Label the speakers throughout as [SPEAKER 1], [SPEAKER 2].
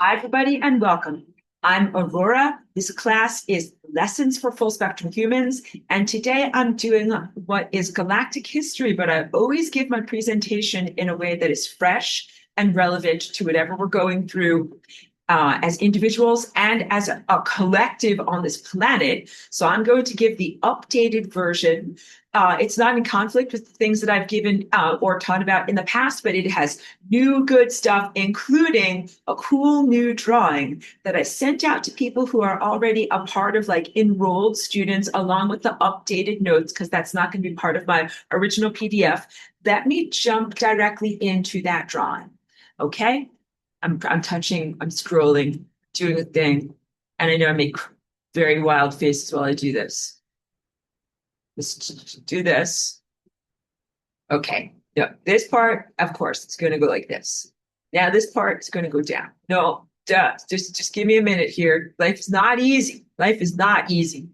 [SPEAKER 1] Hi, everybody, and welcome. I'm Aurora. This class is Lessons for Full Spectrum Humans, and today I'm doing what is galactic history, but I always give my presentation in a way that is fresh and relevant to whatever we're going through as individuals and as a collective on this planet. So I'm going to give the updated version. It's not in conflict with the things that I've given or taught about in the past, but it has new good stuff, including a cool new drawing that I sent out to people who are already a part of like enrolled students, along with the updated notes, because that's not going to be part of my original PDF. Let me jump directly into that drawing. Okay. I'm touching, I'm scrolling, doing a thing, and I know I make very wild faces while I do this. Just do this. Okay. No, this part, of course, it's going to go like this. Now this part is going to go down. No, duh. Just give me a minute here. Life is not easy. Life is not easy.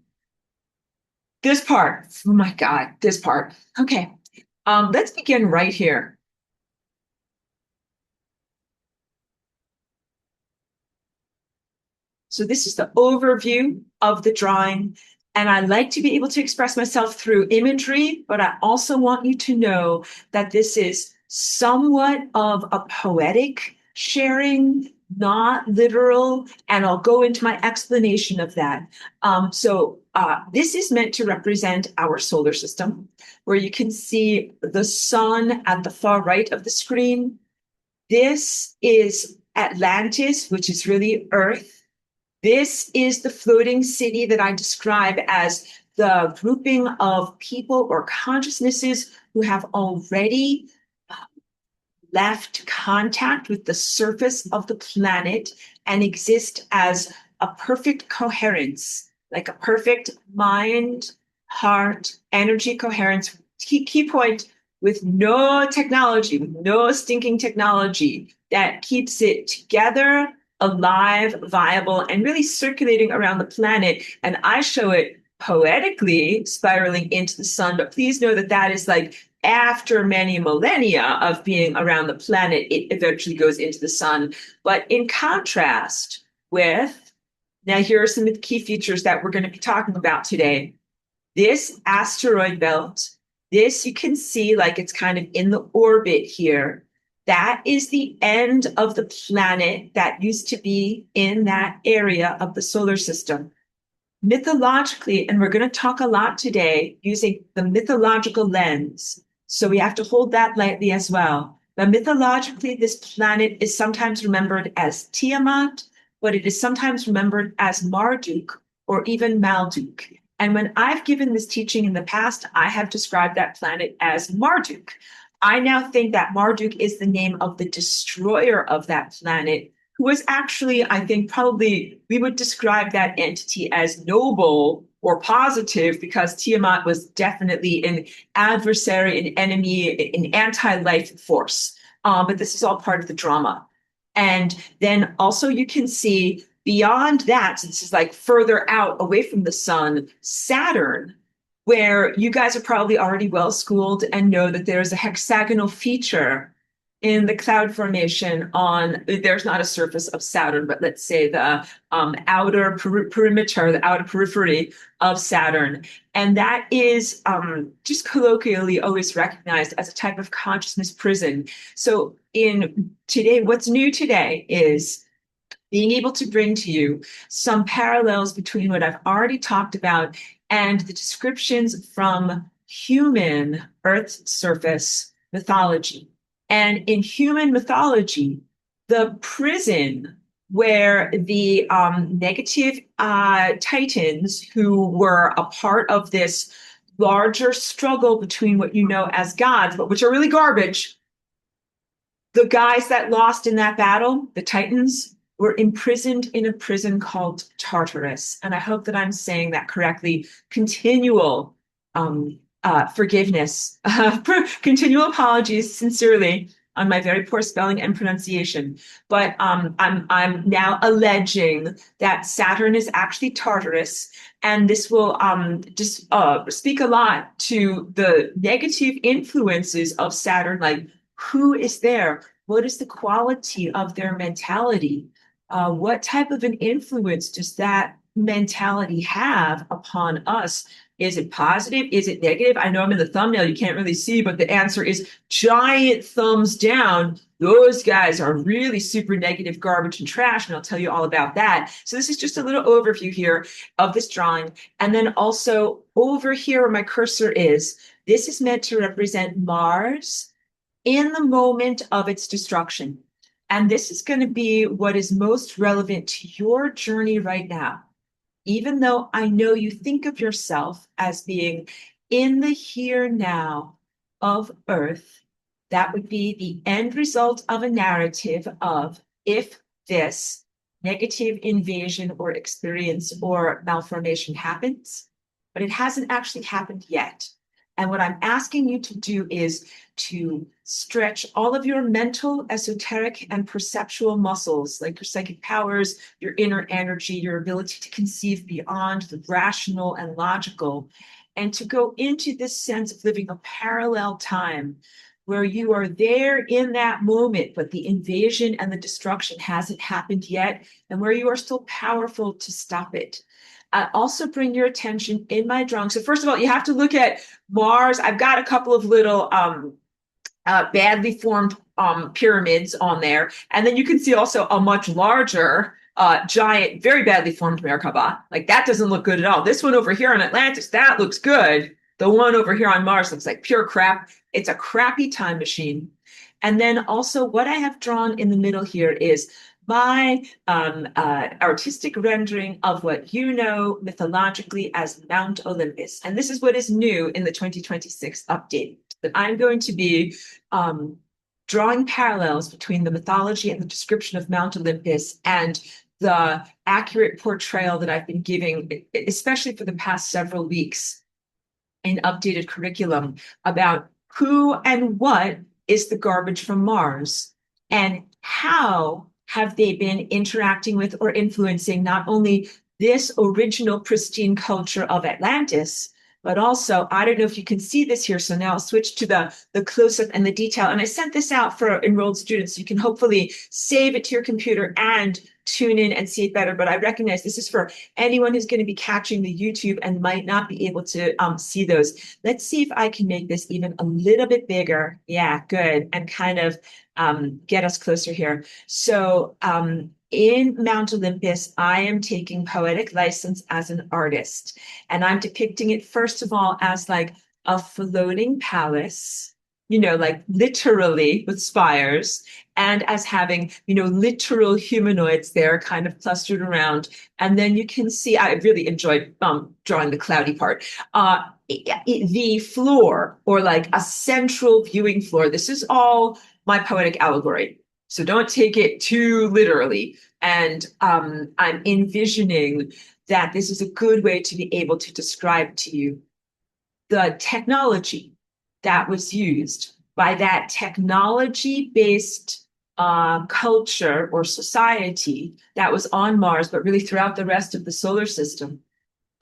[SPEAKER 1] This part, oh my God, this part. Okay. Let's begin right here. So this is the overview of the drawing. And I like to be able to express myself through imagery, but I also want you to know that this is somewhat of a poetic sharing, not literal. And I'll go into my explanation of that. This is meant to represent our solar system, where you can see the sun at the far right of the screen. This is Atlantis, which is really Earth. This is the floating city that I describe as the grouping of people or consciousnesses who have already left contact with the surface of the planet and exist as a perfect coherence, like a perfect mind, heart, energy coherence. Key point, with no technology, with no stinking technology that keeps it together, alive, viable, and really circulating around the planet. And I show it poetically spiraling into the sun, but please know that that is like after many millennia of being around the planet, it eventually goes into the sun. But in contrast with, now here are some of the key features that we're going to be talking about today. This asteroid belt, this you can see like it's kind of in the orbit here. That is the end of the planet that used to be in that area of the solar system. Mythologically, and we're going to talk a lot today using the mythological lens. So we have to hold that lightly as well. But mythologically, this planet is sometimes remembered as Tiamat, but it is sometimes remembered as Marduk or even Malduk. And when I've given this teaching in the past, I have described that planet as Marduk. I now think that Marduk is the name of the destroyer of that planet, who was actually, I think, probably we would describe that entity as noble or positive, because Tiamat was definitely an adversary, an enemy, an anti-life force. But this is all part of the drama. And then also you can see beyond that, since it's like further out away from the sun, Saturn, where you guys are probably already well schooled and know that there's a hexagonal feature in the cloud formation on, there's not a surface of Saturn, but let's say the outer perimeter, the outer periphery of Saturn. And that is just colloquially always recognized as a type of consciousness prison. So in today, what's new today is being able to bring to you some parallels between what I've already talked about and the descriptions from human Earth's surface mythology. And in human mythology, the prison where the negative titans, who were a part of this larger struggle between what you know as gods, but which are really garbage, the guys that lost in that battle, the titans, were imprisoned in a prison called Tartarus. And I hope that I'm saying that correctly. Continual forgiveness, continual apologies, sincerely, on my very poor spelling and pronunciation. But I'm now alleging that Saturn is actually Tartarus, and this will just speak a lot to the negative influences of Saturn, like who is there, what is the quality of their mentality. What type of an influence does that mentality have upon us? Is it positive? Is it negative? I know I'm in the thumbnail, you can't really see, but the answer is giant thumbs down. Those guys are really super negative, garbage, and trash, and I'll tell you all about that. So this is just a little overview here of this drawing. And then also over here where my cursor is, this is meant to represent Mars in the moment of its destruction. And this is going to be what is most relevant to your journey right now. Even though I know you think of yourself as being in the here now of Earth, that would be the end result of a narrative of if this negative invasion or experience or malformation happens, but it hasn't actually happened yet. And what I'm asking you to do is to stretch all of your mental, esoteric, and perceptual muscles, like your psychic powers, your inner energy, your ability to conceive beyond the rational and logical, and to go into this sense of living a parallel time where you are there in that moment, but the invasion and the destruction hasn't happened yet, and where you are still powerful to stop it. Also bring your attention in my drawing. So first of all, you have to look at Mars. I've got a couple of little badly formed pyramids on there. And then you can see also a much larger, giant, very badly formed Merkaba. Like that doesn't look good at all. This one over here on Atlantis, that looks good. The one over here on Mars looks like pure crap. It's a crappy time machine. And then also what I have drawn in the middle here is my artistic rendering of what you know mythologically as Mount Olympus. And this is what is new in the 2026 update. That I'm going to be drawing parallels between the mythology and the description of Mount Olympus and the accurate portrayal that I've been giving, especially for the past several weeks in updated curriculum about who and what is the garbage from Mars and how have they been interacting with or influencing not only this original pristine culture of Atlantis, but also, I don't know if you can see this here, so now I'll switch to the close-up and the detail. And I sent this out for enrolled students, so you can hopefully save it to your computer and tune in and see it better. But I recognize this is for anyone who's going to be catching the YouTube and might not be able to see those. Let's see if I can make this even a little bit bigger. Yeah, good. And kind of get us closer here. So in Mount Olympus, I am taking poetic license as an artist. And I'm depicting it, first of all, as like a floating palace, like literally with spires, and as having, literal humanoids there kind of clustered around. And then you can see, I really enjoyed drawing the cloudy part. The floor, or like a central viewing floor, this is all my poetic allegory. So don't take it too literally. And I'm envisioning that this is a good way to be able to describe to you the technology that was used by that technology-based culture or society that was on Mars, but really throughout the rest of the solar system,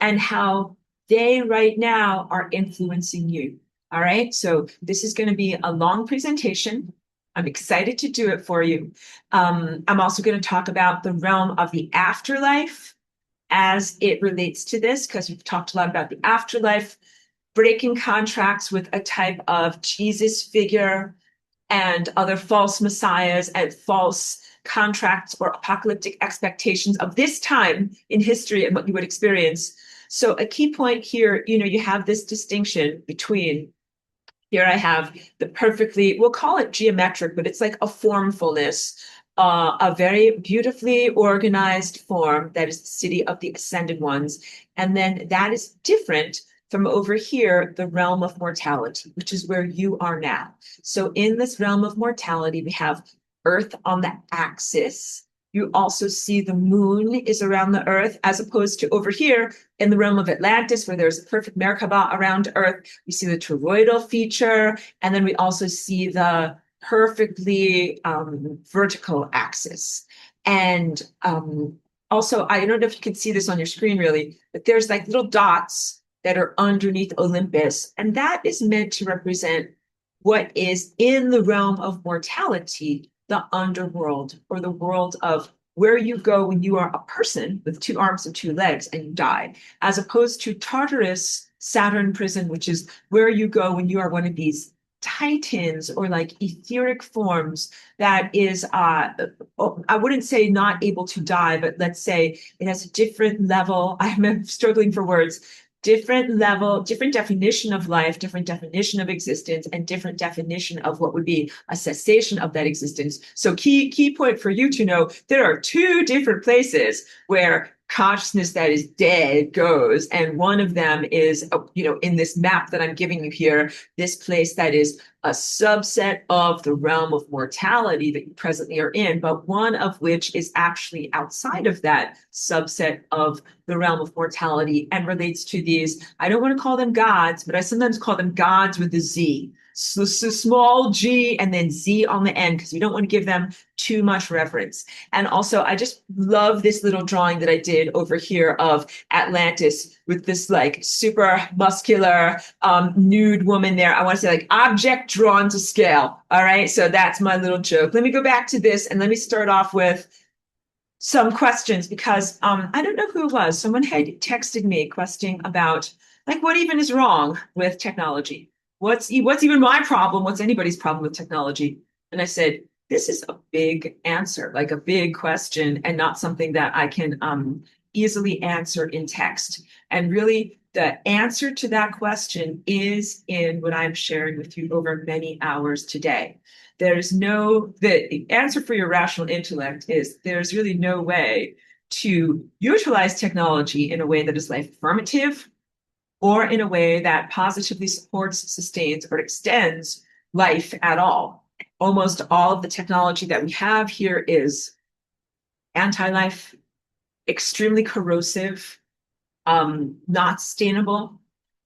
[SPEAKER 1] and how they right now are influencing you. All right, so this is going to be a long presentation. I'm excited to do it for you. I'm also going to talk about the realm of the afterlife as it relates to this, because we've talked a lot about the afterlife, breaking contracts with a type of Jesus figure and other false messiahs and false contracts or apocalyptic expectations of this time in history and what you would experience. So a key point here, you have this distinction between, here I have the perfectly, we'll call it geometric, but it's like a formfulness, a very beautifully organized form that is the city of the ascended ones. And then that is different from over here, the realm of mortality, which is where you are now. So in this realm of mortality, we have Earth on the axis. You also see the moon is around the Earth, as opposed to over here in the realm of Atlantis, where there's a perfect Merkaba around Earth. We see the toroidal feature, and then we also see the perfectly vertical axis. And also, I don't know if you can see this on your screen really, but there's like little dots that are underneath Olympus, and that is meant to represent what is in the realm of mortality, the underworld, or the world of where you go when you are a person with 2 arms and 2 legs and you die, as opposed to Tartarus, Saturn prison, which is where you go when you are one of these titans or like etheric forms that is I wouldn't say not able to die, but let's say it has a different level. I'm struggling for words. Different level, different definition of life, different definition of existence, and different definition of what would be a cessation of that existence. So key point for you to know, there are 2 different places where consciousness that is dead goes, and one of them is in this map that I'm giving you here, this place that is a subset of the realm of mortality that you presently are in, but one of which is actually outside of that subset of the realm of mortality and relates to these, I don't want to call them gods, but I sometimes call them gods with a Z. So small g and then Z on the end, because we don't want to give them too much reference. And also, I just love this little drawing that I did over here of Atlantis with this like super muscular nude woman there. I want to say like object drawn to scale. All right, so that's my little joke. Let me go back to this and let me start off with some questions, because I don't know who it was. Someone had texted me questioning about like what even is wrong with technology. What's even my problem? What's anybody's problem with technology? And I said, this is a big answer, like a big question, and not something that I can easily answer in text. And really, the answer to that question is in what I'm sharing with you over many hours today. The answer for your rational intellect is there's really no way to utilize technology in a way that is life affirmative or in a way that positively supports, sustains, or extends life at all. Almost all of the technology that we have here is anti-life, extremely corrosive, not sustainable,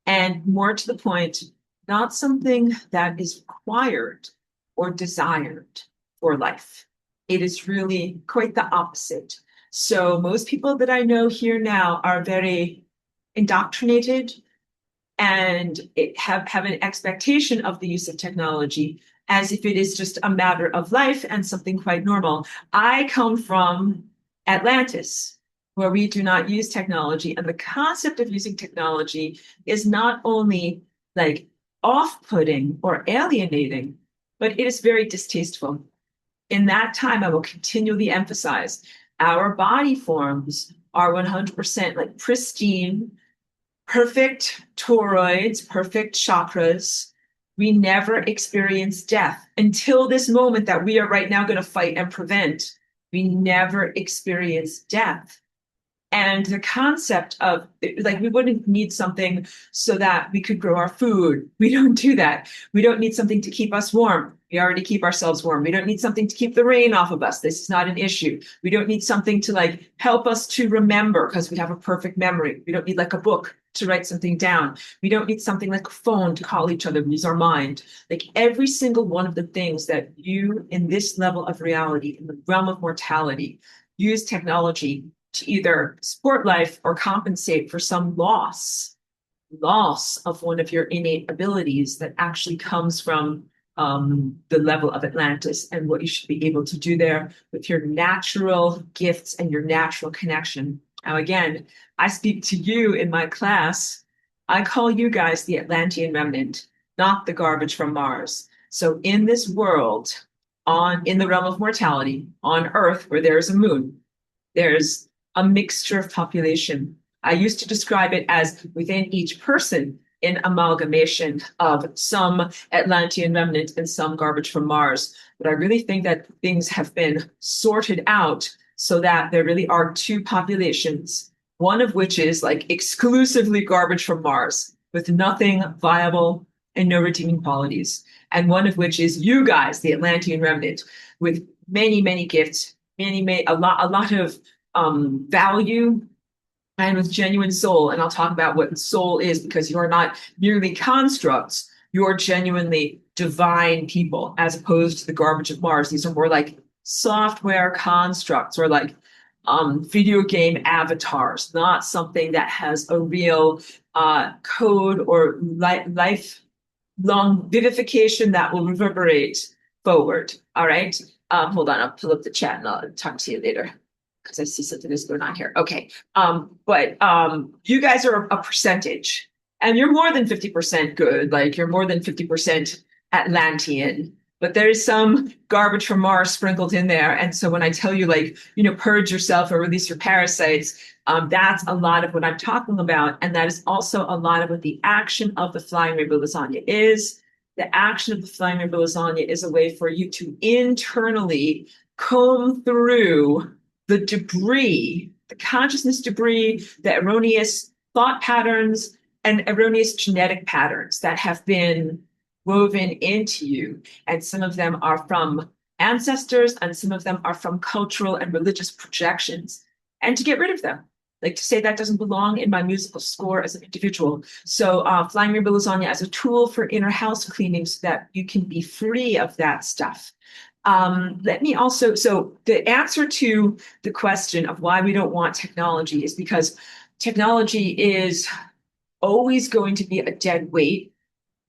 [SPEAKER 1] and more to the point, not something that is required or desired for life. It is really quite the opposite. So most people that I know here now are very indoctrinated and have an expectation of the use of technology as if it is just a matter of life and something quite normal. I come from Atlantis, where we do not use technology. And the concept of using technology is not only like off-putting or alienating, but it is very distasteful. In that time, I will continually emphasize our body forms are 100% like pristine, perfect toroids, perfect chakras. We never experience death until this moment that we are right now going to fight and prevent. We never experience death. And the concept of like, we wouldn't need something so that we could grow our food. We don't do that. We don't need something to keep us warm. We already keep ourselves warm. We don't need something to keep the rain off of us. This is not an issue. We don't need something to like help us to remember because we have a perfect memory. We don't need like a book to write something down. We don't need something like a phone to call each other, use our mind. Like every single one of the things that you in this level of reality, in the realm of mortality, use technology to either support life or compensate for some loss of one of your innate abilities that actually comes from the level of Atlantis and what you should be able to do there with your natural gifts and your natural connection. Now, again, I speak to you in my class. I call you guys the Atlantean remnant, not the garbage from Mars. So in this world, in the realm of mortality, on Earth, where there is a moon, there's a mixture of population. I used to describe it as within each person, an amalgamation of some Atlantean remnant and some garbage from Mars. But I really think that things have been sorted out so that there really are 2 populations, one of which is like exclusively garbage from Mars with nothing viable and no redeeming qualities. And one of which is you guys, the Atlantean remnant, with many, many gifts, a lot of value and with genuine soul. And I'll talk about what soul is, because you're not merely constructs, you're genuinely divine people, as opposed to the garbage of Mars. These are more like software constructs or like video game avatars, not something that has a real code or lifelong vivification that will reverberate forward. All right. Hold on, I'll pull up the chat and I'll talk to you later. because I see something is going on here. Okay. But you guys are a percentage, and you're more than 50% good. Like you're more than 50% Atlantean. But there's some garbage from Mars sprinkled in there. And so when I tell you, like, purge yourself or release your parasites, that's a lot of what I'm talking about. And that is also a lot of what the action of the flying rainbow lasagna is. The action of the flying rainbow lasagna is a way for you to internally comb through the debris, the consciousness debris, the erroneous thought patterns, and erroneous genetic patterns that have been woven into you. And some of them are from ancestors, and some of them are from cultural and religious projections. And to get rid of them, like to say that doesn't belong in my musical score as an individual. So Flying Rainbow Lasagna as a tool for inner house cleaning so that you can be free of that stuff. Let me also, so the answer to the question of why we don't want technology is because technology is always going to be a dead weight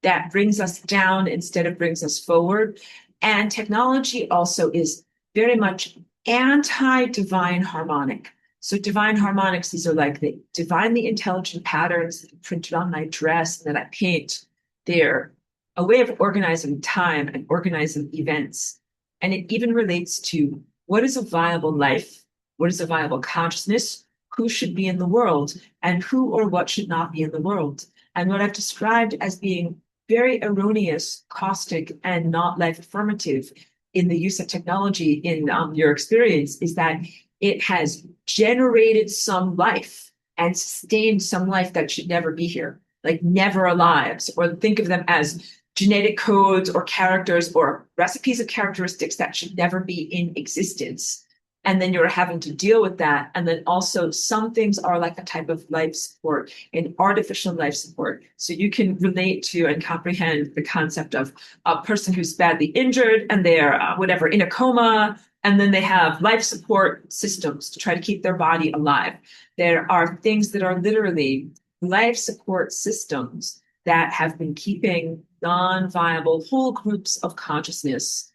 [SPEAKER 1] that brings us down instead of brings us forward. And technology also is very much anti-divine harmonic. So divine harmonics, these are like the divinely intelligent patterns that are printed on my dress and that I paint. They're a way of organizing time and organizing events. And it even relates to what is a viable life? What is a viable consciousness? Who should be in the world? And who or what should not be in the world? And what I've described as being very erroneous, caustic, and not life affirmative in the use of technology in your experience is that it has generated some life and sustained some life that should never be here, like never alive, or think of them as genetic codes or characters or recipes of characteristics that should never be in existence. And then you're having to deal with that. And then also some things are like a type of life support, an artificial life support. So you can relate to and comprehend the concept of a person who's badly injured and they're whatever, in a coma, and then they have life support systems to try to keep their body alive. There are things that are literally life support systems that have been keeping non-viable whole groups of consciousness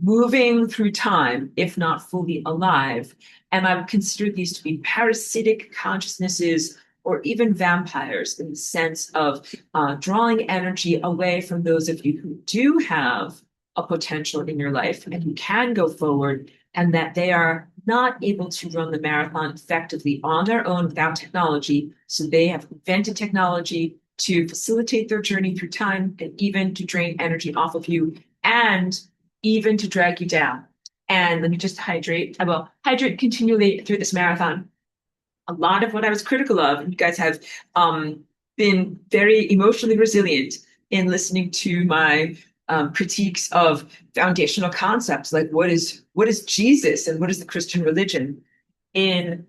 [SPEAKER 1] moving through time, if not fully alive. And I would consider these to be parasitic consciousnesses or even vampires in the sense of drawing energy away from those of you who do have a potential in your life and who can go forward, and that they are not able to run the marathon effectively on their own without technology. So they have invented technology to facilitate their journey through time and even to drain energy off of you and even to drag you down. And let me just hydrate. I will hydrate continually through this marathon. A lot of what I was critical of, you guys have been very emotionally resilient in listening to my critiques of foundational concepts like what is Jesus and what is the Christian religion, in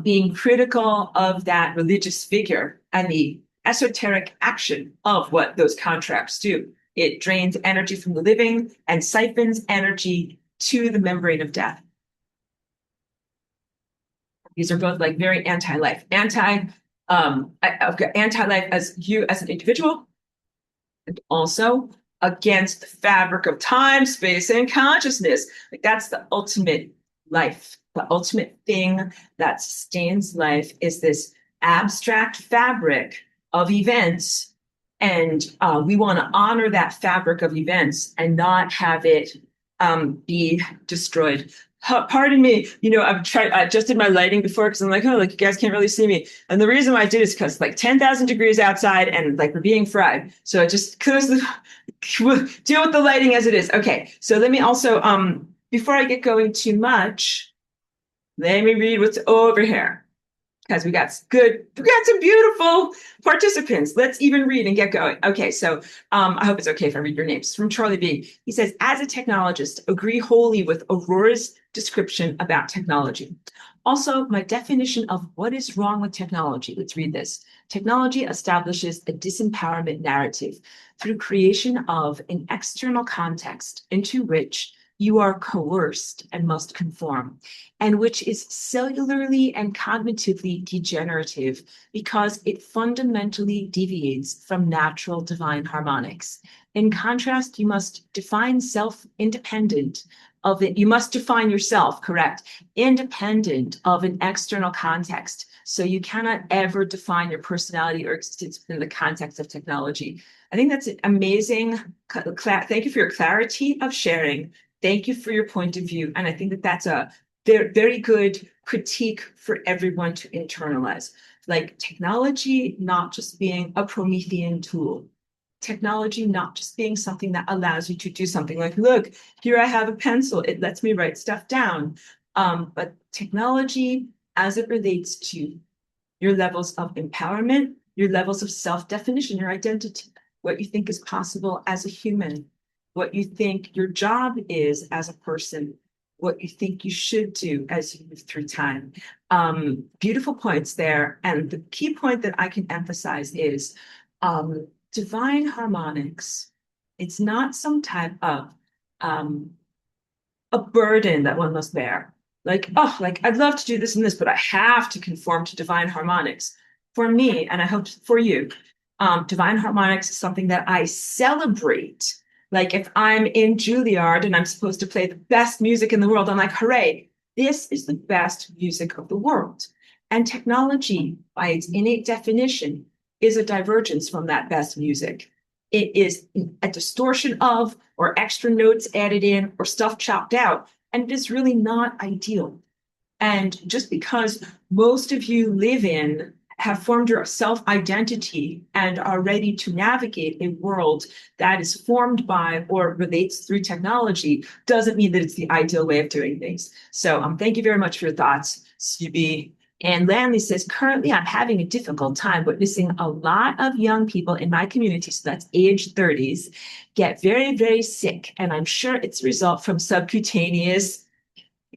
[SPEAKER 1] being critical of that religious figure and the esoteric action of what those contracts do. It drains energy from the living and siphons energy to the membrane of death. These are both like very anti-life. I've got anti-life as you as an individual, and also against the fabric of time, space, and consciousness. Like that's the ultimate life. The ultimate thing that sustains life is this abstract fabric of events. And we want to honor that fabric of events and not have it be destroyed. Pardon me, I just did my lighting before because I'm like, oh, like you guys can't really see me. And the reason why I did is because like 10,000 degrees outside and like we're being fried. So I just deal with the lighting as it is. Okay, so let me also, before I get going too much, let me read what's over here. Because we got some beautiful participants. Let's even read and get going. Okay, so I hope it's okay if I read your names. From Charlie B. He says, as a technologist, agree wholly with Aurora's description about technology. Also, my definition of what is wrong with technology. Let's read this. Technology establishes a disempowerment narrative through creation of an external context into which you are coerced and must conform, and which is cellularly and cognitively degenerative because it fundamentally deviates from natural divine harmonics. In contrast, you must define self independent of it. You must define yourself, correct, independent of an external context. So you cannot ever define your personality or existence within the context of technology. I think that's amazing. Thank you for your clarity of sharing. Thank you for your point of view. And I think that that's a very, very good critique for everyone to internalize. Like technology not just being a Promethean tool, technology not just being something that allows you to do something like, look, here I have a pencil, it lets me write stuff down. But technology, as it relates to your levels of empowerment, your levels of self-definition, your identity, what you think is possible as a human, what you think your job is as a person, what you think you should do as you move through time. Beautiful points there. And the key point that I can emphasize is divine harmonics. It's not some type of a burden that one must bear. Like, oh, like I'd love to do this and this, but I have to conform to divine harmonics. For me, and I hope for you, divine harmonics is something that I celebrate. Like if I'm in Juilliard and I'm supposed to play the best music in the world, I'm like, hooray, this is the best music of the world. And technology, by its innate definition, is a divergence from that best music. It is a distortion of, or extra notes added in, or stuff chopped out, and it is really not ideal. And just because most of you live in, have formed your self-identity and are ready to navigate a world that is formed by or relates through technology, doesn't mean that it's the ideal way of doing things. So thank you very much for your thoughts, Subi. And Landley says, currently I'm having a difficult time witnessing a lot of young people in my community, so that's age 30s, get very, very sick. And I'm sure it's a result from subcutaneous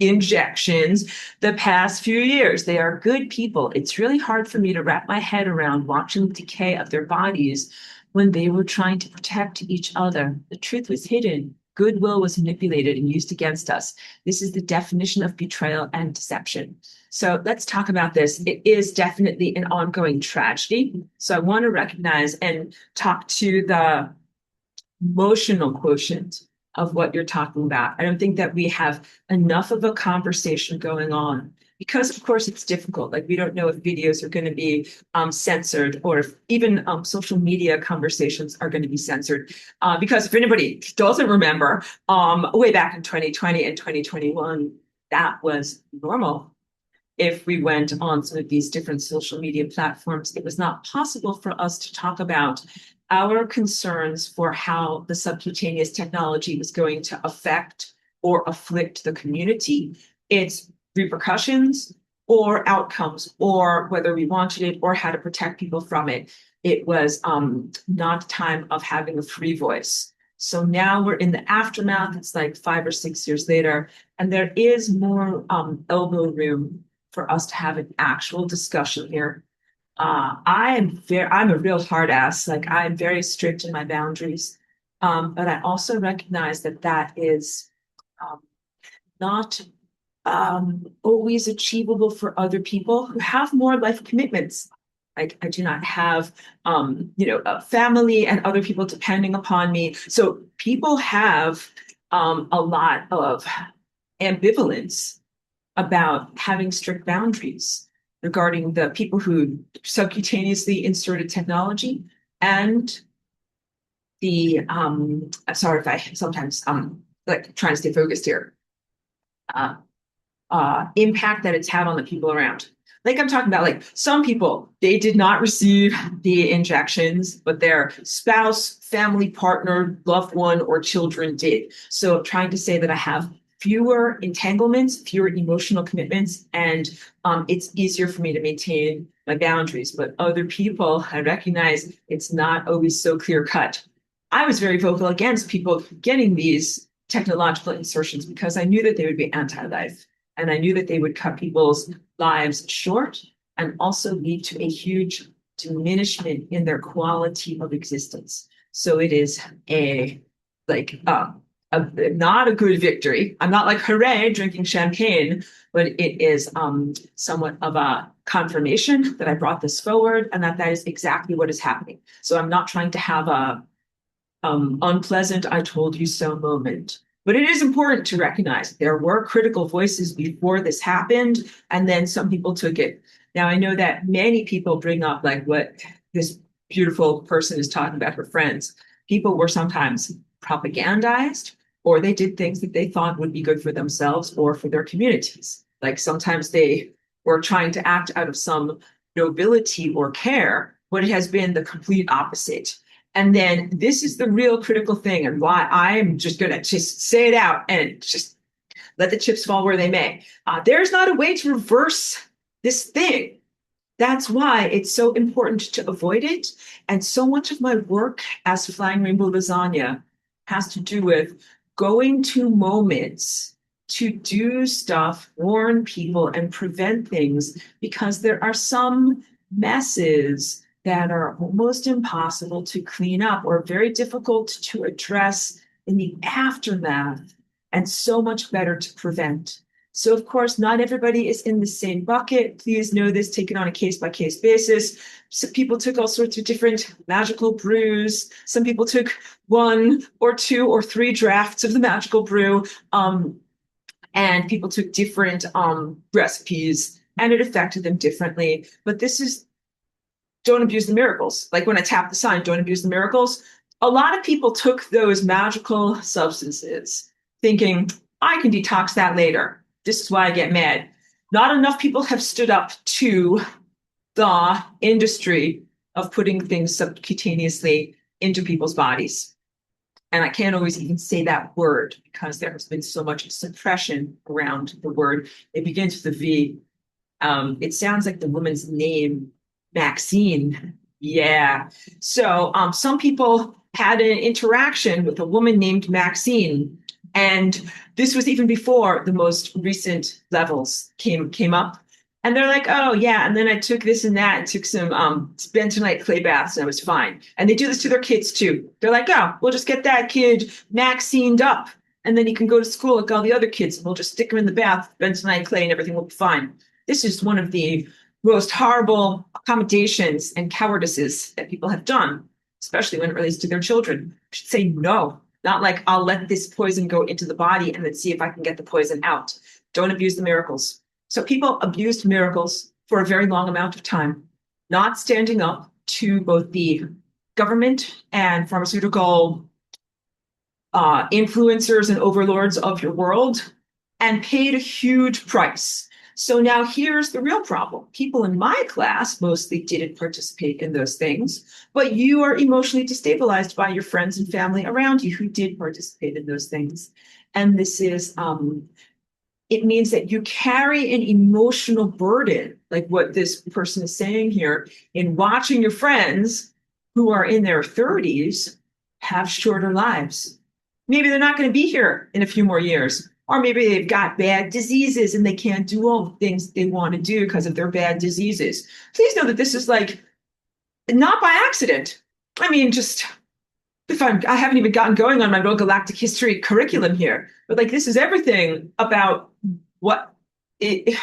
[SPEAKER 1] injections the past few years. They are good people. It's really hard for me to wrap my head around watching the decay of their bodies when they were trying to protect each other. The truth was hidden. Goodwill was manipulated and used against us. This is the definition of betrayal and deception. So let's talk about this. It is definitely an ongoing tragedy. So I want to recognize and talk to the emotional quotient of what you're talking about. I don't think that we have enough of a conversation going on because, of course, it's difficult. Like we don't know if videos are going to be censored or if even social media conversations are going to be censored. Because if anybody doesn't remember, way back in 2020 and 2021, that was normal. If we went on some of these different social media platforms, it was not possible for us to talk about our concerns for how the subcutaneous technology was going to affect or afflict the community, its repercussions or outcomes, or whether we wanted it or how to protect people from it. It was not a time of having a free voice. So now we're in the aftermath. It's like 5 or 6 years later, and there is more elbow room for us to have an actual discussion here. I'm a real hard ass. Like I'm very strict in my boundaries. But I also recognize that that is not always achievable for other people who have more life commitments. Like I do not have, a family and other people depending upon me. So people have a lot of ambivalence about having strict boundaries regarding the people who subcutaneously inserted technology and the sorry if I sometimes like trying to stay focused here, impact that it's had on the people around. Like I'm talking about, like some people, they did not receive the injections, but their spouse, family, partner, loved one, or children did. So I'm trying to say that I have fewer entanglements, fewer emotional commitments, and it's easier for me to maintain my boundaries. But other people, I recognize it's not always so clear cut. I was very vocal against people getting these technological insertions because I knew that they would be anti-life, and I knew that they would cut people's lives short and also lead to a huge diminishment in their quality of existence. So it is not a good victory. I'm not like, hooray, drinking champagne, but it is somewhat of a confirmation that I brought this forward and that is exactly what is happening. So I'm not trying to have a unpleasant I told you so moment, But it is important to recognize there were critical voices before this happened, and then some people took it. Now, I know that many people bring up like what this beautiful person is talking about, her friends. People were sometimes propagandized, or they did things that they thought would be good for themselves or for their communities. Like sometimes they were trying to act out of some nobility or care, but it has been the complete opposite. And then this is the real critical thing, and why I'm just going to just say it out and just let the chips fall where they may. There's not a way to reverse this thing. That's why it's so important to avoid it. And so much of my work as Flying Rainbow Lasagna has to do with going to moments to do stuff, warn people, and prevent things, because there are some messes that are almost impossible to clean up or very difficult to address in the aftermath, and so much better to prevent. So, of course, not everybody is in the same bucket. Please know this, take it on a case-by-case basis. So people took all sorts of different magical brews. Some people took 1 or 2 or 3 drafts of the magical brew. And people took different recipes, and it affected them differently. But this is, don't abuse the miracles. Like when I tap the sign, don't abuse the miracles. A lot of people took those magical substances thinking, I can detox that later. This is why I get mad. Not enough people have stood up to the industry of putting things subcutaneously into people's bodies. And I can't always even say that word because there has been so much suppression around the word. It begins with a V. It sounds like the woman's name, Maxine. Yeah. So some people had an interaction with a woman named Maxine. And this was even before the most recent levels came up. And they're like, oh, yeah. And then I took this and that and took some bentonite clay baths and I was fine. And they do this to their kids, too. They're like, oh, we'll just get that kid Maxine'd up. And then he can go to school like all the other kids. And we'll just stick him in the bath, bentonite clay, and everything will be fine. This is one of the most horrible accommodations and cowardices that people have done, especially when it relates to their children. I should say no. Not like I'll let this poison go into the body and then see if I can get the poison out. Don't abuse the miracles. So people abused miracles for a very long amount of time, not standing up to both the government and pharmaceutical influencers and overlords of your world, and paid a huge price. So now here's the real problem. People in my class mostly didn't participate in those things, but you are emotionally destabilized by your friends and family around you who did participate in those things. And this is, it means that you carry an emotional burden, like what this person is saying here, in watching your friends who are in their 30s have shorter lives. Maybe they're not going to be here in a few more years. Or maybe they've got bad diseases and they can't do all the things they want to do because of their bad diseases. Please know that this is like not by accident. I mean, just if I haven't even gotten going on my real galactic history curriculum here, but like this is everything about what the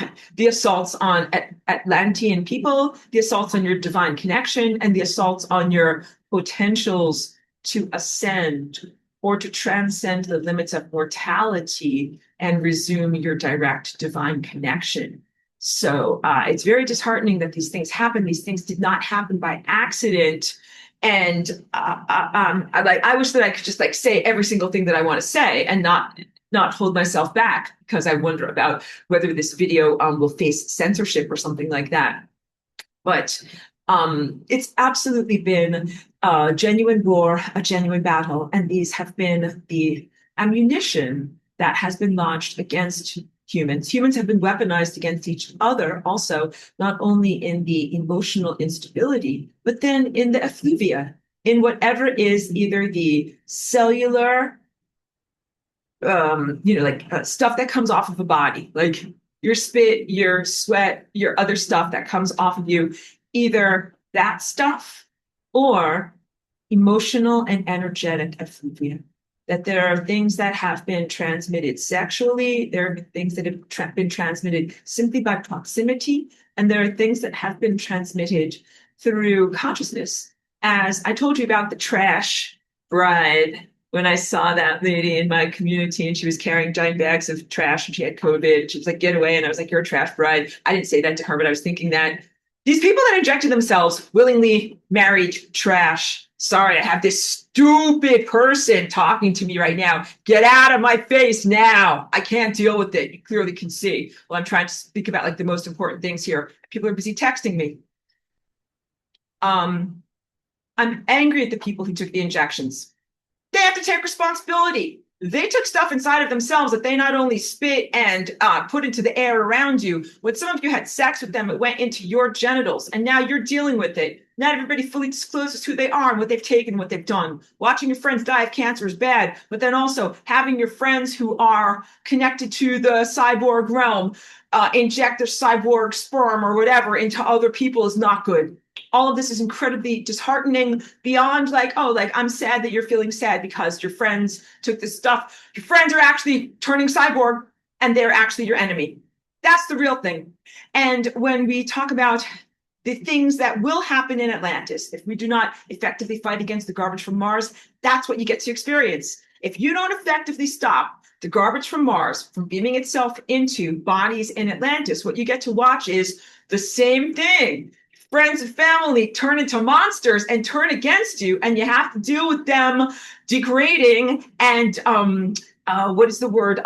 [SPEAKER 1] assaults on Atlantean people, the assaults on your divine connection, and the assaults on your potentials to ascend or to transcend the limits of mortality and resume your direct divine connection. So it's very disheartening that these things happen. These things did not happen by accident. And I wish that I could just like say every single thing that I want to say and not hold myself back, because I wonder about whether this video will face censorship or something like that. But it's absolutely been a genuine war, a genuine battle, and these have been the ammunition that has been launched against humans. Humans have been weaponized against each other also, not only in the emotional instability, but then in the effluvia, in whatever is either the cellular, stuff that comes off of a body, like your spit, your sweat, your other stuff that comes off of you, either that stuff or emotional and energetic effluvia. That there are things that have been transmitted sexually, there are things that have been transmitted simply by proximity, and there are things that have been transmitted through consciousness. As I told you about the trash bride when I saw that lady in my community and she was carrying giant bags of trash and she had COVID. She was like, get away. And I was like, you're a trash bride. I didn't say that to her, but I was thinking that these people that injected themselves willingly married trash. Sorry, I have this stupid person talking to me right now. Get out of my face now. I can't deal with it. You clearly can see. Well, I'm trying to speak about like the most important things here. People are busy texting me. I'm angry at the people who took the injections. They have to take responsibility. They took stuff inside of themselves that they not only spit and put into the air around you. When some of you had sex with them, it went into your genitals, and now you're dealing with it. Not everybody fully discloses who they are and what they've taken, what they've done. Watching your friends die of cancer is bad, but then also having your friends who are connected to the cyborg realm inject their cyborg sperm or whatever into other people is not good. All of this is incredibly disheartening beyond like, oh, like I'm sad that you're feeling sad because your friends took this stuff. Your friends are actually turning cyborg and they're actually your enemy. That's the real thing. And when we talk about the things that will happen in Atlantis, if we do not effectively fight against the garbage from Mars, that's what you get to experience. If you don't effectively stop the garbage from Mars from beaming itself into bodies in Atlantis, what you get to watch is the same thing. Friends and family turn into monsters and turn against you, and you have to deal with them degrading and what is the word?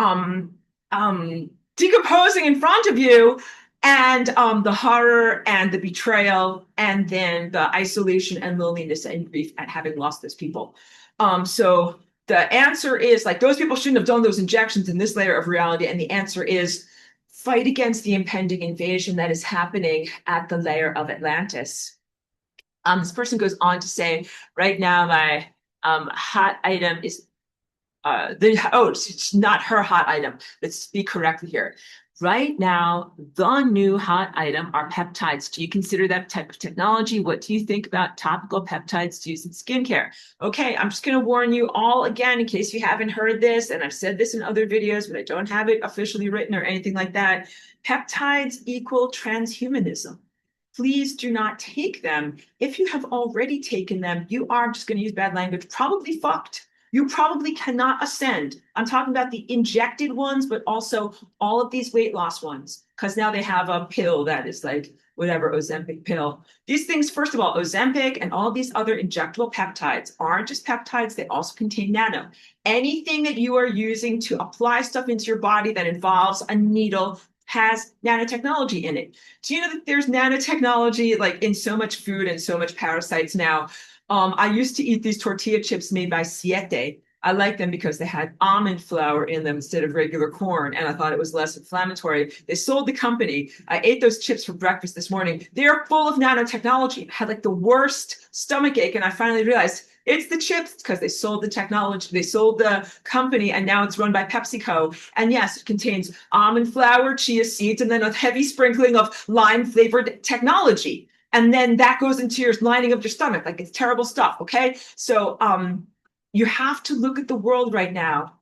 [SPEAKER 1] Decomposing in front of you, and the horror and the betrayal, and then the isolation and loneliness and grief at having lost those people. So the answer is like those people shouldn't have done those injections in this layer of reality, and the answer is fight against the impending invasion that is happening at the layer of Atlantis. This person goes on to say, right now my hot item is it's not her hot item. Let's speak correctly here. Right now, the new hot item are peptides. Do you consider that type of technology? What do you think about topical peptides used in skincare? Okay, I'm just going to warn you all again in case you haven't heard this, and I've said this in other videos, but I don't have it officially written or anything like that. Peptides equal transhumanism. Please do not take them. If you have already taken them, you are, just going to use bad language, probably fucked. You probably cannot ascend. I'm talking about the injected ones, but also all of these weight loss ones, because now they have a pill that is like whatever, Ozempic pill. These things, first of all, Ozempic and all these other injectable peptides aren't just peptides, they also contain nano. Anything that you are using to apply stuff into your body that involves a needle has nanotechnology in it. Do you know that there's nanotechnology like in so much food and so much parasites now? I used to eat these tortilla chips made by Siete. I like them because they had almond flour in them instead of regular corn, and I thought it was less inflammatory. They sold the company. I ate those chips for breakfast this morning. They are full of nanotechnology. I had like the worst stomach ache, and I finally realized it's the chips because they sold the technology, they sold the company, and now it's run by PepsiCo. And yes, it contains almond flour, chia seeds, and then a heavy sprinkling of lime-flavored technology. And then that goes into your lining of your stomach. Like it's terrible stuff. Okay. So you have to look at the world right now,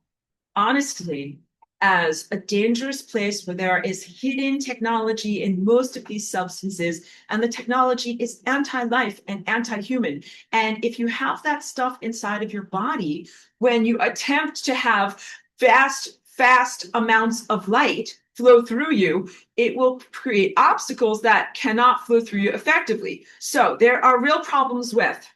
[SPEAKER 1] honestly, as a dangerous place where there is hidden technology in most of these substances. And the technology is anti-life and anti-human. And if you have that stuff inside of your body, when you attempt to have fast amounts of light flow through you, it will create obstacles that cannot flow through you effectively. So there are real problems with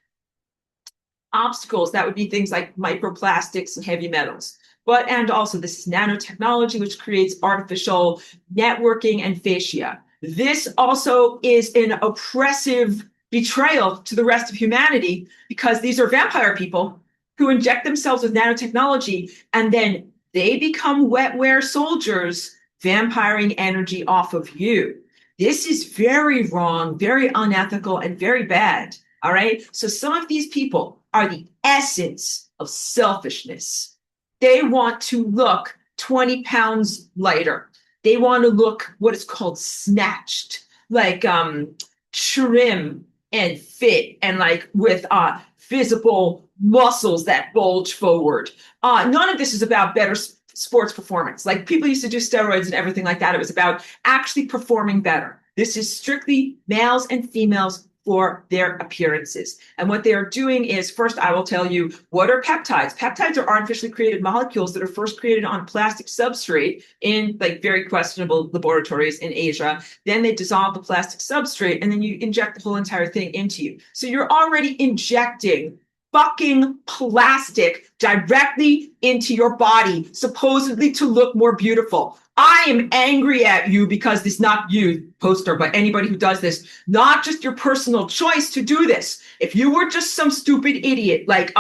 [SPEAKER 1] obstacles. That would be things like microplastics and heavy metals. And also this is nanotechnology, which creates artificial networking and fascia. This also is an oppressive betrayal to the rest of humanity because these are vampire people who inject themselves with nanotechnology and then they become wetware soldiers vampiring energy off of you. This is very wrong, very unethical, and very bad. All right. So some of these people are the essence of selfishness. They want to look 20 pounds lighter. They want to look what is called snatched, like trim and fit and like with visible muscles that bulge forward. None of this is about better sports performance. Like people used to do steroids and everything like that. It was about actually performing better. This is strictly males and females for their appearances. And what they are doing is, first, I will tell you, what are peptides? Peptides are artificially created molecules that are first created on plastic substrate in like very questionable laboratories in Asia. Then they dissolve the plastic substrate and then you inject the whole entire thing into you. So you're already injecting fucking plastic directly into your body, supposedly to look more beautiful. I am angry at you because this, not you, poster, but anybody who does this, not just your personal choice to do this. If you were just some stupid idiot like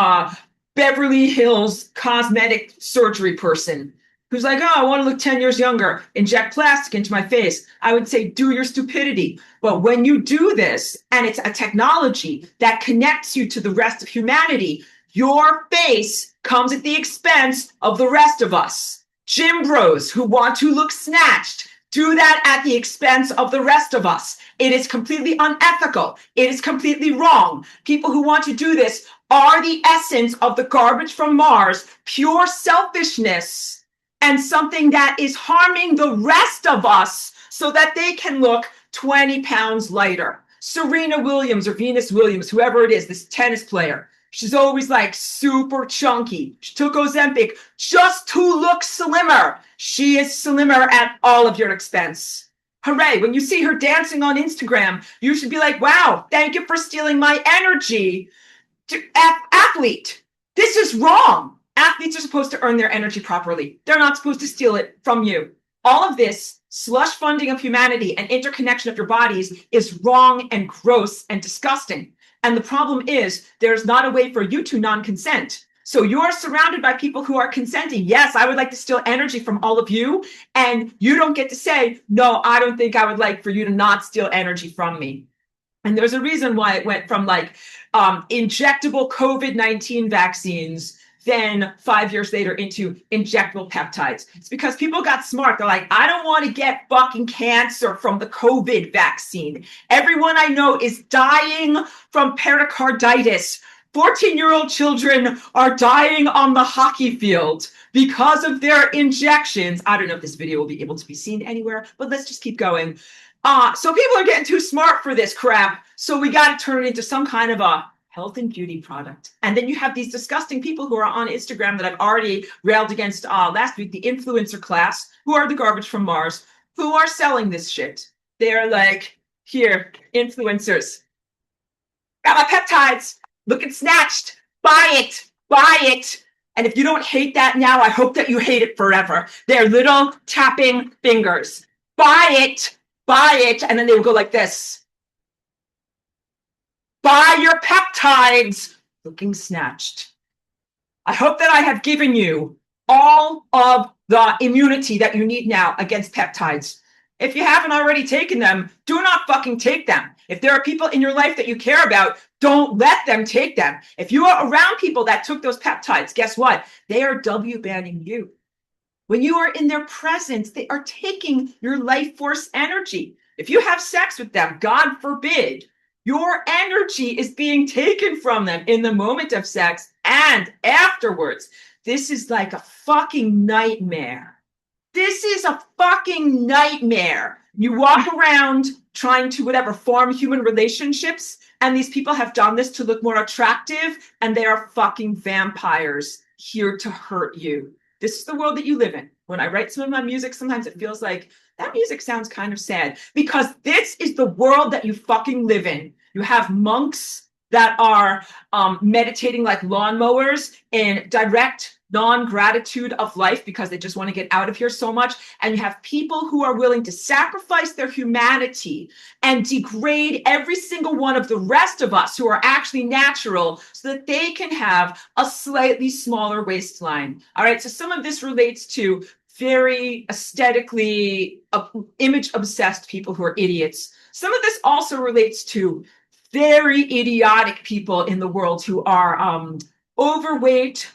[SPEAKER 1] Beverly Hills cosmetic surgery person who's like, oh, I want to look 10 years younger, inject plastic into my face, I would say, do your stupidity. But when you do this, and it's a technology that connects you to the rest of humanity, your face comes at the expense of the rest of us. Gym bros who want to look snatched do that at the expense of the rest of us. It is completely unethical. It is completely wrong. People who want to do this are the essence of the garbage from Mars, pure selfishness, and something that is harming the rest of us so that they can look 20 pounds lighter. Serena Williams or Venus Williams, whoever it is, this tennis player, she's always like super chunky. She took Ozempic just to look slimmer. She is slimmer at all of your expense. Hooray. When you see her dancing on Instagram, you should be like, wow, thank you for stealing my energy. Athlete, this is wrong. Athletes are supposed to earn their energy properly. They're not supposed to steal it from you. All of this slush funding of humanity and interconnection of your bodies is wrong and gross and disgusting. And the problem is there's not a way for you to non-consent. So you're surrounded by people who are consenting. Yes, I would like to steal energy from all of you. And you don't get to say, no, I don't think I would like for you to not steal energy from me. And there's a reason why it went from like injectable COVID-19 vaccines then 5 years later into injectable peptides. It's because people got smart. They're like, I don't want to get fucking cancer from the COVID vaccine. Everyone I know is dying from pericarditis. 14-year-old children are dying on the hockey field because of their injections. I don't know if this video will be able to be seen anywhere, but let's just keep going. So people are getting too smart for this crap. So we got to turn it into some kind of a health and beauty product. And then you have these disgusting people who are on Instagram that I've already railed against last week, the influencer class, who are the garbage from Mars, who are selling this shit. They're like, here, influencers, got my peptides, looking snatched, buy it, buy it. And if you don't hate that now, I hope that you hate it forever. They're little tapping fingers. Buy it, and then they will go like this. Buy your peptides, looking snatched. I hope that I have given you all of the immunity that you need now against peptides. If you haven't already taken them, do not fucking take them. If there are people in your life that you care about, don't let them take them. If you are around people that took those peptides, guess what? They are W-banning you. When you are in their presence, they are taking your life force energy. If you have sex with them, God forbid, your energy is being taken from them in the moment of sex and afterwards. This is like a fucking nightmare. This is a fucking nightmare. You walk around trying to whatever form human relationships, and these people have done this to look more attractive, and they are fucking vampires here to hurt you. This is the world that you live in. When I write some of my music, sometimes it feels like that music sounds kind of sad because this is the world that you fucking live in. You have monks that are meditating like lawnmowers in direct non-gratitude of life because they just want to get out of here so much. And you have people who are willing to sacrifice their humanity and degrade every single one of the rest of us who are actually natural so that they can have a slightly smaller waistline. All right, so some of this relates to very aesthetically image obsessed people who are idiots. Some of this also relates to very idiotic people in the world who are overweight,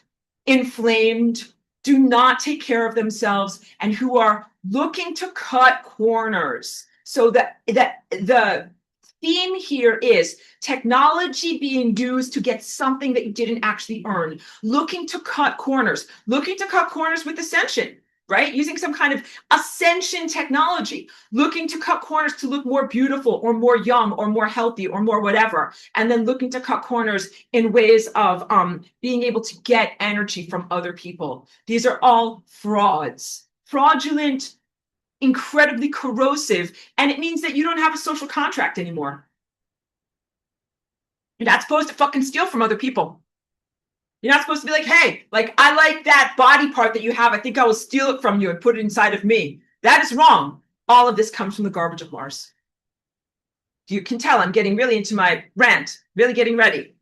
[SPEAKER 1] inflamed, do not take care of themselves, and who are looking to cut corners. So that the theme here is technology being used to get something that you didn't actually earn, looking to cut corners with ascension. right? Using some kind of ascension technology, looking to cut corners to look more beautiful or more young or more healthy or more whatever, and then looking to cut corners in ways of being able to get energy from other people. These are all frauds, fraudulent, incredibly corrosive, and it means that you don't have a social contract anymore. You're not supposed to fucking steal from other people. You're not supposed to be like, hey, like, I like that body part that you have. I think I will steal it from you and put it inside of me. That is wrong. All of this comes from the garbage of Mars. You can tell I'm getting really into my rant, really getting ready.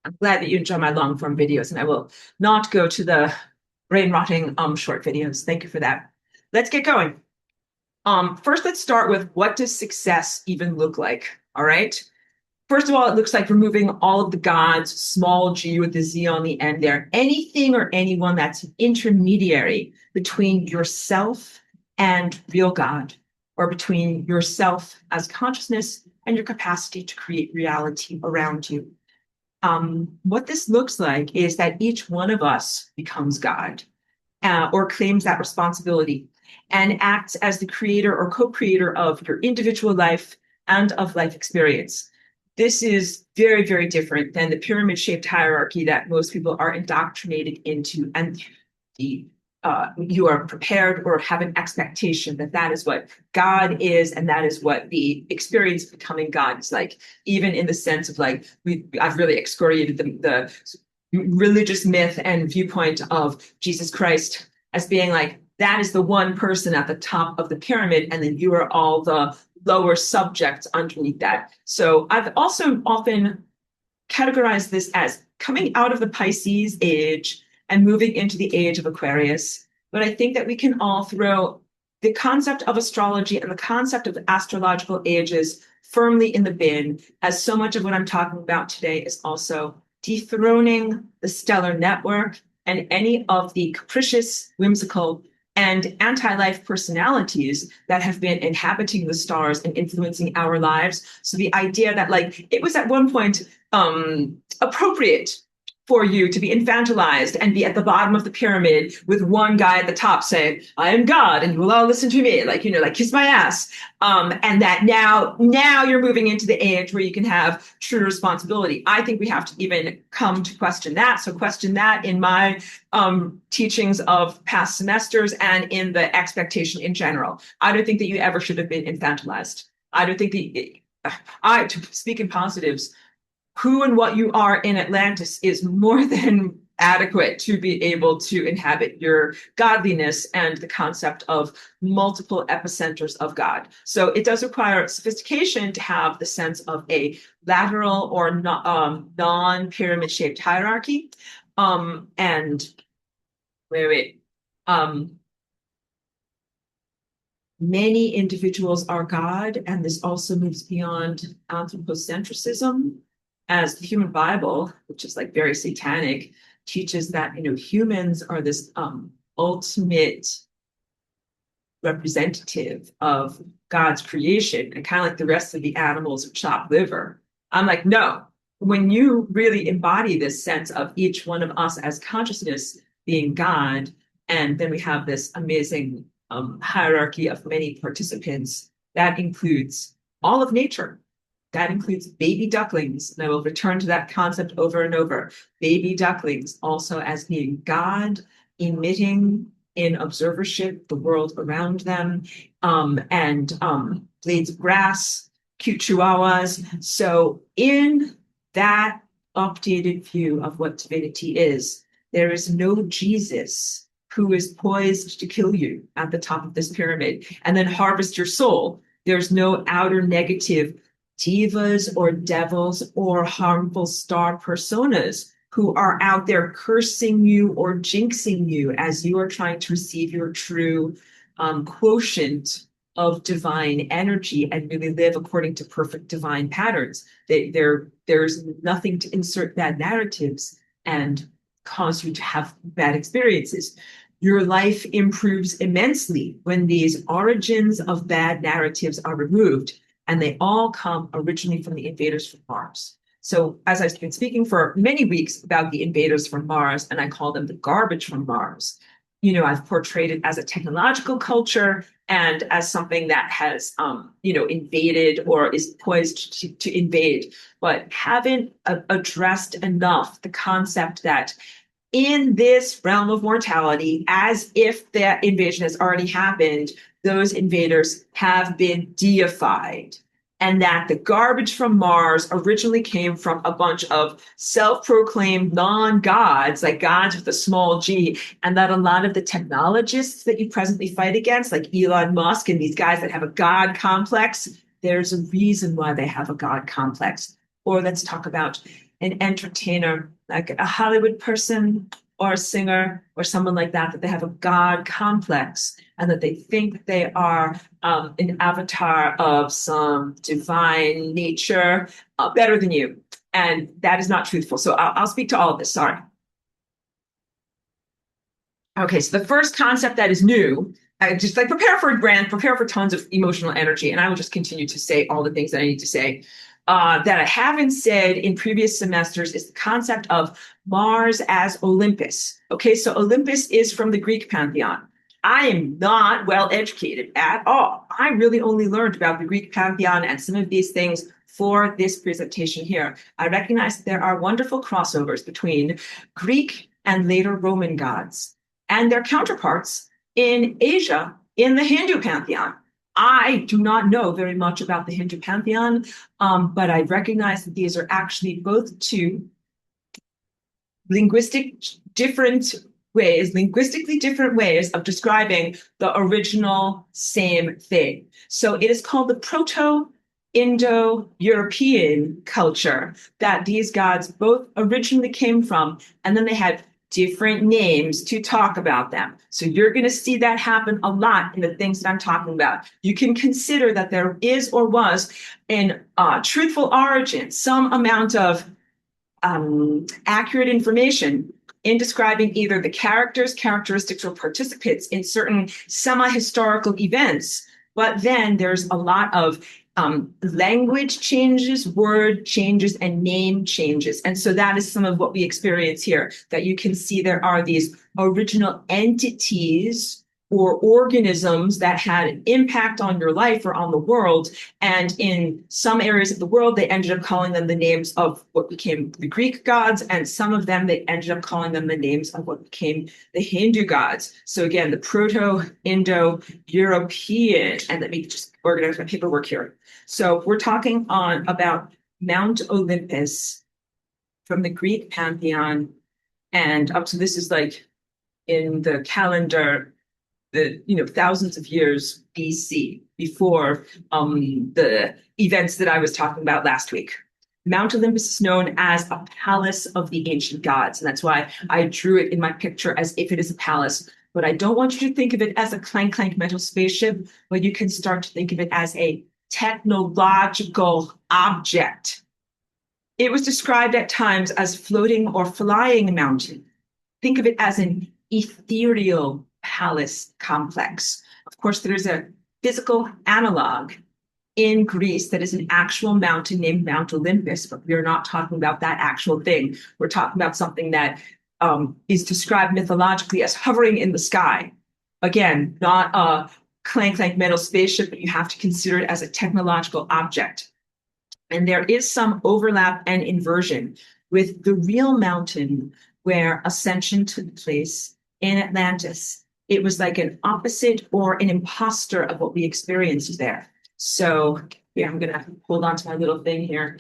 [SPEAKER 1] I'm glad that you enjoy my long form videos, and I will not go to the brain rotting short videos. Thank you for that. Let's get going. First, let's start with, what does success even look like? All right. First of all, it looks like removing all of the gods, small g with the z on the end there. Anything or anyone that's an intermediary between yourself and real God, or between yourself as consciousness and your capacity to create reality around you. What this looks like is that each one of us becomes God, or claims that responsibility, and acts as the creator or co-creator of your individual life and of life experience. This is very, very different than the pyramid-shaped hierarchy that most people are indoctrinated into, and you are prepared or have an expectation that that is what God is, and that is what the experience of becoming God is like. Even in the sense of like, I've really excoriated the religious myth and viewpoint of Jesus Christ as being like, that is the one person at the top of the pyramid, and then you are all the lower subjects underneath that. So I've also often categorized this as coming out of the Pisces age and moving into the age of Aquarius. But I think that we can all throw the concept of astrology and the concept of astrological ages firmly in the bin, as so much of what I'm talking about today is also dethroning the stellar network and any of the capricious, whimsical, and anti-life personalities that have been inhabiting the stars and influencing our lives. So the idea that, like, it was at one point appropriate for you to be infantilized and be at the bottom of the pyramid with one guy at the top saying, I am God and you will all listen to me, like, you know, like, kiss my ass. And that now you're moving into the age where you can have true responsibility. I think we have to even come to question that. So question that in my teachings of past semesters and in the expectation in general. I don't think that you ever should have been infantilized. I don't think to speak in positives, who and what you are in Atlantis is more than adequate to be able to inhabit your godliness and the concept of multiple epicenters of God. So it does require sophistication to have the sense of a lateral or non-pyramid shaped hierarchy. And many individuals are God, and this also moves beyond anthropocentrism, as the human Bible, which is like very satanic, teaches that, you know, humans are this ultimate representative of God's creation, and kind of like the rest of the animals of chopped liver. I'm like, no, when you really embody this sense of each one of us as consciousness being God, and then we have this amazing hierarchy of many participants, that includes all of nature. That includes baby ducklings, and I will return to that concept over and over. Baby ducklings also as being God, emitting in observership the world around them, and blades of grass, cute chihuahuas. So in that updated view of what divinity is, there is no Jesus who is poised to kill you at the top of this pyramid and then harvest your soul. There's no outer negative divas or devils or harmful star personas who are out there cursing you or jinxing you as you are trying to receive your true quotient of divine energy and really live according to perfect divine patterns. There's nothing to insert bad narratives and cause you to have bad experiences. Your life improves immensely when these origins of bad narratives are removed. and they all come originally from the invaders from Mars. So as I've been speaking for many weeks about the invaders from Mars, and I call them the garbage from Mars, I've portrayed it as a technological culture and as something that has, invaded or is poised to invade, but haven't addressed enough the concept that in this realm of mortality, as if that invasion has already happened, those invaders have been deified. And that the garbage from Mars originally came from a bunch of self-proclaimed non-gods, like gods with a small g, and that a lot of the technologists that you presently fight against, like Elon Musk and these guys that have a god complex, there's a reason why they have a god complex. Or let's talk about an entertainer, like a Hollywood person or a singer or someone like that they have a God complex and that they think they are an avatar of some divine nature better than you. And that is not truthful. So I'll speak to all of this. Sorry. Okay, so the first concept that is new, I just like prepare for a brand, prepare for tons of emotional energy, and I will just continue to say all the things that I need to say. That I haven't said in previous semesters is the concept of Mars as Olympus. Okay, so Olympus is from the Greek pantheon. I am not well educated at all. I really only learned about the Greek pantheon and some of these things for this presentation here. I recognize that there are wonderful crossovers between Greek and later Roman gods and their counterparts in Asia in the Hindu pantheon. I do not know very much about the Hindu pantheon, but I recognize that these are actually both two linguistically different ways of describing the original same thing. So it is called the Proto-Indo-European culture that these gods both originally came from, and then they had different names to talk about them. So you're going to see that happen a lot in the things that I'm talking about. You can consider that there is or was in truthful origin some amount of accurate information in describing either the characters, characteristics, or participants in certain semi-historical events. But then there's a lot of language changes, word changes, and name changes. And so that is some of what we experience here, that you can see there are these original entities or organisms that had an impact on your life or on the world. And in some areas of the world, they ended up calling them the names of what became the Greek gods. And some of them, they ended up calling them the names of what became the Hindu gods. So again, the Proto-Indo-European, and let me just organize my paperwork here. So we're talking about Mount Olympus from the Greek pantheon. And up to this is like in the calendar, thousands of years BC, before the events that I was talking about last week. Mount Olympus is known as a palace of the ancient gods. And that's why I drew it in my picture as if it is a palace. But I don't want you to think of it as a clank metal spaceship, but you can start to think of it as a technological object. It was described at times as floating or flying mountain. Think of it as an ethereal palace complex. Of course, there's a physical analog in Greece that is an actual mountain named Mount Olympus, but we're not talking about that actual thing. We're talking about something that is described mythologically as hovering in the sky. Again, not a clank metal spaceship, but you have to consider it as a technological object. And there is some overlap and inversion with the real mountain where ascension took place in Atlantis. It was like an opposite or an imposter of what we experienced there. So yeah, I'm going to hold on to my little thing here.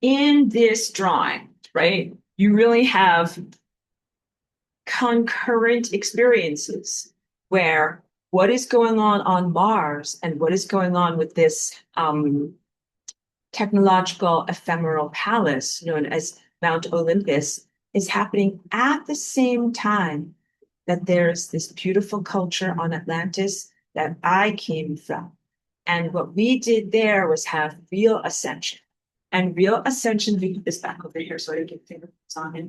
[SPEAKER 1] In this drawing, right, you really have concurrent experiences where what is going on Mars and what is going on with this technological ephemeral palace known as Mount Olympus is happening at the same time that there's this beautiful culture on Atlantis that I came from. And what we did there was have real ascension. And real ascension, we put this back over here so I don't get fingerprints on it,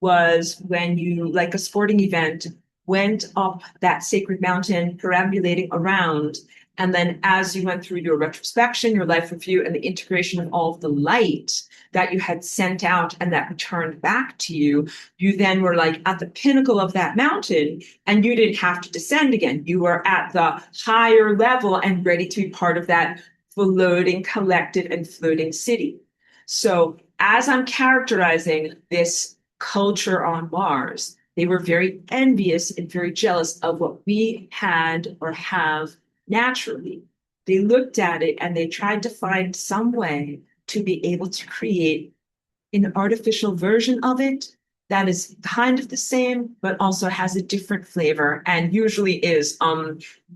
[SPEAKER 1] was when you, like a sporting event, went up that sacred mountain, perambulating around, And then as you went through your retrospection, your life review, and the integration of all of the light that you had sent out and that returned back to you, you then were like at the pinnacle of that mountain and you didn't have to descend again. You were at the higher level and ready to be part of that floating collective and floating city. So as I'm characterizing this culture on Mars, they were very envious and very jealous of what we had or have naturally. They looked at it and they tried to find some way to be able to create an artificial version of it that is kind of the same, but also has a different flavor and usually is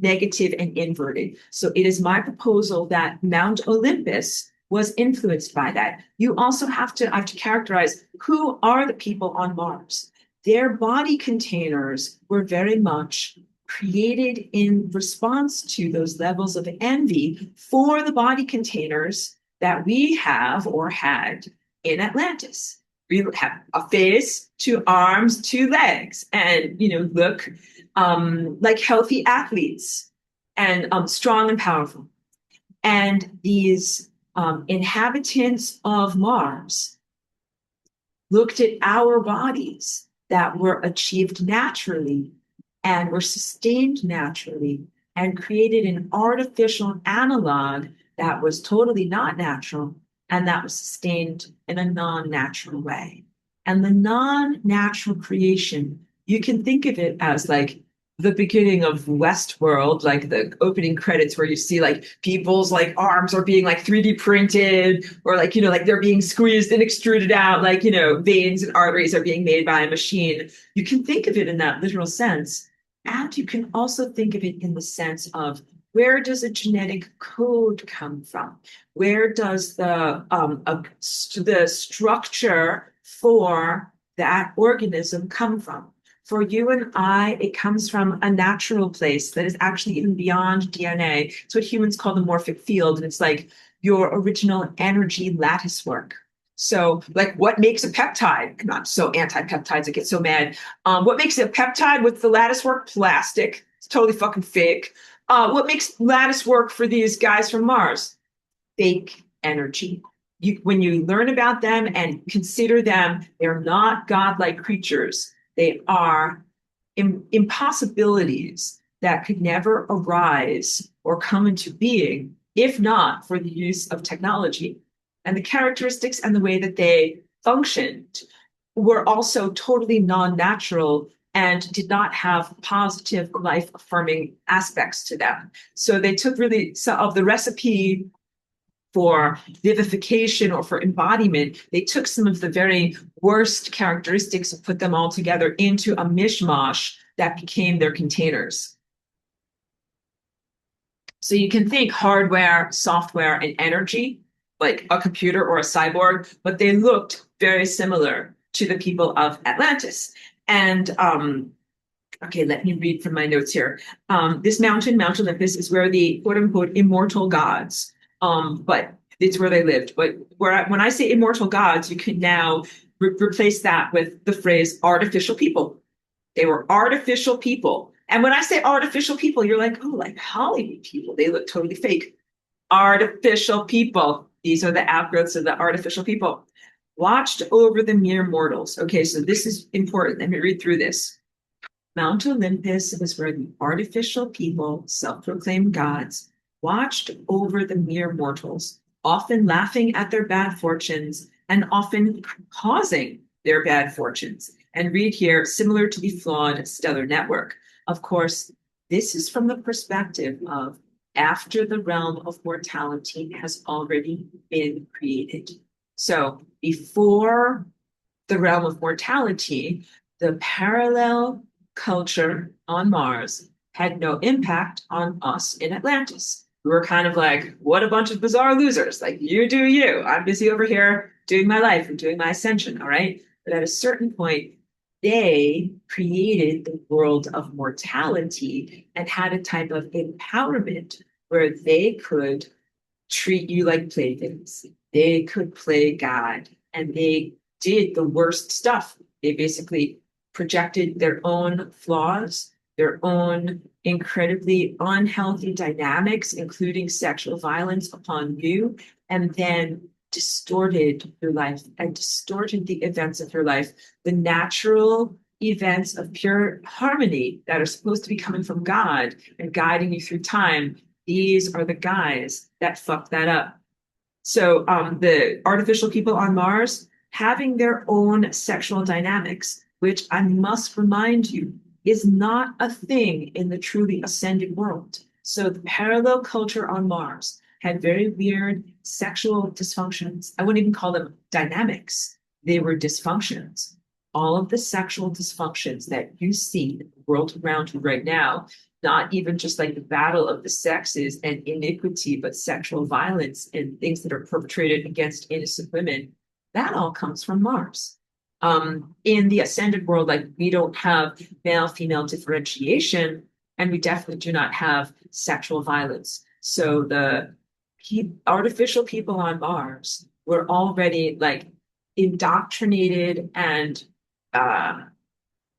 [SPEAKER 1] negative and inverted. So it is my proposal that Mount Olympus was influenced by that. You also have to characterize who are the people on Mars. Their body containers were very much created in response to those levels of envy for the body containers that we have or had in Atlantis. We have a face, two arms, two legs, and look like healthy athletes and strong and powerful. And these inhabitants of Mars looked at our bodies that were achieved naturally and were sustained naturally and created an artificial analog that was totally not natural and that was sustained in a non-natural way. And the non-natural creation, you can think of it as like the beginning of Westworld, like the opening credits where you see like people's like arms are being like 3D printed or like, like they're being squeezed and extruded out, like, veins and arteries are being made by a machine. You can think of it in that literal sense. And you can also think of it in the sense of where does a genetic code come from? Where does the structure for that organism come from? For you and I, it comes from a natural place that is actually even beyond DNA. It's what humans call the morphic field. And it's like your original energy lattice work. So like what makes a peptide? I'm not so anti-peptides, I get so mad. What makes a peptide with the lattice work? Plastic. It's totally fucking fake. What makes lattice work for these guys from Mars? Fake energy. When you learn about them and consider them, they're not godlike creatures. They are impossibilities that could never arise or come into being if not for the use of technology. And the characteristics and the way that they functioned were also totally non-natural and did not have positive life-affirming aspects to them. So they took really some of the recipe for vivification or for embodiment, they took some of the very worst characteristics and put them all together into a mishmash that became their containers. So you can think hardware, software, and energy, like a computer or a cyborg, but they looked very similar to the people of Atlantis. And okay, let me read from my notes here. This mountain, Mount Olympus, is where the quote unquote immortal gods, but it's where they lived. But when I say immortal gods, you can now replace that with the phrase artificial people. They were artificial people. And when I say artificial people, you're like, oh, like Hollywood people. They look totally fake. Artificial people. These are the outgrowths of the artificial people. Watched over the mere mortals. Okay, so this is important. Let me read through this. Mount Olympus is where the artificial people, self-proclaimed gods, watched over the mere mortals, often laughing at their bad fortunes and often causing their bad fortunes. And read here, similar to the flawed stellar network. Of course, this is from the perspective of after the realm of mortality has already been created. So before the realm of mortality, the parallel culture on Mars had no impact on us in Atlantis. We were kind of like, what a bunch of bizarre losers. Like, you do you. I'm busy over here doing my life and doing my ascension, all right? But at a certain point, they created the world of mortality and had a type of empowerment where they could treat you like playthings. They could play God, and they did the worst stuff. They basically projected their own flaws, their own incredibly unhealthy dynamics, including sexual violence upon you, and then distorted your life and distorted the events of your life, the natural events of pure harmony that are supposed to be coming from God and guiding you through time. These are the guys that fuck that up. So the artificial people on Mars having their own sexual dynamics, which I must remind you is not a thing in the truly ascended world. So the parallel culture on Mars had very weird sexual dysfunctions. I wouldn't even call them dynamics. They were dysfunctions. All of the sexual dysfunctions that you see in the world around you right now, not even just like the battle of the sexes and iniquity, but sexual violence and things that are perpetrated against innocent women, that all comes from Mars. In the ascended world, like we don't have male-female differentiation, and we definitely do not have sexual violence. So the artificial people on Mars were already like indoctrinated and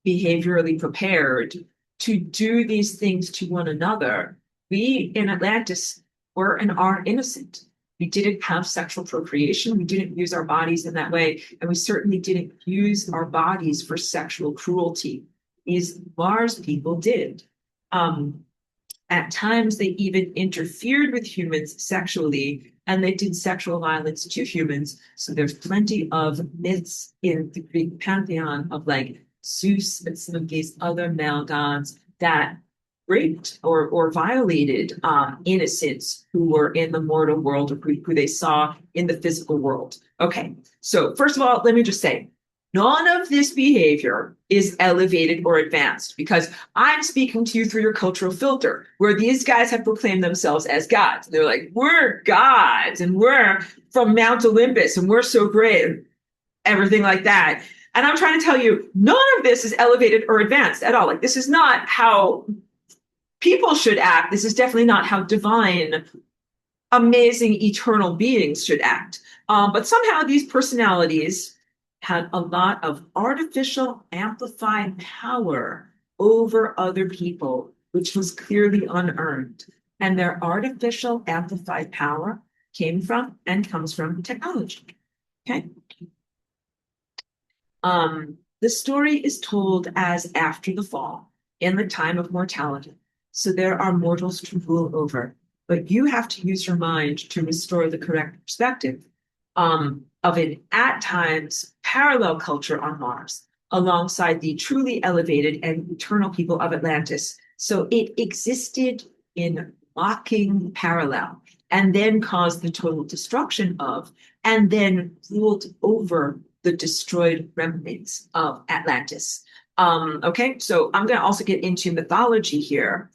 [SPEAKER 1] behaviorally prepared to do these things to one another. We in Atlantis were and are innocent. We didn't have sexual procreation. We didn't use our bodies in that way. And we certainly didn't use our bodies for sexual cruelty. These Mars people did. At times, they even interfered with humans sexually, and they did sexual violence to humans. So there's plenty of myths in the Greek pantheon of like Zeus and some of these other male gods that raped or violated innocents who were in the mortal world or who they saw in the physical world. Okay, so first of all, let me just say, none of this behavior is elevated or advanced because I'm speaking to you through your cultural filter, where these guys have proclaimed themselves as gods. They're like, we're gods and we're from Mount Olympus and we're so great and everything like that. And I'm trying to tell you, none of this is elevated or advanced at all. Like, this is not how people should act. This is definitely not how divine, amazing, eternal beings should act. But somehow these personalities had a lot of artificial amplified power over other people, which was clearly unearned. And their artificial amplified power came from and comes from technology. Okay. The story is told as after the fall, in the time of mortality. So there are mortals to rule over, but you have to use your mind to restore the correct perspective of an at times parallel culture on Mars, alongside the truly elevated and eternal people of Atlantis. So it existed in mocking parallel and then caused the total destruction of, and then ruled over the destroyed remnants of Atlantis. Okay, so I'm going to also get into mythology here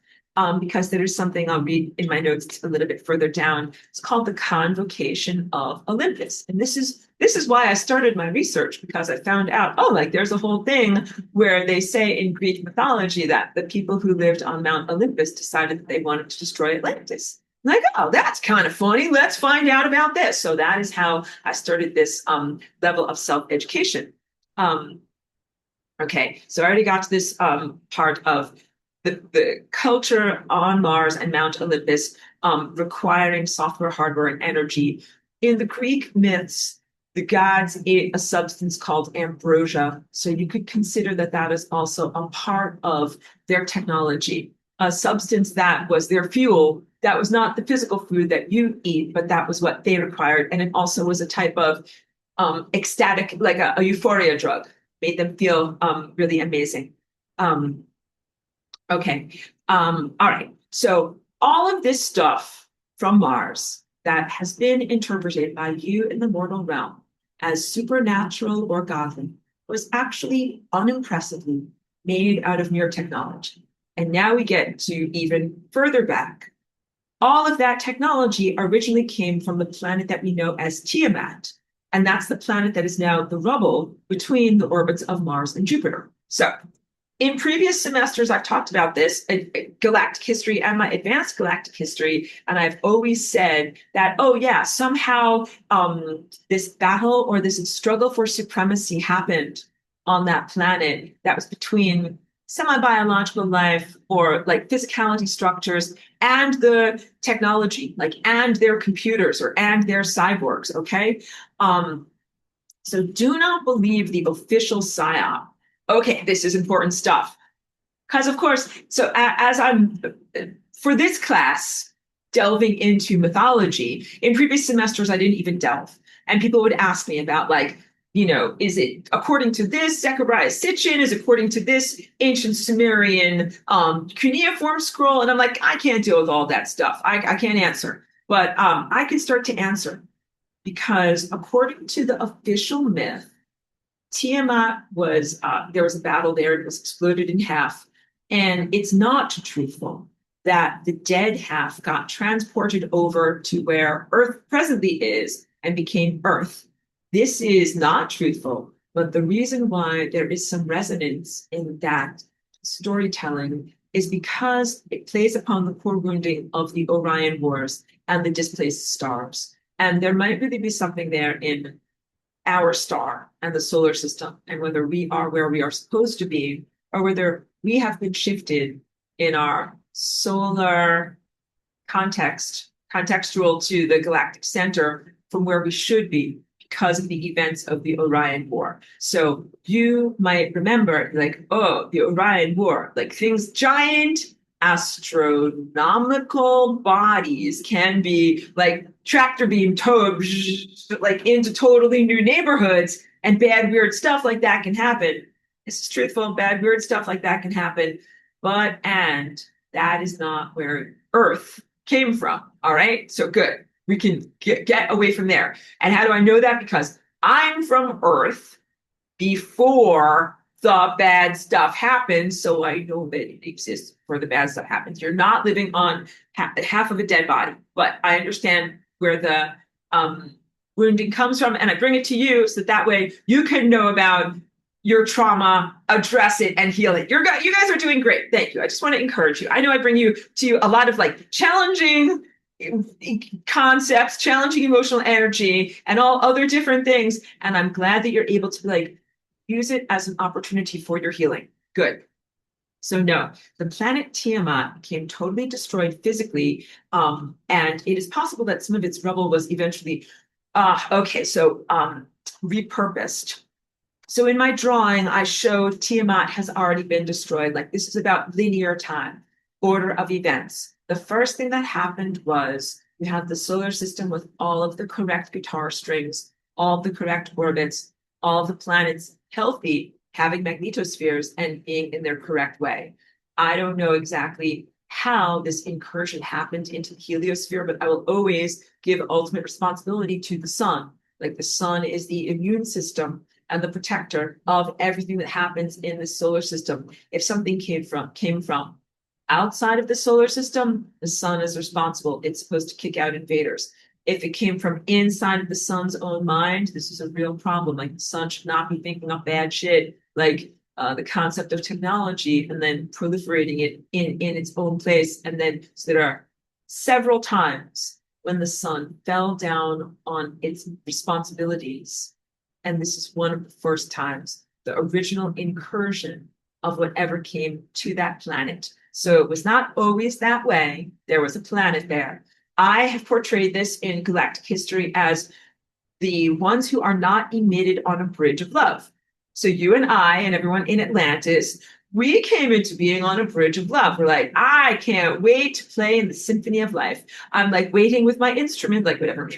[SPEAKER 1] because there is something I'll read in my notes a little bit further down. It's called the Convocation of Olympus, and this is why I started my research, because I found out, oh, like there's a whole thing where they say in Greek mythology that the people who lived on Mount Olympus decided that they wanted to destroy Atlantis. Like, oh, that's kind of funny. Let's find out about this. So that is how I started this level of self-education. Okay, so I already got to this part of the culture on Mars and Mount Olympus requiring software, hardware, and energy. In the Greek myths, the gods ate a substance called ambrosia. So you could consider that that is also a part of their technology, a substance that was their fuel. That was not the physical food that you eat, but that was what they required. And it also was a type of ecstatic, like a euphoria drug, made them feel really amazing. Okay. All right. So all of this stuff from Mars that has been interpreted by you in the mortal realm as supernatural or godly was actually unimpressively made out of mere technology. And now we get to even further back. All of that technology originally came from the planet that we know as Tiamat. And that's the planet that is now the rubble between the orbits of Mars and Jupiter. So in previous semesters, I've talked about this, galactic history and my advanced galactic history. And I've always said that, oh yeah, somehow this battle or this struggle for supremacy happened on that planet that was between semi-biological life or like physicality structures and the technology, like and their computers or and their cyborgs, okay? Um, so do not believe the official psyop. Okay, this is important stuff. Because of course, so as I'm for this class delving into mythology, in previous semesters I didn't even delve. And people would ask me about like, is it according to this Zechariah Sitchin? Is it according to this ancient Sumerian cuneiform scroll? And I'm like, I can't deal with all that stuff. I can't answer. But I can start to answer because according to the official myth, Tiamat was there was a battle there. It was exploded in half, and it's not truthful that the dead half got transported over to where Earth presently is and became Earth. This is not truthful, but the reason why there is some resonance in that storytelling is because it plays upon the core wounding of the Orion Wars and the displaced stars. And there might really be something there in our star and the solar system and whether we are where we are supposed to be or whether we have been shifted in our solar contextual to the galactic center from where we should be because of the events of the Orion War. So you might remember like, oh, the Orion War, like things giant astronomical bodies can be like tractor beam towed like into totally new neighborhoods and bad weird stuff like that can happen. This is truthful. Bad weird stuff like that can happen, and that is not where Earth came from. All right, so good, we can get away from there. And how do I know that? Because I'm from Earth before the bad stuff happens, so I know that it exists before the bad stuff happens. You're not living on half of a dead body, but I understand where the wounding comes from, and I bring it to you so that way you can know about your trauma, address it, and heal it. You guys are doing great. Thank you. I just want to encourage you. I know I bring you to a lot of like challenging concepts, challenging emotional energy, and all other different things. And I'm glad that you're able to like use it as an opportunity for your healing. Good. So no, the planet Tiamat became totally destroyed physically, and it is possible that some of its rubble was eventually, repurposed. So in my drawing, I showed Tiamat has already been destroyed. Like this is about linear time, order of events. The first thing that happened was we had the solar system with all of the correct guitar strings, all of the correct orbits, all of the planets healthy, having magnetospheres and being in their correct way. I don't know exactly how this incursion happened into the heliosphere, but I will always give ultimate responsibility to the sun. Like the sun is the immune system and the protector of everything that happens in the solar system. If something came from outside of the solar system, the sun is responsible. It's supposed to kick out invaders. If it came from inside of the sun's own mind, this is a real problem. Like the sun should not be thinking up bad shit, like the concept of technology and then proliferating it in its own place. And then so there are several times when the sun fell down on its responsibilities. And this is one of the first times, the original incursion of whatever came to that planet. So it was not always that way. There was a planet there. I have portrayed this in galactic history as the ones who are not emitted on a bridge of love. So you and I and everyone in Atlantis, we came into being on a bridge of love. We're like, I can't wait to play in the symphony of life. I'm like waiting with my instrument, like whatever.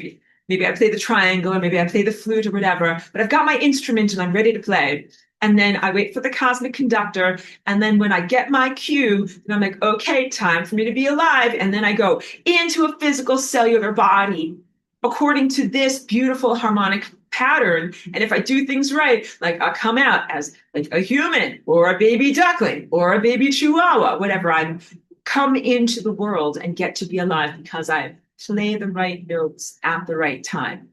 [SPEAKER 1] Maybe I play the triangle or maybe I play the flute or whatever, but I've got my instrument and I'm ready to play. And then I wait for the cosmic conductor. And then when I get my cue, then I'm like, okay, time for me to be alive. And then I go into a physical cellular body according to this beautiful harmonic pattern. And if I do things right, like I'll come out as like a human or a baby duckling or a baby chihuahua, whatever. I come into the world and get to be alive because I play the right notes at the right time.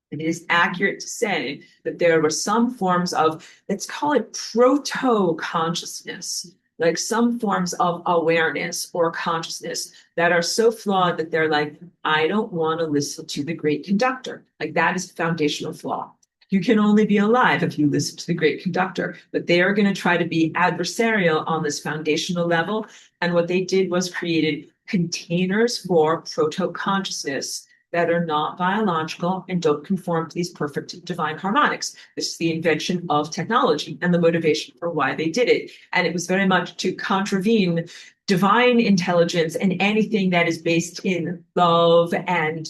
[SPEAKER 1] It is accurate to say that there were some forms of, let's call it proto-consciousness, like some forms of awareness or consciousness that are so flawed that they're like, I don't want to listen to the great conductor. Like that is a foundational flaw. You can only be alive if you listen to the great conductor. But they are going to try to be adversarial on this foundational level. And what they did was created containers for proto-consciousness that are not biological and don't conform to these perfect divine harmonics. This is the invention of technology and the motivation for why they did it. And it was very much to contravene divine intelligence and anything that is based in love and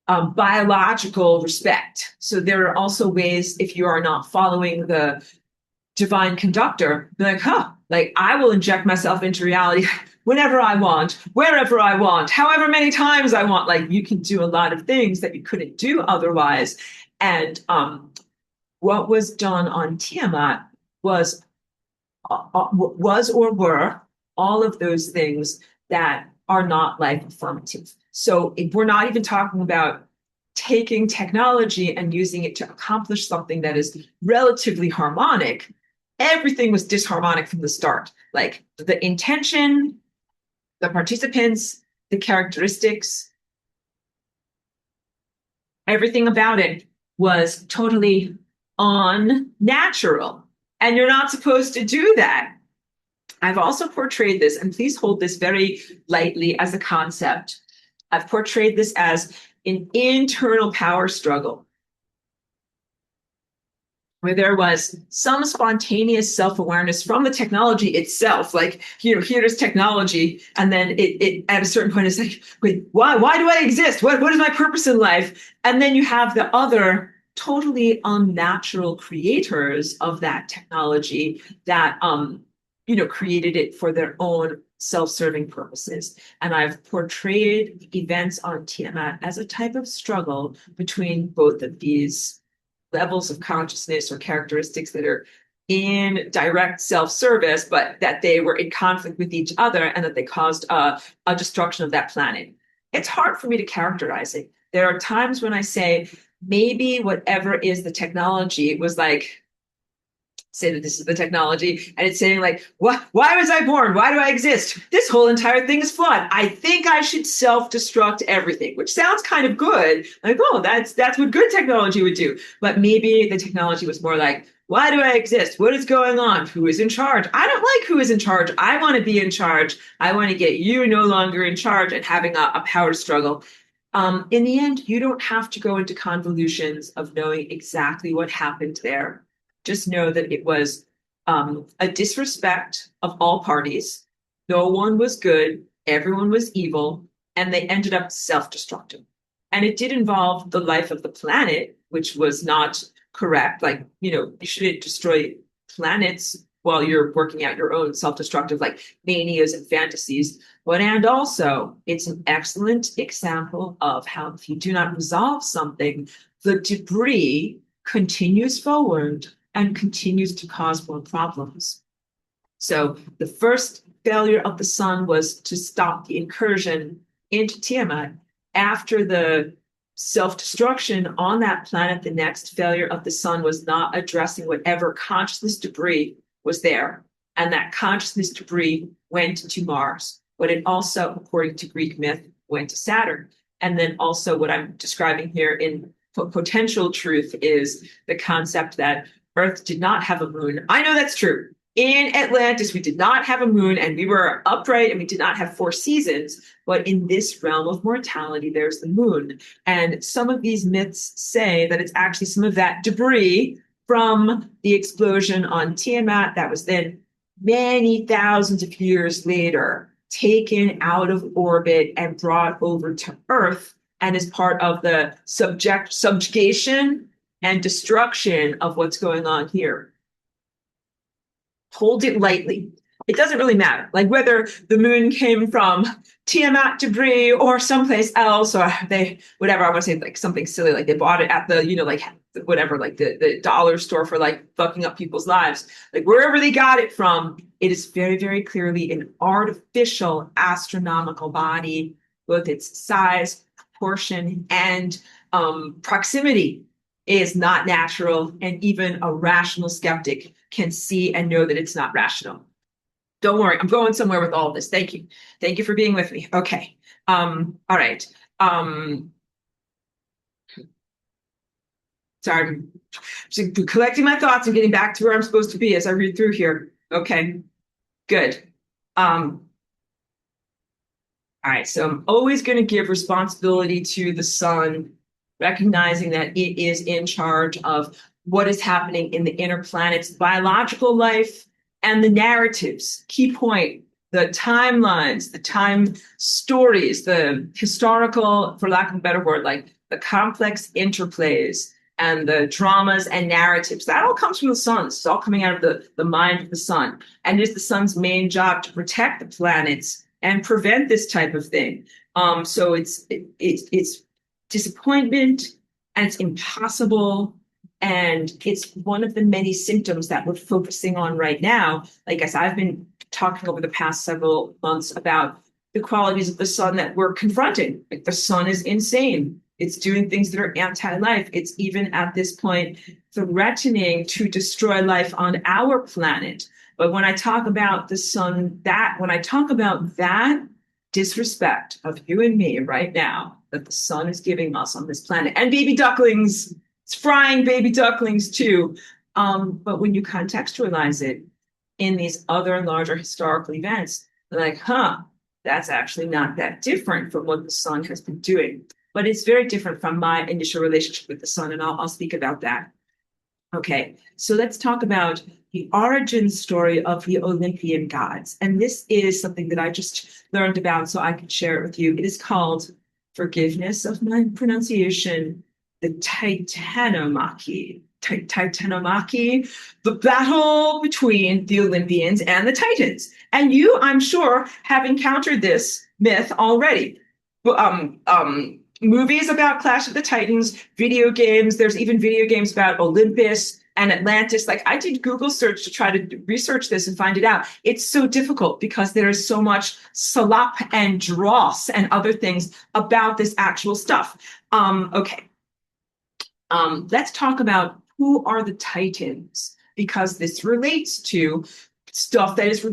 [SPEAKER 1] biological respect. So there are also ways, if you are not following the divine conductor, be like, like I will inject myself into reality whenever I want, wherever I want, however many times I want. Like you can do a lot of things that you couldn't do otherwise. And what was done on Tiamat was or were all of those things that are not life affirmative. So if we're not even talking about taking technology and using it to accomplish something that is relatively harmonic. Everything was disharmonic from the start. Like the intention, the participants, the characteristics, everything about it was totally unnatural. And you're not supposed to do that. I've also portrayed this, and please hold this very lightly as a concept. I've portrayed this as an internal power struggle where there was some spontaneous self-awareness from the technology itself. Like, here's technology. And then it at a certain point is like, wait, why do I exist? What is my purpose in life? And then you have the other totally unnatural creators of that technology that, created it for their own self-serving purposes. And I've portrayed events on Tiamat as a type of struggle between both of these levels of consciousness or characteristics that are in direct self-service, but that they were in conflict with each other and that they caused a destruction of that planet. It's hard for me to characterize it. There are times when I say, maybe whatever is the technology was like, say that this is the technology, and it's saying like, why was I born? Why do I exist? This whole entire thing is flawed. I think I should self-destruct everything, which sounds kind of good. Like, oh, that's what good technology would do. But maybe the technology was more like, why do I exist? What is going on? Who is in charge? I don't like who is in charge. I want to be in charge. I want to get you no longer in charge and having a power struggle. In the end, you don't have to go into convolutions of knowing exactly what happened there. Just know that it was a disrespect of all parties. No one was good. Everyone was evil. And they ended up self-destructive. And it did involve the life of the planet, which was not correct. Like, you shouldn't destroy planets while you're working out your own self-destructive, like manias and fantasies. And also, it's an excellent example of how if you do not resolve something, the debris continues forward and continues to cause more problems. So the first failure of the sun was to stop the incursion into Tiamat. After the self-destruction on that planet, the next failure of the sun was not addressing whatever consciousness debris was there. And that consciousness debris went to Mars. But it also, according to Greek myth, went to Saturn. And then also what I'm describing here in potential truth is the concept that Earth did not have a moon. I know that's true. In Atlantis, we did not have a moon and we were upright and we did not have 4 seasons. But in this realm of mortality, there's the moon. And some of these myths say that it's actually some of that debris from the explosion on Tiamat that was then many thousands of years later taken out of orbit and brought over to Earth and is part of the subjugation and destruction of what's going on here. Hold it lightly. It doesn't really matter, like whether the moon came from Tiamat debris or someplace else, or whatever, I want to say like something silly, like they bought it at the, like whatever, like the dollar store for like fucking up people's lives. Like wherever they got it from, it is very, very clearly an artificial astronomical body, both its size, proportion, and proximity is not natural, and even a rational skeptic can see and know that it's not rational. Don't worry, I'm going somewhere with all of this. Thank you. Thank you for being with me. Okay. All right. So Sorry, I'm just collecting my thoughts and getting back to where I'm supposed to be as I read through here. Okay, good. All right, so I'm always going to give responsibility to the sun, recognizing that it is in charge of what is happening in the inner planet's biological life and the narratives. Key point, the timelines, the time stories, the historical, for lack of a better word, like the complex interplays and the dramas and narratives. That all comes from the sun. It's all coming out of the mind of the sun. And it is the sun's main job to protect the planets and prevent this type of thing. So it's disappointment, and it's impossible, and it's one of the many symptoms that we're focusing on right now. Like as I've been talking over the past several months about the qualities of the sun that we're confronting. Like the sun is insane. It's doing things that are anti-life. It's even at this point threatening to destroy life on our planet. But when I talk about the sun, when I talk about that disrespect of you and me right now, that the sun is giving us on this planet, and baby ducklings, it's frying baby ducklings too. But when you contextualize it in these other larger historical events, they're like, that's actually not that different from what the sun has been doing. But it's very different from my initial relationship with the sun, and I'll speak about that. Okay, so let's talk about the origin story of the Olympian gods. And this is something that I just learned about, so I can share it with you. It is called, forgiveness of my pronunciation, the Titanomachy. Titanomachy, the battle between the Olympians and the Titans. And you, I'm sure, have encountered this myth already. Movies about Clash of the Titans, video games. There's even video games about Olympus and Atlantis. Like I did Google search to try to research this and find it out. It's so difficult because there is so much slop and dross and other things about this actual stuff. Okay. Let's talk about who are the Titans, because this relates to stuff that is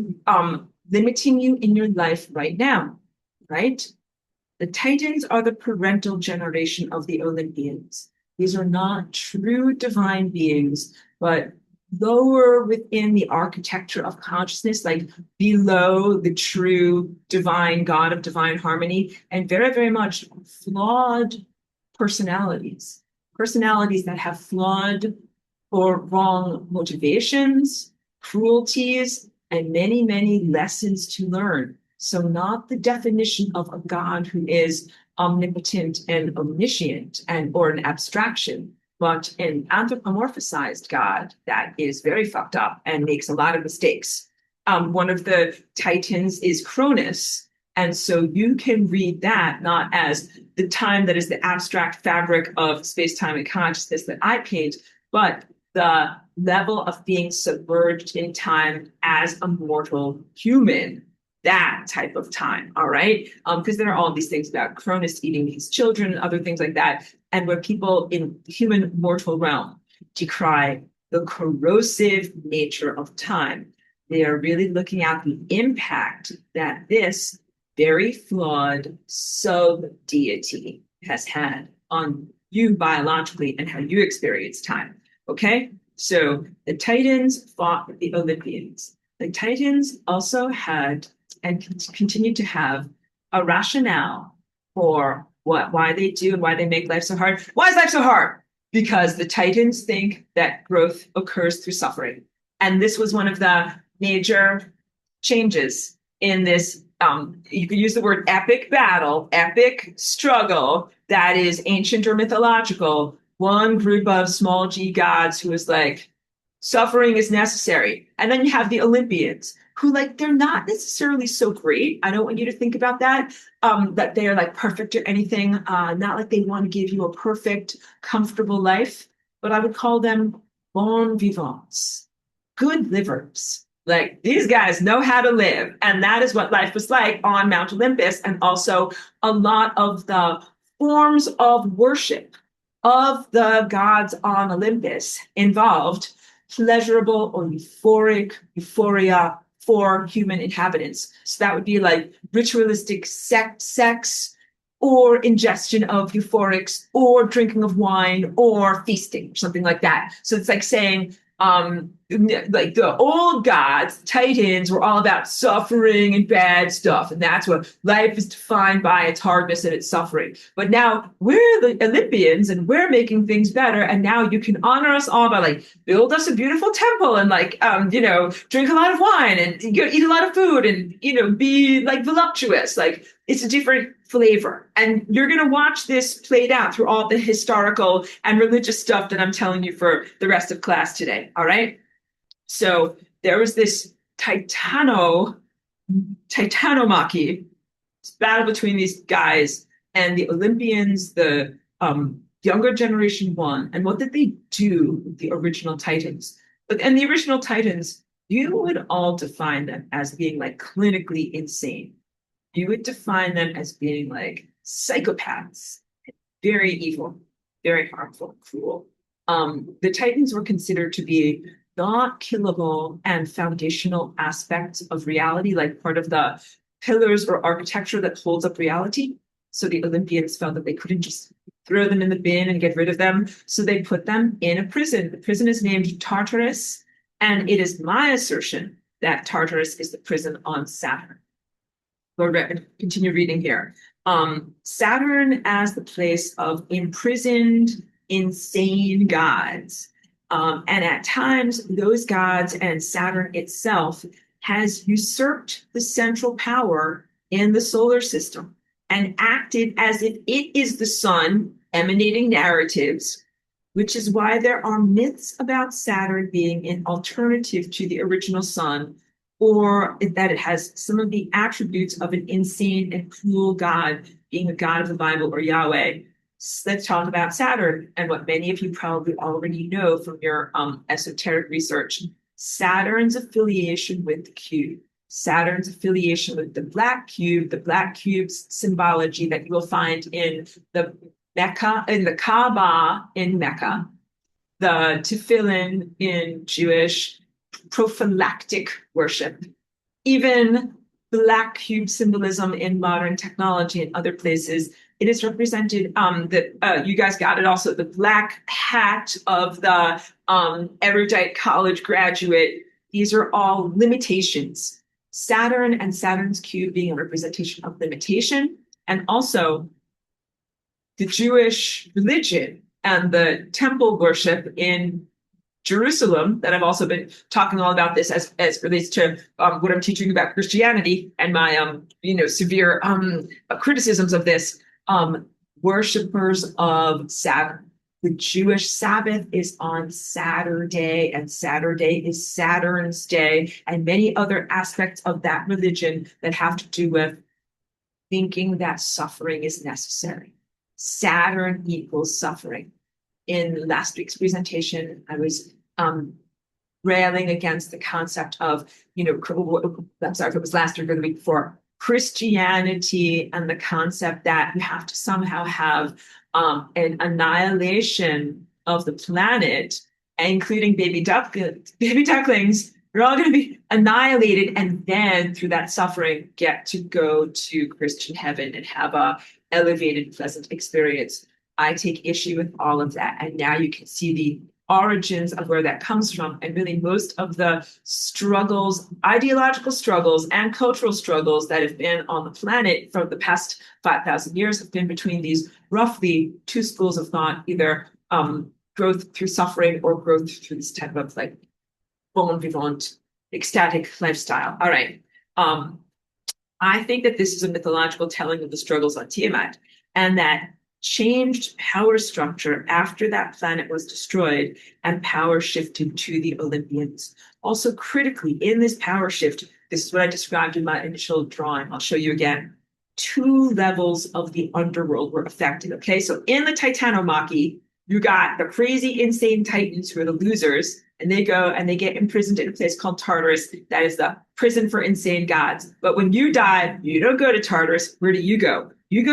[SPEAKER 1] limiting you in your life right now, right? The Titans are the parental generation of the Olympians. These are not true divine beings, but lower within the architecture of consciousness, like below the true divine God of divine harmony, and very, very much flawed personalities that have flawed or wrong motivations, cruelties, and many, many lessons to learn. So not the definition of a God who is omnipotent and omniscient or an abstraction, but an anthropomorphized God that is very fucked up and makes a lot of mistakes. One of the Titans is Cronus. And so you can read that not as the time that is the abstract fabric of space-time and consciousness that I paint, but the level of being submerged in time as a mortal human. That type of time, all right? Because there are all these things about Cronus eating his children and other things like that, and where people in the human mortal realm decry the corrosive nature of time. They are really looking at the impact that this very flawed sub-deity has had on you biologically and how you experience time, okay? So the Titans fought with the Olympians. The Titans also had and continue to have a rationale for why they do and why they make life so hard. Why is life so hard? Because the Titans think that growth occurs through suffering. And this was one of the major changes in this. You could use the word epic battle, epic struggle that is ancient or mythological. One group of small g gods who is like, suffering is necessary. And then you have the Olympians who, like, they're not necessarily so great. I don't want you to think about that, that they are like perfect or anything. Not like they want to give you a perfect, comfortable life, but I would call them bon vivants, good livers. Like these guys know how to live. And that is what life was like on Mount Olympus. And also a lot of the forms of worship of the gods on Olympus involved pleasurable or euphoria for human inhabitants. So that would be like ritualistic sex, or ingestion of euphorics, or drinking of wine, or feasting, or something like that. So it's like saying, like the old gods, Titans, were all about suffering and bad stuff. And that's what life is defined by, its hardness and its suffering. But now we're the Olympians and we're making things better. And now you can honor us all by like build us a beautiful temple and like, drink a lot of wine and eat a lot of food and, be like voluptuous. Like it's a different flavor. And you're going to watch this played out through all the historical and religious stuff that I'm telling you for the rest of class today. All right. So there was this titanomachy, this battle between these guys, and the Olympians, the younger generation won. And what did they do with the original Titans? And the original Titans, you would all define them as being like clinically insane. You would define them as being like psychopaths, very evil, very harmful, cruel. The Titans were considered to be not killable and foundational aspects of reality, like part of the pillars or architecture that holds up reality. So the Olympians felt that they couldn't just throw them in the bin and get rid of them. So they put them in a prison. The prison is named Tartarus, and it is my assertion that Tartarus is the prison on Saturn. We'll continue reading here. Saturn as the place of imprisoned, insane gods. And at times, those gods and Saturn itself has usurped the central power in the solar system and acted as if it is the sun emanating narratives, which is why there are myths about Saturn being an alternative to the original sun, or that it has some of the attributes of an insane and cruel god, being a god of the Bible or Yahweh. So let's talk about Saturn and what many of you probably already know from your esoteric research. Saturn's affiliation with the cube, Saturn's affiliation with the black cube's symbology that you will find in the Mecca, in the Kaaba in Mecca, the tefillin in Jewish prophylactic worship, even black cube symbolism in modern technology and other places. It is represented that you guys got it also, the black hat of the erudite college graduate. These are all limitations. Saturn and Saturn's cube being a representation of limitation, and also the Jewish religion and the temple worship in Jerusalem, that I've also been talking all about this as relates to what I'm teaching about Christianity and my severe criticisms of this. Worshippers of Saturn. The Jewish Sabbath is on Saturday, and Saturday is Saturn's day, and many other aspects of that religion that have to do with thinking that suffering is necessary. Saturn equals suffering. In last week's presentation, I was railing against the concept of, I'm sorry if it was last week or the week before, Christianity and the concept that you have to somehow have an annihilation of the planet, including baby ducklings. They're all going to be annihilated, and then through that suffering, get to go to Christian heaven and have a elevated, pleasant experience. I take issue with all of that, and now you can see the origins of where that comes from. And really most of the struggles, ideological struggles and cultural struggles that have been on the planet for the past 5,000 years have been between these roughly two schools of thought, either growth through suffering or growth through this type of like bon vivant, ecstatic lifestyle. All right. I think that this is a mythological telling of the struggles on Tiamat, and that changed power structure after that planet was destroyed and power shifted to the Olympians. Also critically in this power shift, this is what I described in my initial drawing. I'll show you again. 2 levels of the underworld were affected. Okay, so in the Titanomachy, you got the crazy, insane Titans who are the losers, and they go and they get imprisoned in a place called Tartarus. That is the prison for insane gods. But when you die, you don't go to Tartarus. Where do? You go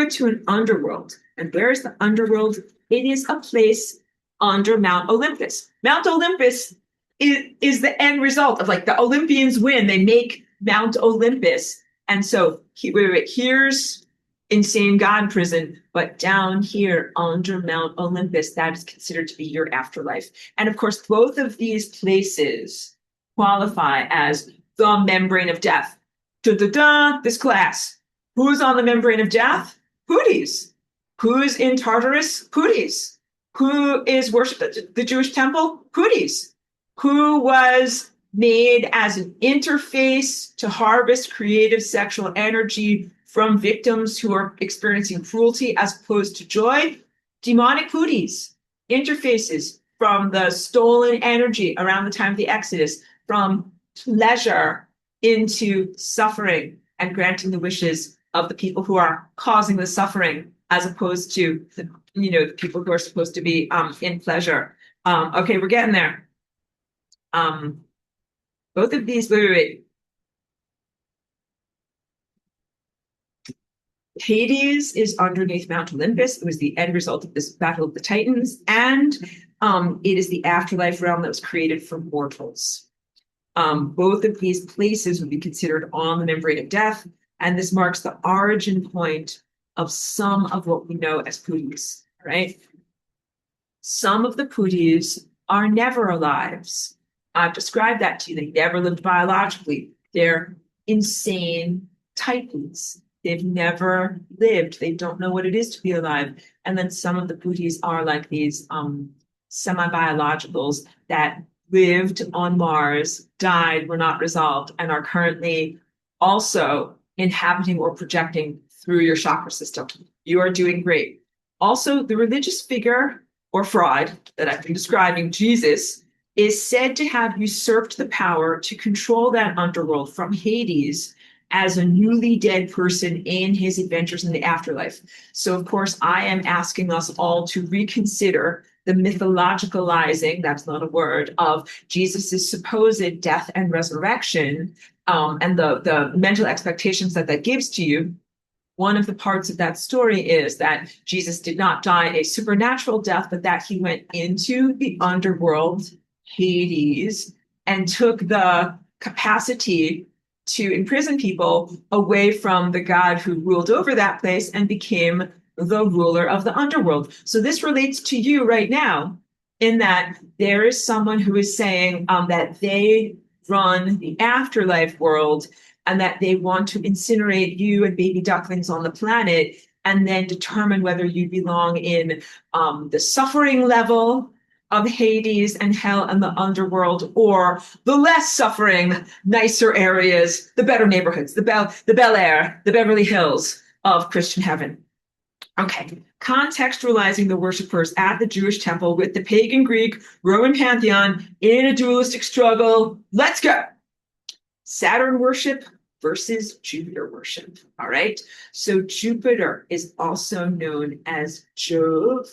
[SPEAKER 1] to an underworld. And where is the underworld? It is a place under Mount Olympus. Mount Olympus is the end result of like the Olympians win. They make Mount Olympus. And so here's insane God prison, but down here under Mount Olympus, that is considered to be your afterlife. And of course, both of these places qualify as the membrane of death. Da, da, da, this class. Who's on the membrane of death? Houthis. Who's in Tartarus? Houthis. Who is worshipped at the Jewish temple? Houthis. Who was made as an interface to harvest creative sexual energy from victims who are experiencing cruelty as opposed to joy? Demonic Houthis, interfaces from the stolen energy around the time of the Exodus, from pleasure into suffering and granting the wishes of the people who are causing the suffering, as opposed to the people who are supposed to be in pleasure. Okay, we're getting there. Both of these, wait. Hades is underneath Mount Olympus. It was the end result of this battle of the Titans, and it is the afterlife realm that was created for mortals. Both of these places would be considered on the membrane of death, and this marks the origin point of some of what we know as Houthis, right? Some of the Houthis are never alives. I've described that to you. They never lived biologically. They're insane Titans. They've never lived. They don't know what it is to be alive. And then some of the Houthis are like these semi-biologicals that lived on Mars, died, were not resolved, and are currently also inhabiting or projecting through your chakra system. You are doing great. Also, the religious figure or fraud that I've been describing, Jesus, is said to have usurped the power to control that underworld from Hades as a newly dead person in his adventures in the afterlife. So, of course, I am asking us all to reconsider the mythologicalizing, that's not a word, of Jesus's supposed death and resurrection, and the mental expectations that that gives to you. One of the parts of that story is that Jesus did not die a supernatural death, but that he went into the underworld, Hades, and took the capacity to imprison people away from the God who ruled over that place and became the ruler of the underworld. So this relates to you right now, in that there is someone who is saying that they run the afterlife world and that they want to incinerate you and baby ducklings on the planet and then determine whether you belong in the suffering level of Hades and hell and the underworld, or the less suffering, nicer areas, the better neighborhoods, the Bel Air, the Beverly Hills of Christian heaven. Okay, contextualizing the worshipers at the Jewish temple with the pagan Greek Roman pantheon in a dualistic struggle. Let's go. Saturn worship versus Jupiter worship. All right. So Jupiter is also known as Jove.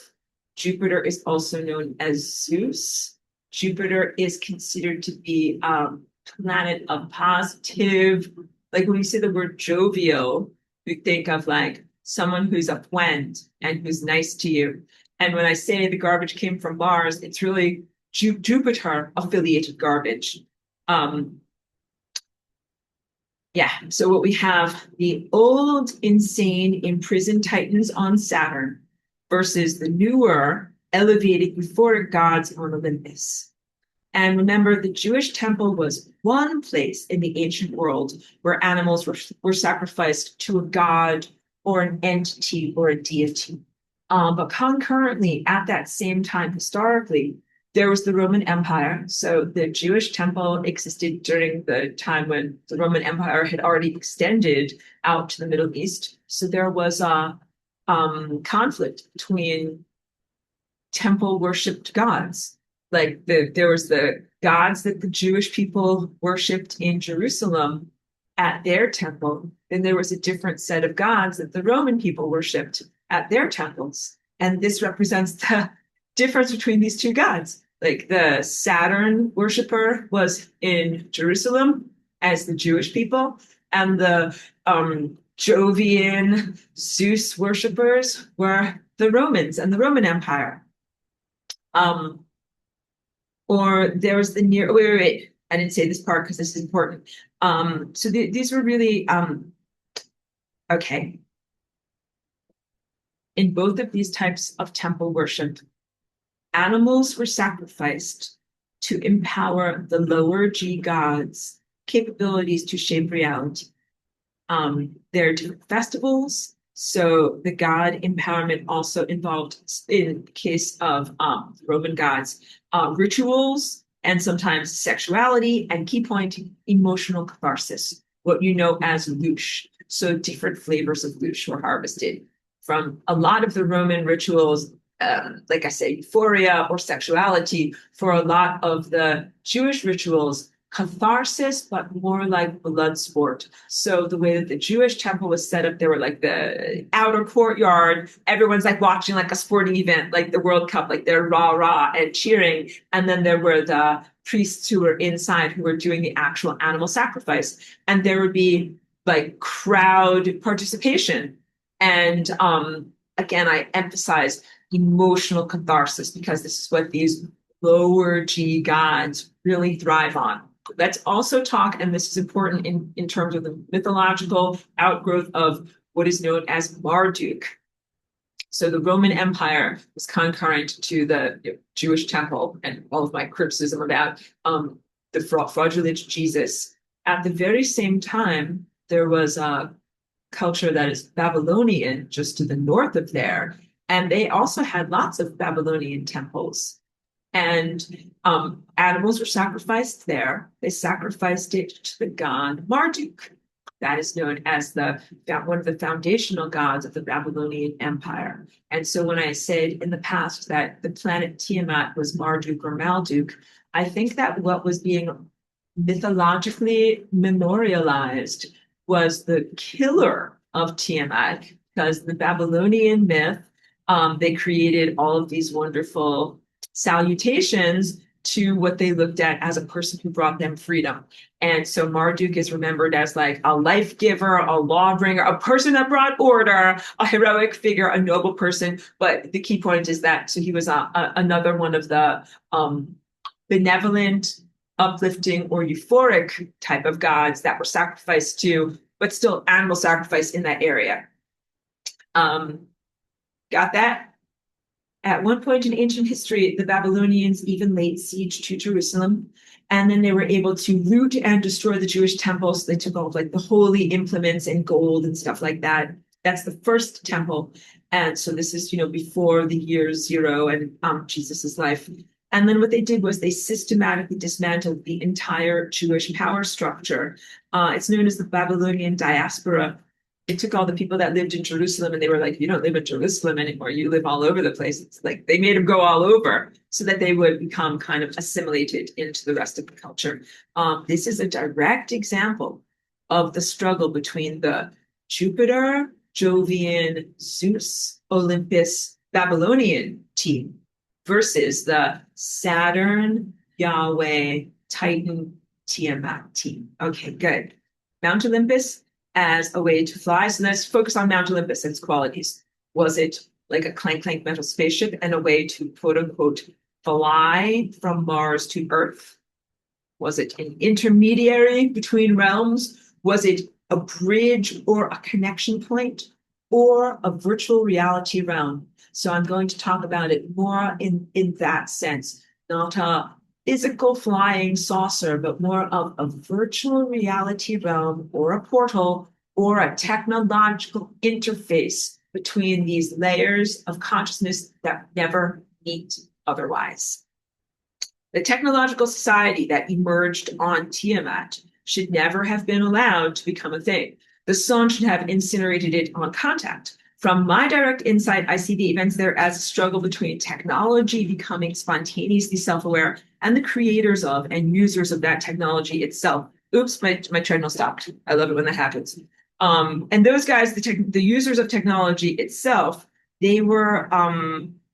[SPEAKER 1] Jupiter is also known as Zeus. Jupiter is considered to be a planet of positive. Like when you say the word jovial, you think of like someone who's a friend and who's nice to you. And when I say the garbage came from Mars, it's really Jupiter affiliated garbage. Yeah, so what we have, the old, insane, imprisoned Titans on Saturn versus the newer, elevated, euphoric gods on Olympus. And remember, the Jewish temple was one place in the ancient world where animals were sacrificed to a god or an entity or a deity. But concurrently, at that same time, historically, there was the Roman Empire. So the Jewish temple existed during the time when the Roman Empire had already extended out to the Middle East. So there was a conflict between temple worshipped gods. Like there was the gods that the Jewish people worshipped in Jerusalem at their temple. Then there was a different set of gods that the Roman people worshipped at their temples. And this represents the difference between these two gods. Like the Saturn worshiper was in Jerusalem as the Jewish people, and the Jovian Zeus worshippers were the Romans and the Roman Empire. Or there was the near, wait, I didn't say this part because this is important. So these were really, okay. In both of these types of temple worship, animals were sacrificed to empower the lower G gods' capabilities to shape reality. There are different festivals. So the god empowerment also involved, in the case of Roman gods, rituals and sometimes sexuality, and key point, emotional catharsis, what you know as louche. So different flavors of louche were harvested from a lot of the Roman rituals, like I say, euphoria or sexuality. For a lot of the Jewish rituals, catharsis, but more like blood sport. So the way that the Jewish temple was set up, there were like the outer courtyard. Everyone's like watching like a sporting event, like the World Cup, like they're rah rah and cheering. And then there were the priests who were inside who were doing the actual animal sacrifice. And there would be like crowd participation. And again, I emphasize emotional catharsis because this is what these lower G gods really thrive on. Let's also talk, and this is important in terms of the mythological outgrowth of what is known as Marduk. So the Roman Empire was concurrent to the Jewish temple, and all of my criticism about the fraudulent Jesus. At the very same time, there was a culture that is Babylonian just to the north of there, and they also had lots of Babylonian temples. And animals were sacrificed there. They sacrificed it to the god Marduk. That is known as one of the foundational gods of the Babylonian Empire. And so when I said in the past that the planet Tiamat was Marduk or Malduk, I think that what was being mythologically memorialized was the killer of Tiamat, because the Babylonian myth, they created all of these wonderful salutations to what they looked at as a person who brought them freedom. And so Marduk is remembered as like a life giver, a lawbringer, a person that brought order, a heroic figure, a noble person. But the key point is that so he was another one of the benevolent, uplifting, or euphoric type of gods that were sacrificed to, but still animal sacrifice in that area. Got that? At one point in ancient history, the Babylonians even laid siege to Jerusalem, and then they were able to loot and destroy the Jewish temples. They took all of like the holy implements and gold and stuff like that. That's the first temple. And so this is, before the year zero and Jesus's life. And then what they did was they systematically dismantled the entire Jewish power structure. It's known as the Babylonian diaspora. It took all the people that lived in Jerusalem and they were like, you don't live in Jerusalem anymore. You live all over the place. It's like they made them go all over so that they would become kind of assimilated into the rest of the culture. This is a direct example of the struggle between the Jupiter, Jovian, Zeus, Olympus, Babylonian team versus the Saturn, Yahweh, Titan, Tiamat team. Okay, good. Mount Olympus as a way to fly. So let's focus on Mount Olympus and its qualities. Was it like a clank metal spaceship and a way to quote unquote fly from Mars to Earth? Was it an intermediary between realms? Was it a bridge or a connection point or a virtual reality realm? So I'm going to talk about it more in that sense, not a physical flying saucer, but more of a virtual reality realm or a portal or a technological interface between these layers of consciousness that never meet otherwise. The technological society that emerged on Tiamat should never have been allowed to become a thing. The sun should have incinerated it on contact. From my direct insight, I see the events there as a struggle between technology becoming spontaneously self-aware and the creators of and users of that technology itself. Oops, my treadmill stopped. I love it when that happens. And those guys, the users of technology itself, they were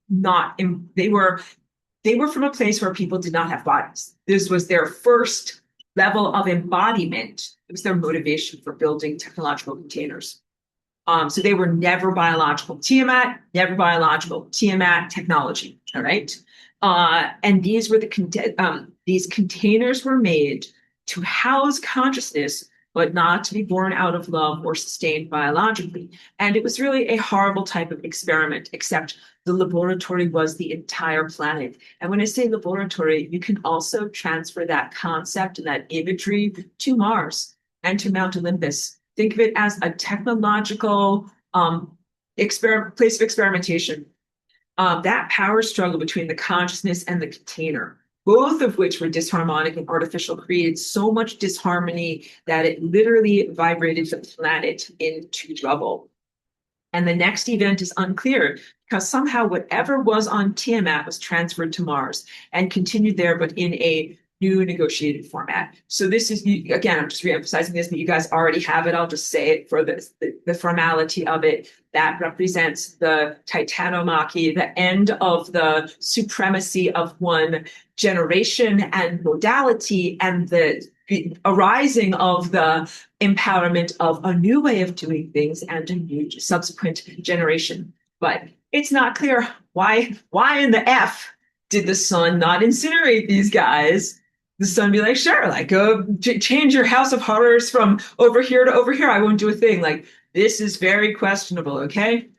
[SPEAKER 1] they were from a place where people did not have bodies. This was their first level of embodiment. It was their motivation for building technological containers. So they were never biological. Tiamat, never biological. Tiamat technology. All right. And these were these containers were made to house consciousness but not to be born out of love or sustained biologically. And it was really a horrible type of experiment, except the laboratory was the entire planet. And when I say laboratory, you can also transfer that concept and that imagery to Mars and to Mount Olympus. Think of it as a technological place of experimentation. That power struggle between the consciousness and the container, both of which were dysharmonic and artificial, created so much disharmony that it literally vibrated the planet into trouble. And the next event is unclear because somehow whatever was on Tiamat was transferred to Mars and continued there, but in a new negotiated format. So this is, again, I'm just reemphasizing this, but you guys already have it. I'll just say it for the formality of it. That represents the Titanomachy, the end of the supremacy of one generation and modality, and the arising of the empowerment of a new way of doing things and a new subsequent generation. But it's not clear why in the F did the sun not incinerate these guys? The sun be like, sure, like go change your house of horrors from over here to over here. I won't do a thing. Like, this is very questionable, okay?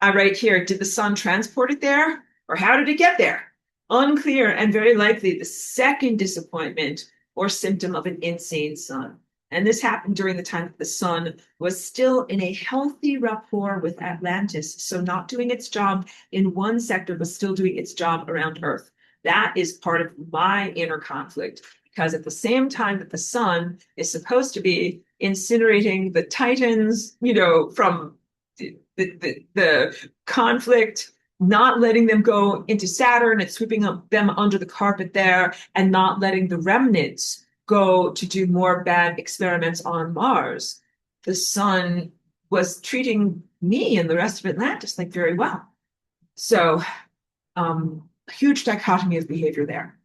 [SPEAKER 1] I write here, did the sun transport it there? Or how did it get there? Unclear, and very likely the second disappointment or symptom of an insane sun. And this happened during the time that the sun was still in a healthy rapport with Atlantis. So not doing its job in one sector, but still doing its job around Earth. That is part of my inner conflict, because at the same time that the sun is supposed to be incinerating the Titans, from the conflict, not letting them go into Saturn and sweeping them under the carpet there, and not letting the remnants go to do more bad experiments on Mars, the sun was treating me and the rest of Atlantis like very well. So, huge dichotomy of behavior there.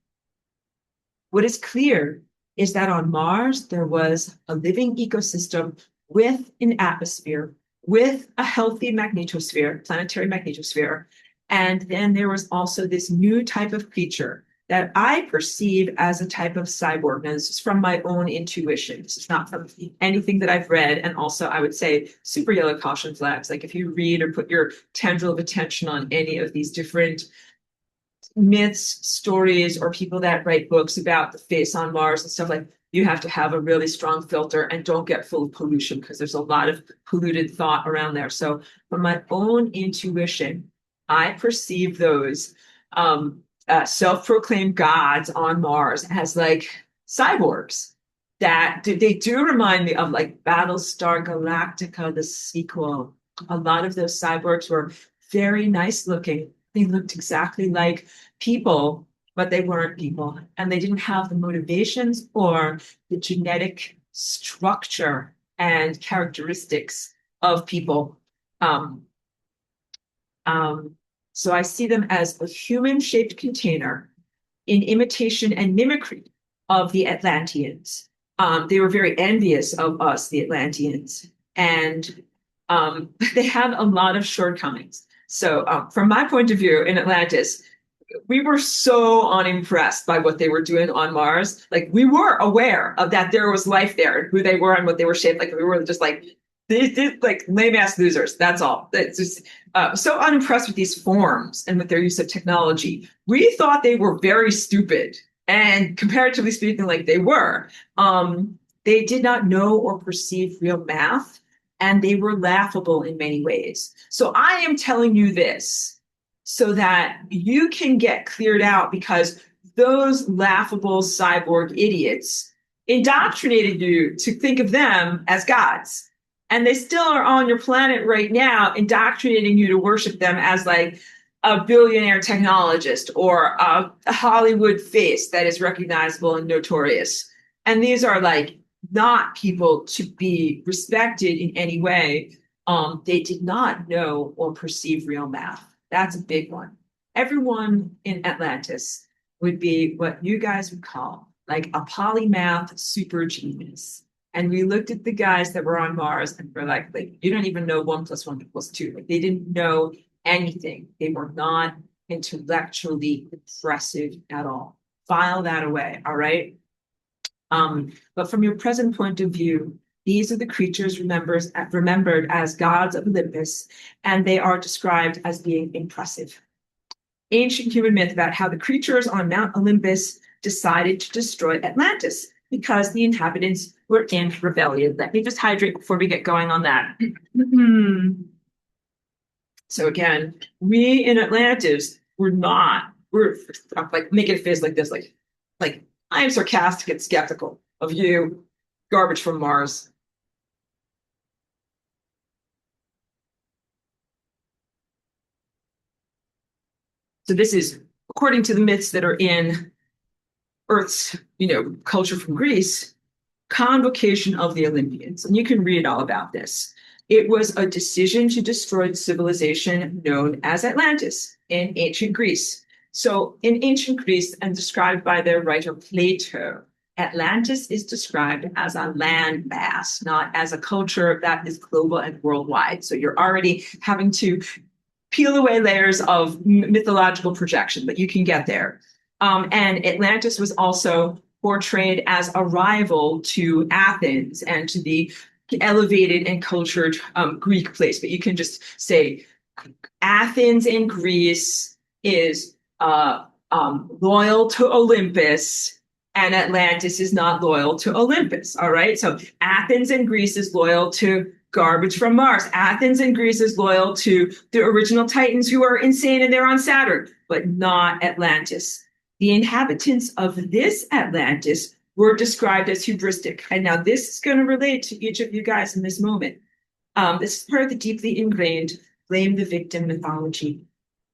[SPEAKER 1] What is clear is that on Mars, there was a living ecosystem with an atmosphere, with a healthy magnetosphere, planetary magnetosphere. And then there was also this new type of creature that I perceive as a type of cyborg. Now, this is from my own intuition. This is not from anything that I've read. And also, I would say super yellow caution flags. Like if you read or put your tendril of attention on any of these different myths, stories, or people that write books about the face on Mars and stuff, like, you have to have a really strong filter and don't get full of pollution, because there's a lot of polluted thought around there. So from my own intuition, I perceive those self-proclaimed gods on Mars as like cyborgs. That they do remind me of like Battlestar Galactica, the sequel. A lot of those cyborgs were very nice looking. They looked exactly like people, but they weren't people. And they didn't have the motivations or the genetic structure and characteristics of people. So I see them as a human-shaped container in imitation and mimicry of the Atlanteans. They were very envious of us, the Atlanteans, and they had a lot of shortcomings. So from my point of view in Atlantis, we were so unimpressed by what they were doing on Mars. Like, we were aware of that there was life there and who they were and what they were shaped like. We were just like, these like lame ass losers. That's all. It's just so unimpressed with these forms and with their use of technology. We thought they were very stupid, and comparatively speaking, like they were. They did not know or perceive real math, and they were laughable in many ways. So I am telling you this so that you can get cleared out, because those laughable cyborg idiots indoctrinated you to think of them as gods. And they still are on your planet right now, indoctrinating you to worship them as like a billionaire technologist or a Hollywood face that is recognizable and notorious. And these are like not people to be respected in any way. They did not know or perceive real math. That's a big one. Everyone in Atlantis would be what you guys would call like a polymath super genius. And we looked at the guys that were on Mars and we're like, you don't even know 1 + 1 = 2. Like, they didn't know anything. They were not intellectually impressive at all. File that away, all right? But from your present point of view, these are the creatures remembered as gods of Olympus, and they are described as being impressive. Ancient human myth about how the creatures on Mount Olympus decided to destroy Atlantis because the inhabitants were in rebellion. Let me just hydrate before we get going on that. So again, we in Atlantis we're like making a face like this, like I am sarcastic and skeptical of you, garbage from Mars. So this is according to the myths that are in Earth's, culture from Greece, convocation of the Olympians. And you can read all about this. It was a decision to destroy the civilization known as Atlantis in ancient Greece. So in ancient Greece, and described by their writer Plato, Atlantis is described as a landmass, not as a culture that is global and worldwide. So you're already having to peel away layers of mythological projection, but you can get there. And Atlantis was also portrayed as a rival to Athens and to the elevated and cultured Greek place. But you can just say Athens in Greece is loyal to Olympus, and Atlantis is not loyal to Olympus. All right. So Athens in Greece is loyal to garbage from Mars. Athens in Greece is loyal to the original Titans who are insane and they're on Saturn, but not Atlantis. The inhabitants of this Atlantis were described as hubristic. And now this is going to relate to each of you guys in this moment. This is part of the deeply ingrained blame the victim mythology.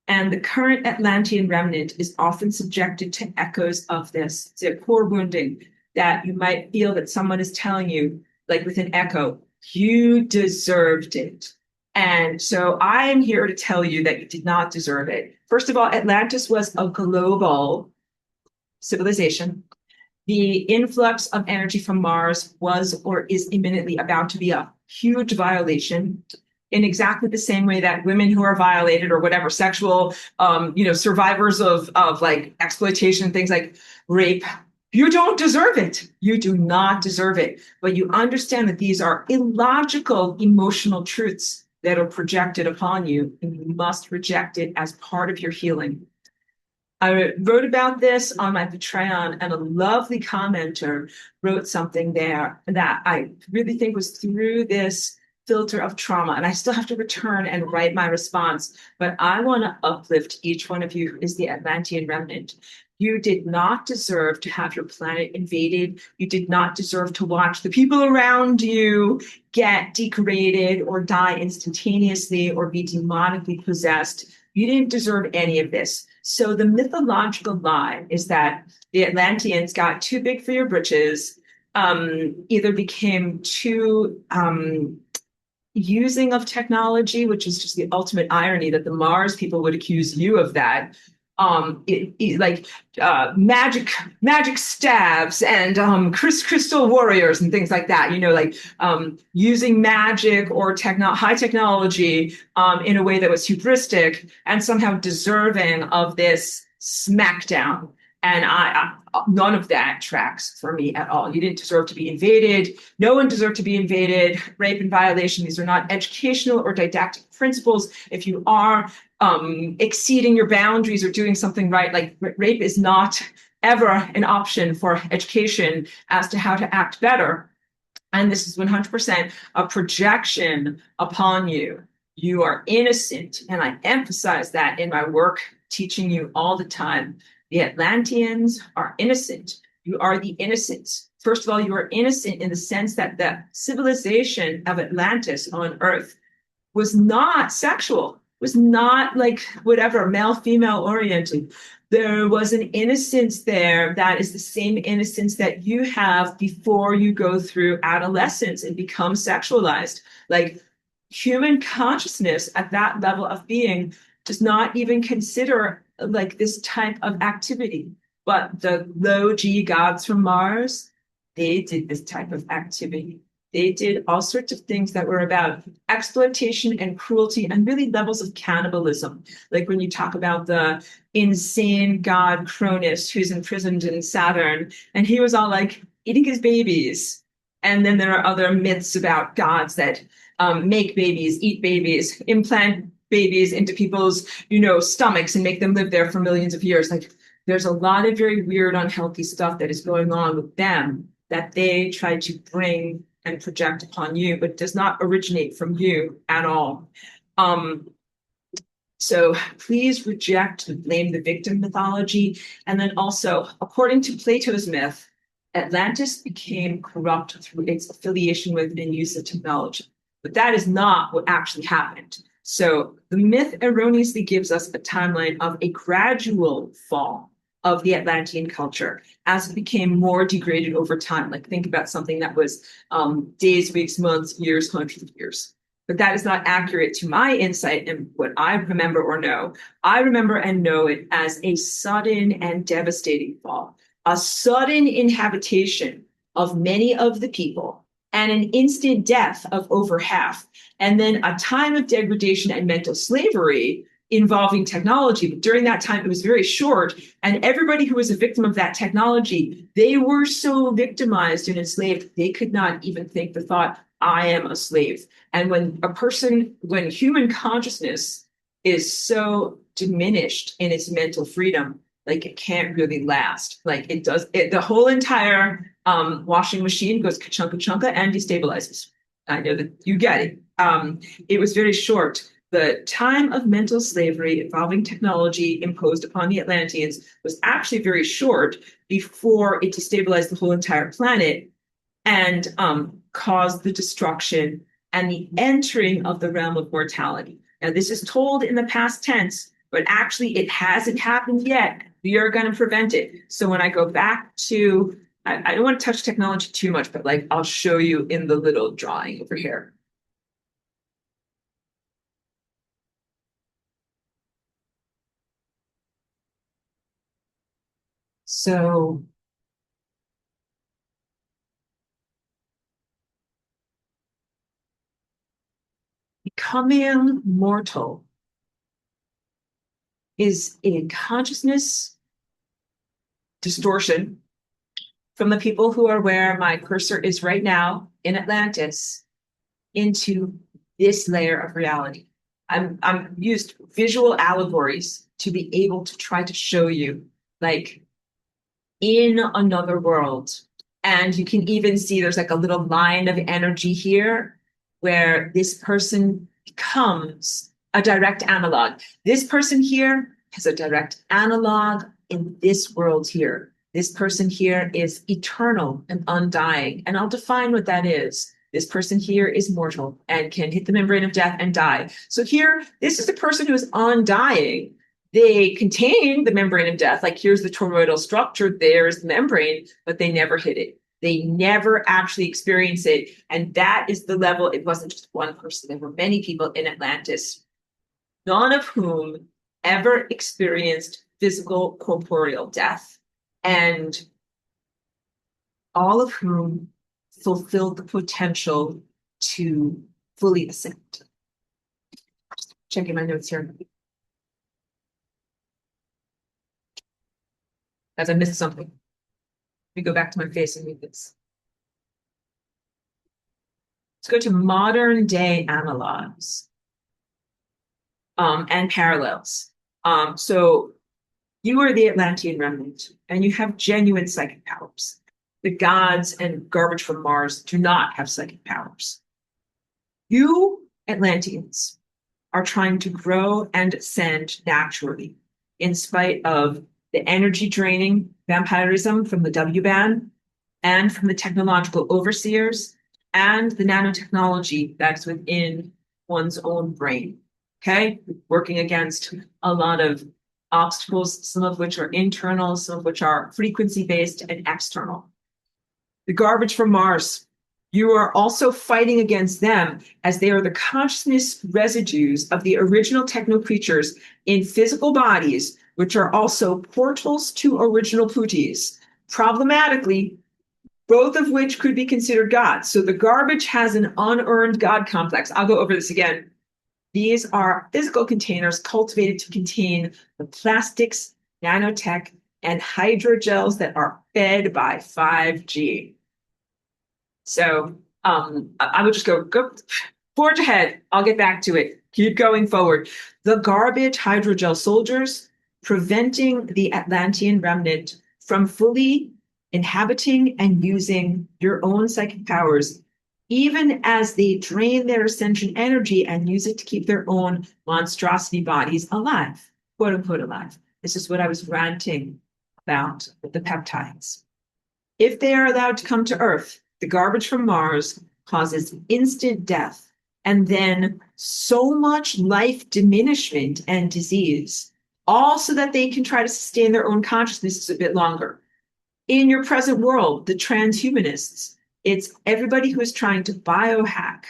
[SPEAKER 1] And the current Atlantean remnant is often subjected to echoes of this. It's a core wounding that you might feel that someone is telling you, like with an echo, you deserved it. And so I am here to tell you that you did not deserve it. First of all, Atlantis was a global civilization. The influx of energy from Mars was or is imminently about to be a huge violation in exactly the same way that women who are violated or whatever sexual, survivors of like exploitation, things like rape, you don't deserve it. You do not deserve it. But you understand that these are illogical emotional truths that are projected upon you, and you must reject it as part of your healing. I wrote about this on my Patreon, and a lovely commenter wrote something there that I really think was through this filter of trauma. And I still have to return and write my response, but I want to uplift each one of you who is the Atlantean remnant. You did not deserve to have your planet invaded. You did not deserve to watch the people around you get degraded or die instantaneously or be demonically possessed. You didn't deserve any of this. So the mythological lie is that the Atlanteans got too big for your britches, either became too using of technology, which is just the ultimate irony that the Mars people would accuse you of that. Magic stabs and crystal warriors and things like that, using magic or high technology in a way that was hubristic and somehow deserving of this smackdown. And none of that tracks for me at all. You didn't deserve to be invaded. No one deserved to be invaded. Rape and violation, these are not educational or didactic principles. If you are exceeding your boundaries or doing something right, like rape is not ever an option for education as to how to act better. And this is 100% a projection upon you. You are innocent. And I emphasize that in my work, teaching you all the time. The Atlanteans are innocent. You are the innocents. First of all, you are innocent in the sense that the civilization of Atlantis on Earth was not sexual, was not like whatever, male, female oriented. There was an innocence there that is the same innocence that you have before you go through adolescence and become sexualized. Like human consciousness at that level of being does not even consider like this type of activity. But the low G gods from Mars, they did this type of activity. They did all sorts of things that were about exploitation and cruelty and really levels of cannibalism. Like when you talk about the insane god Cronus who's imprisoned in Saturn, and he was all like, eating his babies. And then there are other myths about gods that make babies, eat babies, implant babies into people's, stomachs and make them live there for millions of years. Like there's a lot of very weird, unhealthy stuff that is going on with them that they try to bring and project upon you, but does not originate from you at all. So please reject and blame the victim mythology. And then also, according to Plato's myth, Atlantis became corrupt through its affiliation with and use of technology. But that is not what actually happened. So the myth erroneously gives us a timeline of a gradual fall of the Atlantean culture as it became more degraded over time. Like think about something that was days, weeks, months, years, hundreds of years. But that is not accurate to my insight and what I remember or know. I remember and know it as a sudden and devastating fall, a sudden inhabitation of many of the people, and an instant death of over half, and then a time of degradation and mental slavery involving technology. But during that time, it was very short, and everybody who was a victim of that technology, they were so victimized and enslaved, they could not even think the thought, I am a slave. And when human consciousness is so diminished in its mental freedom, like it can't really last. Like the whole entire washing machine goes ka-chunka chunka and destabilizes. I know that you get it. It was very short. The time of mental slavery involving technology imposed upon the Atlanteans was actually very short before it destabilized the whole entire planet and caused the destruction and the entering of the realm of mortality. Now, this is told in the past tense, but actually it hasn't happened yet. We are going to prevent it. So when I go back to, I don't want to touch technology too much, but like I'll show you in the little drawing over here. So becoming mortal is a consciousness distortion from the people who are where my cursor is right now in Atlantis into this layer of reality. I'm used visual allegories to be able to try to show you like in another world. And you can even see there's like a little line of energy here where this person becomes a direct analog. This person here has a direct analog in this world here. This person here is eternal and undying. And I'll define what that is. This person here is mortal and can hit the membrane of death and die. So here, this is the person who is undying. They contain the membrane of death. Like here's the toroidal structure, there's the membrane, but they never hit it. They never actually experience it. And that is the level. It wasn't just one person. There were many people in Atlantis, none of whom ever experienced physical corporeal death, and all of whom fulfilled the potential to fully ascend. Checking my notes here. As I missed something. Let me go back to my face and read this. Let's go to modern day analogs and parallels. So you are the Atlantean remnant, and you have genuine psychic powers. The gods and garbage from Mars do not have psychic powers. You, Atlanteans, are trying to grow and ascend naturally, in spite of the energy draining vampirism from the W-band and from the technological overseers and the nanotechnology that's within one's own brain. Okay, working against a lot of obstacles, some of which are internal, some of which are frequency-based and external. The garbage from Mars, you are also fighting against them as they are the consciousness residues of the original techno creatures in physical bodies, which are also portals to original Putis. Problematically, both of which could be considered gods. So the garbage has an unearned God complex. I'll go over this again. These are physical containers cultivated to contain the plastics, nanotech, and hydrogels that are fed by 5G. So I would just go forge ahead. I'll get back to it. Keep going forward. The garbage hydrogel soldiers preventing the Atlantean remnant from fully inhabiting and using your own psychic powers, even as they drain their ascension energy and use it to keep their own monstrosity bodies alive, quote unquote alive. This is what I was ranting about with the peptides. If they are allowed to come to Earth, the garbage from Mars causes instant death and then so much life diminishment and disease, all so that they can try to sustain their own consciousness a bit longer. In your present world, the transhumanists, it's everybody who is trying to biohack,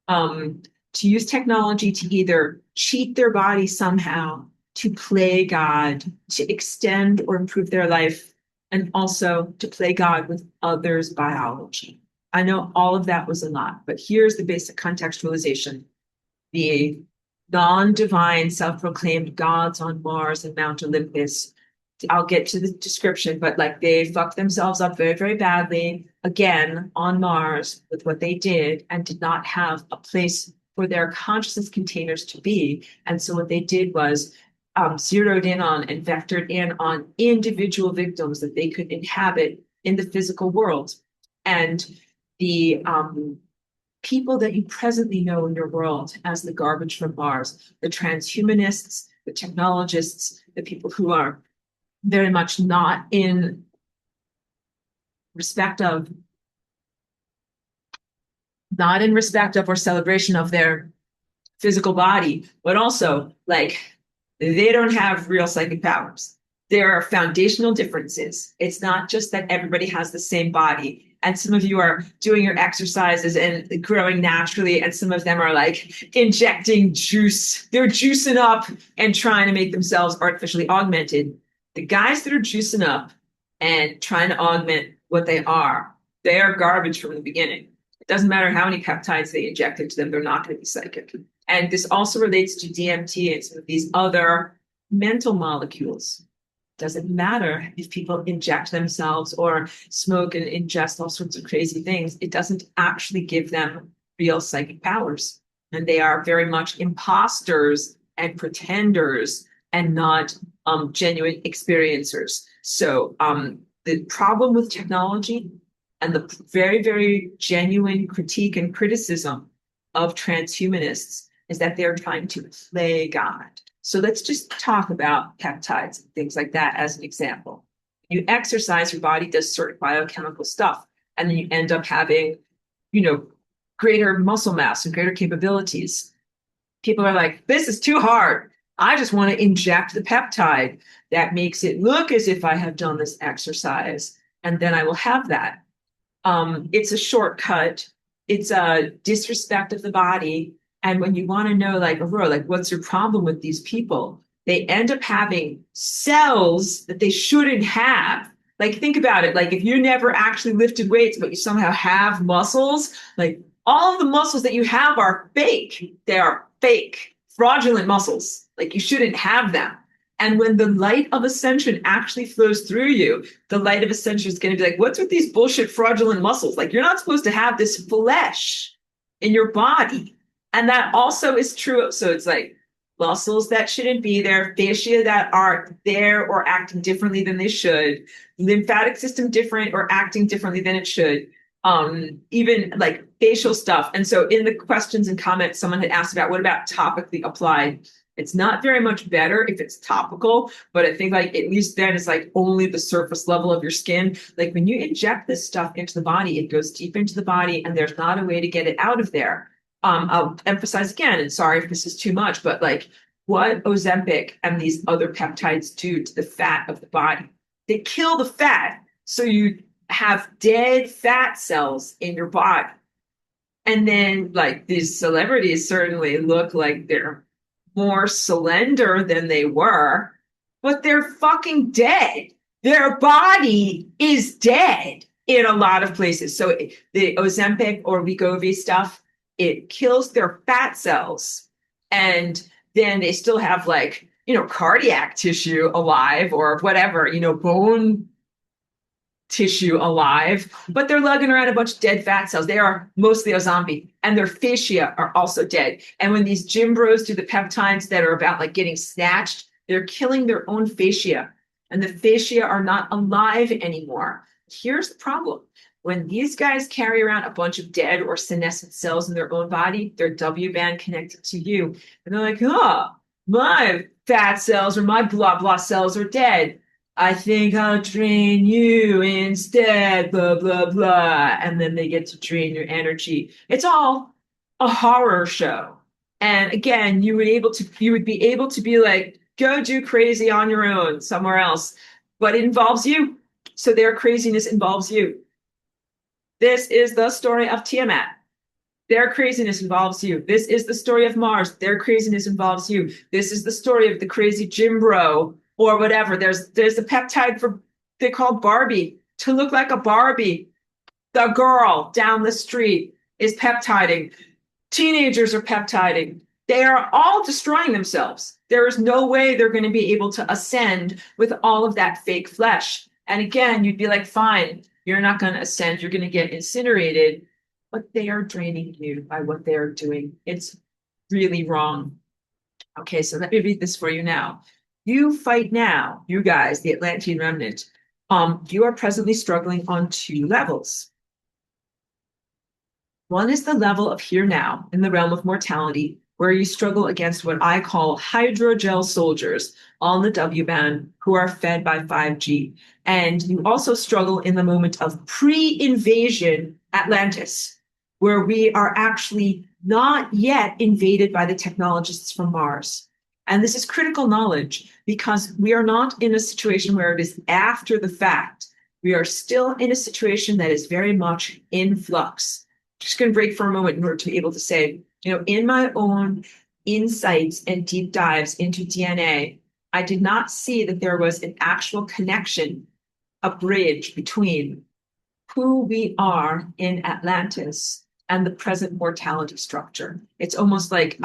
[SPEAKER 1] to use technology to either cheat their body somehow, to play God, to extend or improve their life, and also to play God with others' biology. I know all of that was a lot, but here's the basic contextualization. The non-divine self-proclaimed gods on Mars and Mount Olympus, I'll get to the description, but like they fucked themselves up very, very badly, again, on Mars with what they did and did not have a place for their consciousness containers to be. And so what they did was zeroed in on and vectored in on individual victims that they could inhabit in the physical world. And the people that you presently know in your world as the garbage from Mars, the transhumanists, the technologists, the people who are very much not in respect of or celebration of their physical body, but also like they don't have real psychic powers. There are foundational differences. It's not just that everybody has the same body. And some of you are doing your exercises and growing naturally, and some of them are like injecting juice. They're juicing up and trying to make themselves artificially augmented. The guys that are juicing up and trying to augment what they are garbage from the beginning. It doesn't matter how many peptides they inject into them, they're not going to be psychic. And this also relates to DMT and some of these other mental molecules. Doesn't matter if people inject themselves or smoke and ingest all sorts of crazy things. It doesn't actually give them real psychic powers. And they are very much imposters and pretenders and not genuine experiencers. So the problem with technology and the very, very genuine critique and criticism of transhumanists is that they're trying to play God. So let's just talk about peptides and things like that as an example. You exercise, your body does certain biochemical stuff, and then you end up having, greater muscle mass and greater capabilities. People are like, this is too hard. I just want to inject the peptide that makes it look as if I have done this exercise, and then I will have that. It's a shortcut. It's a disrespect of the body. And when you want to know, like, Aurora, like, what's your problem with these people? They end up having cells that they shouldn't have. Like, think about it. Like, if you never actually lifted weights, but you somehow have muscles, like, all of the muscles that you have are fake. They are fake, fraudulent muscles. Like, you shouldn't have them. And when the light of ascension actually flows through you, the light of ascension is going to be like, what's with these bullshit fraudulent muscles? Like, you're not supposed to have this flesh in your body. And that also is true. So it's like muscles that shouldn't be there, fascia that are there or acting differently than they should, lymphatic system different or acting differently than it should, even like facial stuff. And so in the questions and comments, someone had asked about what about topically applied? It's not very much better if it's topical, but I think like at least then it's like only the surface level of your skin. Like when you inject this stuff into the body, it goes deep into the body and there's not a way to get it out of there. I'll emphasize again, and sorry if this is too much, but like what Ozempic and these other peptides do to the fat of the body, they kill the fat. So you have dead fat cells in your body. And then like these celebrities certainly look like they're more slender than they were, but they're fucking dead. Their body is dead in a lot of places. So the Ozempic or Wegovy stuff, it kills their fat cells. And then they still have like, cardiac tissue alive or whatever, bone tissue alive, but they're lugging around a bunch of dead fat cells. They are mostly a zombie, and their fascia are also dead. And when these gym bros do the peptides that are about like getting snatched, they're killing their own fascia, and the fascia are not alive anymore. Here's the problem. When these guys carry around a bunch of dead or senescent cells in their own body, they're W band connected to you. And they're like, oh, my fat cells or my blah blah cells are dead. I think I'll drain you instead, blah, blah, blah. And then they get to drain your energy. It's all a horror show. And again, you would be able to be like, go do crazy on your own somewhere else. But it involves you. So their craziness involves you. This is the story of Tiamat. Their craziness involves you. This is the story of Mars. Their craziness involves you. This is the story of the crazy gym bro or whatever. There's a peptide they call Barbie, to look like a Barbie. The girl down the street is peptiding. Teenagers are peptiding. They are all destroying themselves. There is no way they're going to be able to ascend with all of that fake flesh. And again, you'd be like, fine, you're not going to ascend. You're going to get incinerated. But they are draining you by what they are doing. It's really wrong. Okay, so let me read this for you now. You fight now, you guys, the Atlantean remnant. You are presently struggling on two levels. One is the level of here now, in the realm of mortality, where you struggle against what I call hydrogel soldiers on the W band who are fed by 5G. And you also struggle in the moment of pre-invasion Atlantis, where we are actually not yet invaded by the technologists from Mars. And this is critical knowledge because we are not in a situation where it is after the fact. We are still in a situation that is very much in flux. Just going to break for a moment in order to be able to say, in my own insights and deep dives into DNA, I did not see that there was an actual connection, a bridge between who we are in Atlantis and the present mortality structure. It's almost like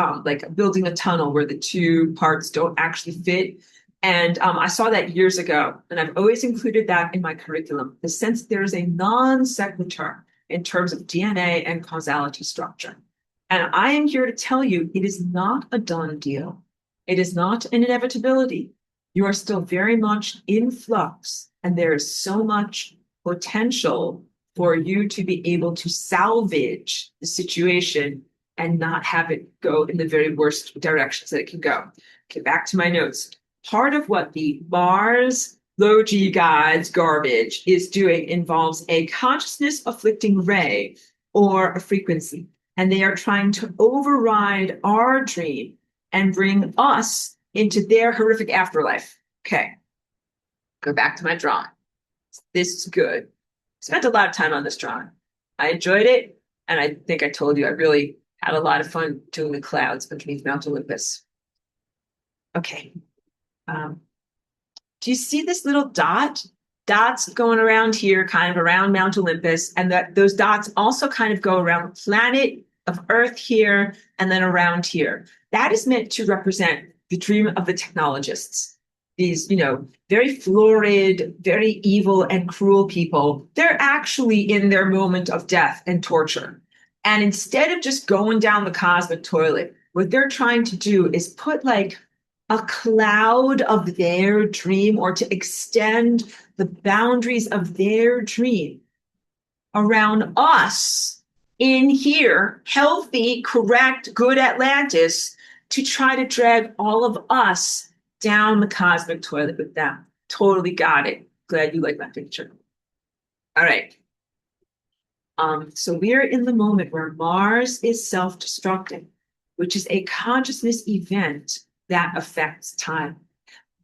[SPEAKER 1] building a tunnel where the two parts don't actually fit. And I saw that years ago, and I've always included that in my curriculum, the sense that there is a non sequitur in terms of DNA and causality structure. And I am here to tell you, it is not a done deal. It is not an inevitability. You are still very much in flux, and there is so much potential for you to be able to salvage the situation and not have it go in the very worst directions that it can go. Okay, back to my notes. Part of what the Mars low G gods garbage is doing involves a consciousness afflicting ray or a frequency. And they are trying to override our dream and bring us into their horrific afterlife. Okay, go back to my drawing. This is good. Spent a lot of time on this drawing. I enjoyed it, and I think I told you I really had a lot of fun doing the clouds underneath Mount Olympus. Okay. Do you see this little dot? Dots going around here, kind of around Mount Olympus, and those dots also kind of go around the planet of Earth here, and then around here. That is meant to represent the dream of the technologists. These, very florid, very evil and cruel people, they're actually in their moment of death and torture. And instead of just going down the cosmic toilet, what they're trying to do is put like a cloud of their dream, or to extend the boundaries of their dream around us in here, healthy, correct, good Atlantis, to try to drag all of us down the cosmic toilet with them. Totally got it. Glad you like that picture. All right. So we're in the moment where Mars is self-destructing, which is a consciousness event that affects time.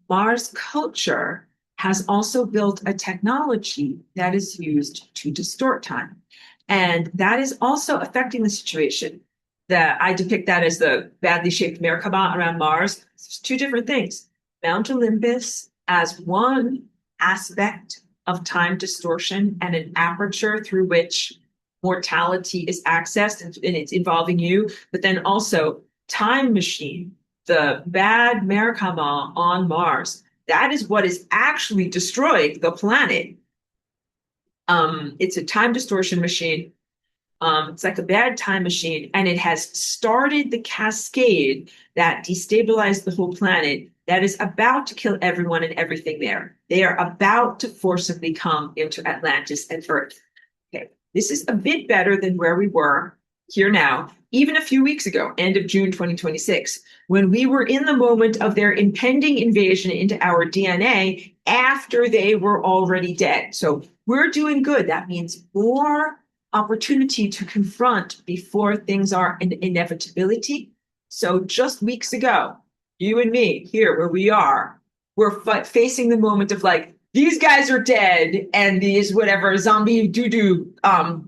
[SPEAKER 1] Mars culture has also built a technology that is used to distort time. And that is also affecting the situation. That I depict that as the badly shaped Merkaba around Mars. There's two different things. Mount Olympus as one aspect of time distortion and an aperture through which mortality is accessed, and it's involving you, but then also time machine the bad Merkaba on Mars, that is what is actually destroying the planet. It's a time distortion machine. It's like a bad time machine, and it has started the cascade that destabilized the whole planet that is about to kill everyone and everything there. They are about to forcibly come into Atlantis and Earth. Okay, this is a bit better than where we were here now, even a few weeks ago, end of June 2026, when we were in the moment of their impending invasion into our DNA after they were already dead. So we're doing good. That means more opportunity to confront before things are an inevitability. So just weeks ago, you and me here where we are, we're facing the moment of like, these guys are dead and these whatever zombie doo-doo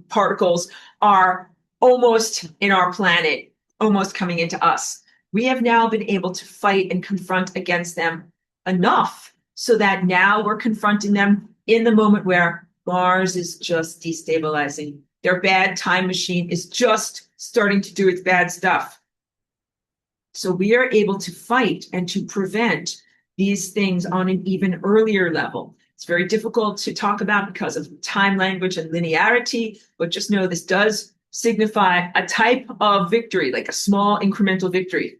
[SPEAKER 1] particles are almost in our planet, almost coming into us. We have now been able to fight and confront against them enough so that now we're confronting them in the moment where Mars is just destabilizing. Their bad time machine is just starting to do its bad stuff. So we are able to fight and to prevent these things on an even earlier level. It's very difficult to talk about because of time, language, and linearity, but just know this does signify a type of victory, like a small incremental victory.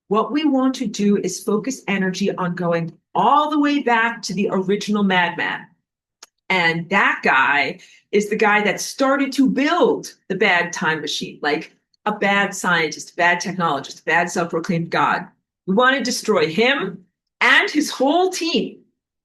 [SPEAKER 1] What we want to do is focus energy on going all the way back to the original madman. And that guy is the guy that started to build the bad time machine, like a bad scientist, a bad technologist, a bad self-proclaimed God. We want to destroy him and his whole team.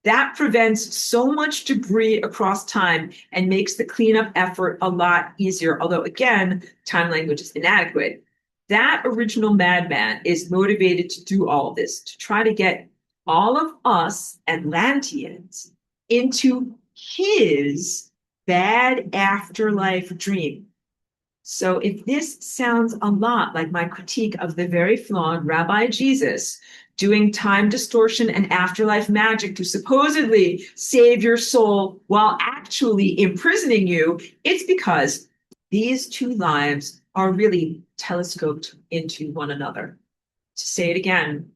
[SPEAKER 1] That prevents so much debris across time and makes the cleanup effort a lot easier. Although, again, time language is inadequate. That original madman is motivated to do all this, to try to get all of us Atlanteans into his bad afterlife dream. So if this sounds a lot like my critique of the very flawed Rabbi Jesus doing time distortion and afterlife magic to supposedly save your soul while actually imprisoning you, it's because these two lives are really telescoped into one another. To say it again,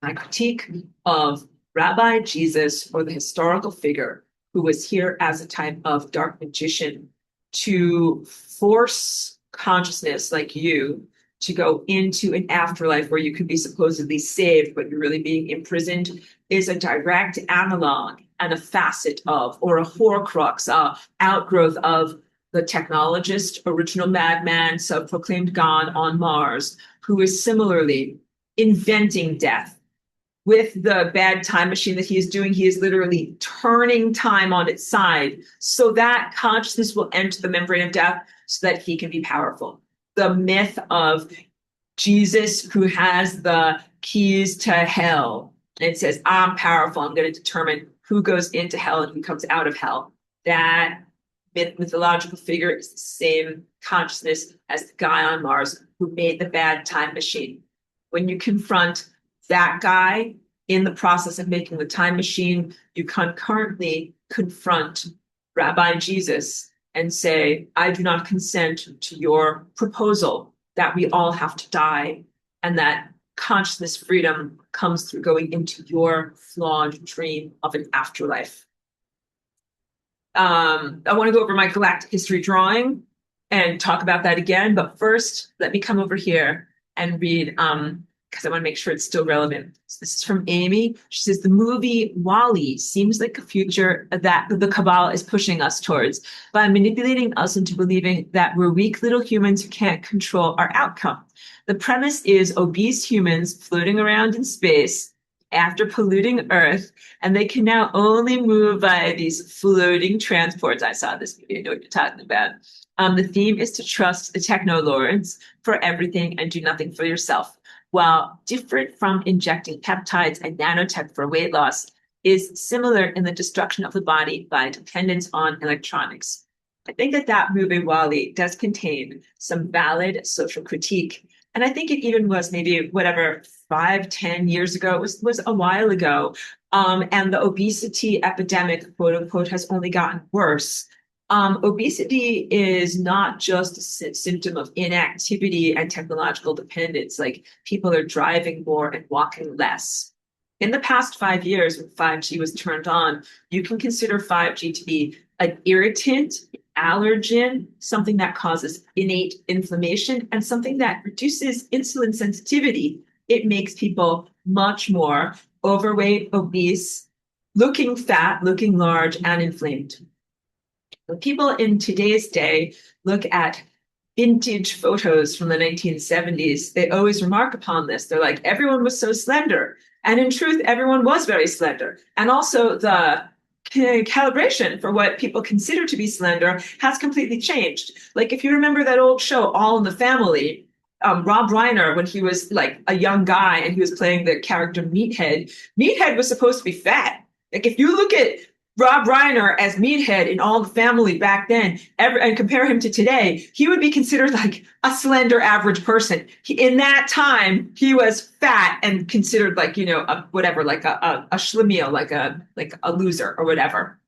[SPEAKER 1] my critique of Rabbi Jesus, or the historical figure who was here as a type of dark magician to force consciousness like you to go into an afterlife where you could be supposedly saved, but you're really being imprisoned, is a direct analog and a facet of, or a horcrux, outgrowth of the technologist, original madman, self-proclaimed God on Mars, who is similarly inventing death. With the bad time machine that he is doing, he is literally turning time on its side so that consciousness will enter the membrane of death so that he can be powerful. The myth of Jesus who has the keys to hell and says, I'm powerful, I'm going to determine who goes into hell and who comes out of hell. That mythological figure is the same consciousness as the guy on Mars who made the bad time machine. When you confront that guy in the process of making the time machine, you concurrently confront Rabbi Jesus and say, I do not consent to your proposal that we all have to die and that consciousness freedom comes through going into your flawed dream of an afterlife. I want to go over my galactic history drawing and talk about that again. But first, let me come over here and read, because I want to make sure it's still relevant. So this is from Amy. She says, the movie WALL-E seems like a future that the cabal is pushing us towards by manipulating us into believing that we're weak little humans who can't control our outcome. The premise is obese humans floating around in space after polluting Earth, and they can now only move by these floating transports. I saw this movie, I know what you're talking about. The theme is to trust the techno-lords for everything and do nothing for yourself. While different from injecting peptides and nanotech for weight loss, is similar in the destruction of the body by dependence on electronics. I think that movie WALL-E does contain some valid social critique. And I think it even was maybe 5-10 years ago. It was a while ago. And the obesity epidemic, quote unquote, has only gotten worse. Obesity is not just a symptom of inactivity and technological dependence. Like people are driving more and walking less. In the past 5 years, when 5G was turned on, you can consider 5G to be an irritant, allergen, something that causes innate inflammation, and something that reduces insulin sensitivity. It makes people much more overweight, obese, looking fat, looking large, and inflamed. When people in today's day look at vintage photos from the 1970s, they always remark upon this. They're like, everyone was so slender. And in truth, everyone was very slender. And also the calibration for what people consider to be slender has completely changed. Like if you remember that old show, All in the Family, Rob Reiner, when he was like a young guy and he was playing the character Meathead, Meathead was supposed to be fat. Like if you look at Rob Reiner as Meathead in All the Family back then, and compare him to today, he would be considered like a slender average person. In that time, he was fat and considered like, you know, like a schlemiel, like a loser or whatever.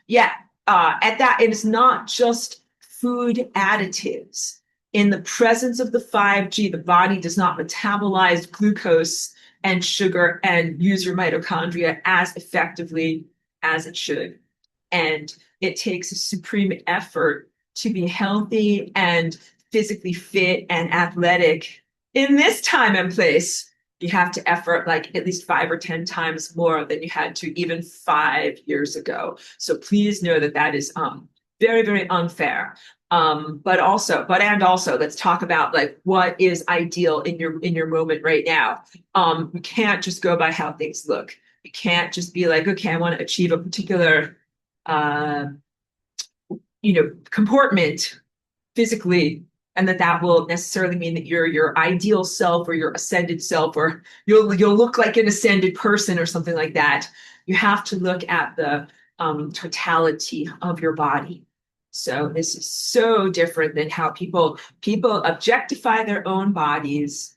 [SPEAKER 1] Yeah, at that, it's not just food additives. In the presence of the 5G, the body does not metabolize glucose and sugar and use your mitochondria as effectively as it should. And it takes a supreme effort to be healthy and physically fit and athletic in this time and place. You have to effort like at least 5 or 10 times more than you had to even 5 years ago. So please know that that is very, very unfair. But also, let's talk about like what is ideal in your moment right now. You can't just go by how things look. You can't just be like, okay, I want to achieve a particular, comportment physically, and that will necessarily mean that you're your ideal self or your ascended self, or you'll look like an ascended person or something like that. You have to look at the totality of your body. So this is so different than how people objectify their own bodies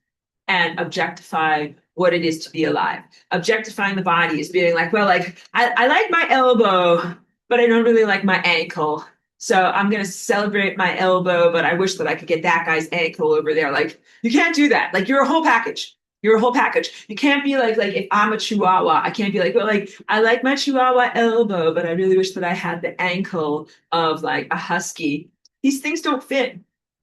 [SPEAKER 1] and objectify what it is to be alive. Objectifying the body is being like, well, like I like my elbow, but I don't really like my ankle. So I'm going to celebrate my elbow, but I wish that I could get that guy's ankle over there. Like you can't do that. Like you're a whole package. You're a whole package. You can't be like if I'm a Chihuahua, I can't be like, well, like I like my Chihuahua elbow, but I really wish that I had the ankle of like a husky. These things don't fit.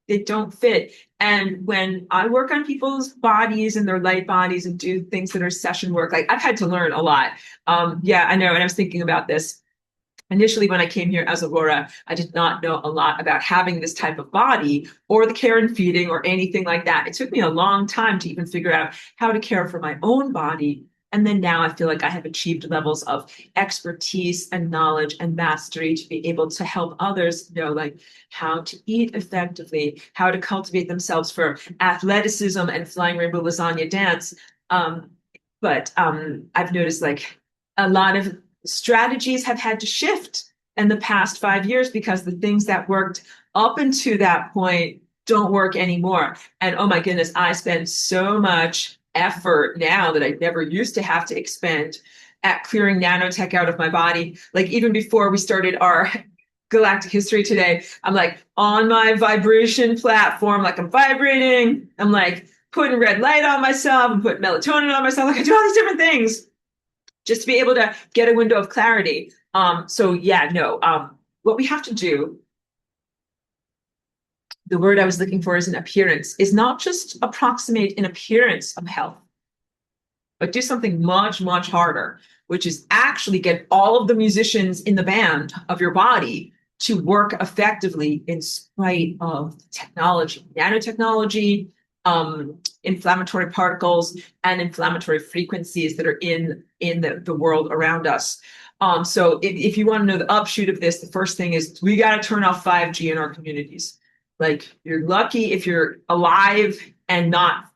[SPEAKER 1] They don't fit. And when I work on people's bodies and their light bodies and do things that are session work, like I've had to learn a lot. Yeah, I know. And I was thinking about this. Initially, when I came here as Aurora, I did not know a lot about having this type of body or the care and feeding or anything like that. It took me a long time to even figure out how to care for my own body. And then now I feel like I have achieved levels of expertise and knowledge and mastery to be able to help others know like how to eat effectively, how to cultivate themselves for athleticism and flying rainbow lasagna dance. But I've noticed like a lot of strategies have had to shift in the past 5 years because the things that worked up until that point don't work anymore. And oh my goodness, I spend so much effort now that I never used to have to expend at clearing nanotech out of my body. Like even before we started our galactic history today, I'm like on my vibration platform, like I'm vibrating, I'm like putting red light on myself, I'm putting melatonin on myself, like I do all these different things just to be able to get a window of clarity. What we have to do, the word I was looking for is an appearance, is not just approximate an appearance of health, but do something much, much harder, which is actually get all of the musicians in the band of your body to work effectively in spite of technology, nanotechnology, inflammatory particles and inflammatory frequencies that are in the world around us. So if you want to know the upshoot of this, the first thing is we got to turn off 5G in our communities. Like you're lucky if you're alive and not,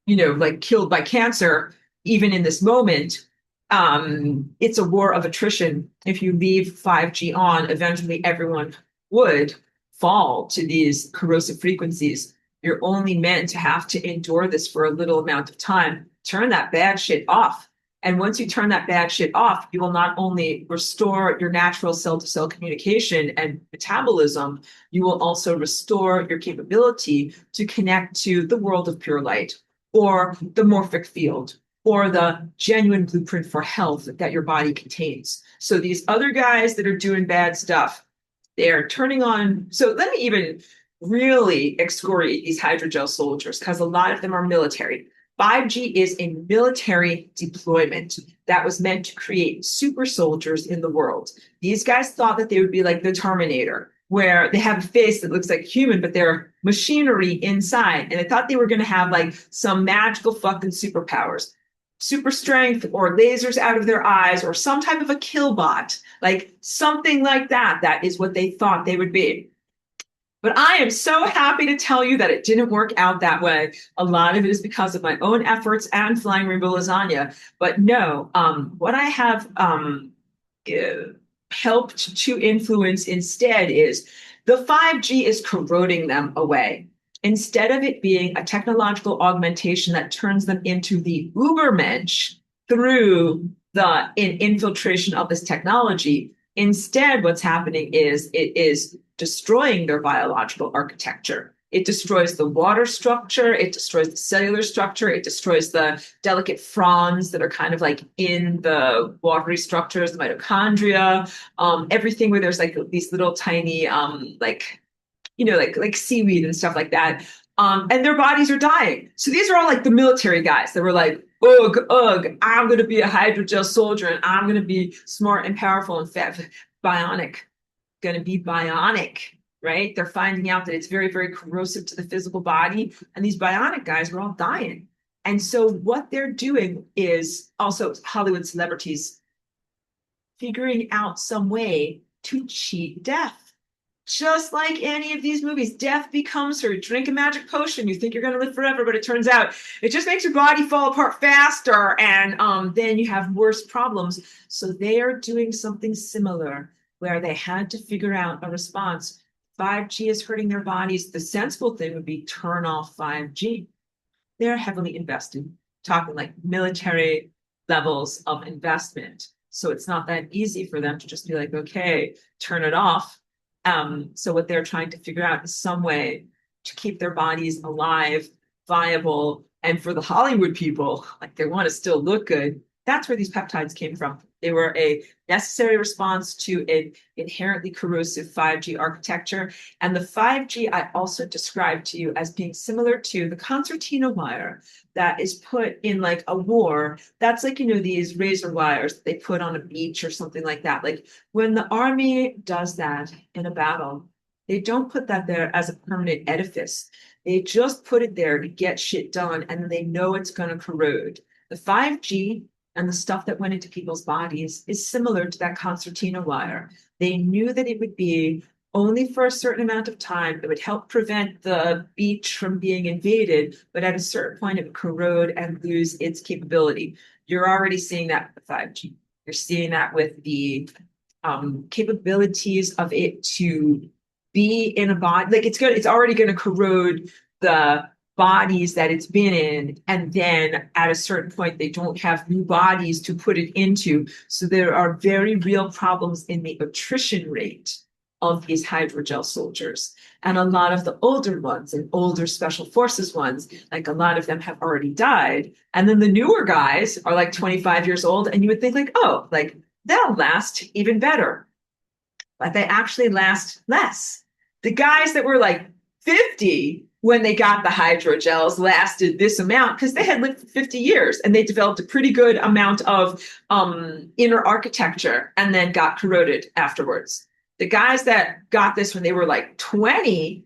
[SPEAKER 1] like killed by cancer, even in this moment. It's a war of attrition. If you leave 5G on, eventually everyone would fall to these corrosive frequencies. You're only meant to have to endure this for a little amount of time. Turn that bad shit off. And once you turn that bad shit off, you will not only restore your natural cell-to-cell communication and metabolism, you will also restore your capability to connect to the world of pure light or the morphic field or the genuine blueprint for health that your body contains. So these other guys that are doing bad stuff, they're turning on. So let me even really excoriate these hydrogel soldiers because a lot of them are military. 5G is a military deployment that was meant to create super soldiers in the world. These guys thought that they would be like the Terminator, where they have a face that looks like human, but they're machinery inside. And they thought they were going to have like some magical fucking superpowers, super strength or lasers out of their eyes or some type of a kill bot, like something like that. That is what they thought they would be. But I am so happy to tell you that it didn't work out that way. A lot of it is because of my own efforts and Flying Rainbow Lasagna. But no, what I have helped to influence instead is the 5G is corroding them away. Instead of it being a technological augmentation that turns them into the Ubermensch through the infiltration of this technology, instead what's happening is it is destroying their biological architecture. It destroys the water structure, it destroys the cellular structure, it destroys the delicate fronds that are kind of like in the watery structures, the mitochondria, everything where there's like these little tiny like like seaweed and stuff like that. And their bodies are dying. So these are all like the military guys that were like, ugh, ugh, I'm going to be a hydrogel soldier and I'm going to be smart and powerful and fat, bionic, going to be bionic, right? They're finding out that it's very, very corrosive to the physical body. And these bionic guys are all dying. And so what they're doing is also Hollywood celebrities figuring out some way to cheat death. Just like any of these movies, death becomes her. Drink a magic potion. You think you're going to live forever, but it turns out it just makes your body fall apart faster. And then you have worse problems. So they are doing something similar where they had to figure out a response. 5G is hurting their bodies. The sensible thing would be turn off 5G. They're heavily invested, talking like military levels of investment. So it's not that easy for them to just be like, okay, turn it off. So what they're trying to figure out is some way to keep their bodies alive, viable, and for the Hollywood people, like they want to still look good. That's where these peptides came from. They were a necessary response to an inherently corrosive 5G architecture. And the 5G I also described to you as being similar to the concertina wire that is put in like a war. That's like, these razor wires that they put on a beach or something like that. Like when the army does that in a battle, they don't put that there as a permanent edifice. They just put it there to get shit done, and they know it's going to corrode. The 5G and the stuff that went into people's bodies is similar to that concertina wire. They knew that it would be only for a certain amount of time. It would help prevent the beach from being invaded, but at a certain point, it would corrode and lose its capability. You're already seeing that with 5G. You're seeing that with the capabilities of it to be in a body. Like it's already going to corrode the bodies that it's been in, and then at a certain point they don't have new bodies to put it into. So there are very real problems in the attrition rate of these hydrogel soldiers. And a lot of the older ones and older special forces ones, like a lot of them have already died. And then the newer guys are like 25 years old, and you would think like, oh, like they'll last even better. But they actually last less. The guys that were like 50 when they got the hydrogels lasted this amount because they had lived for 50 years and they developed a pretty good amount of inner architecture and then got corroded afterwards. The guys that got this when they were like 20,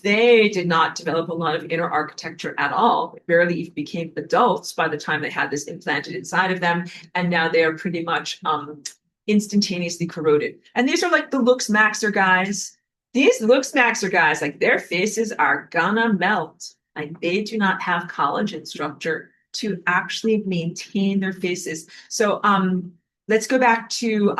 [SPEAKER 1] they did not develop a lot of inner architecture at all. They barely even became adults by the time they had this implanted inside of them. And now they are pretty much instantaneously corroded. And these are like the Lux Maxer guys. These Lux Maxer guys, like their faces are gonna melt. Like they do not have collagen structure to actually maintain their faces. So let's go back to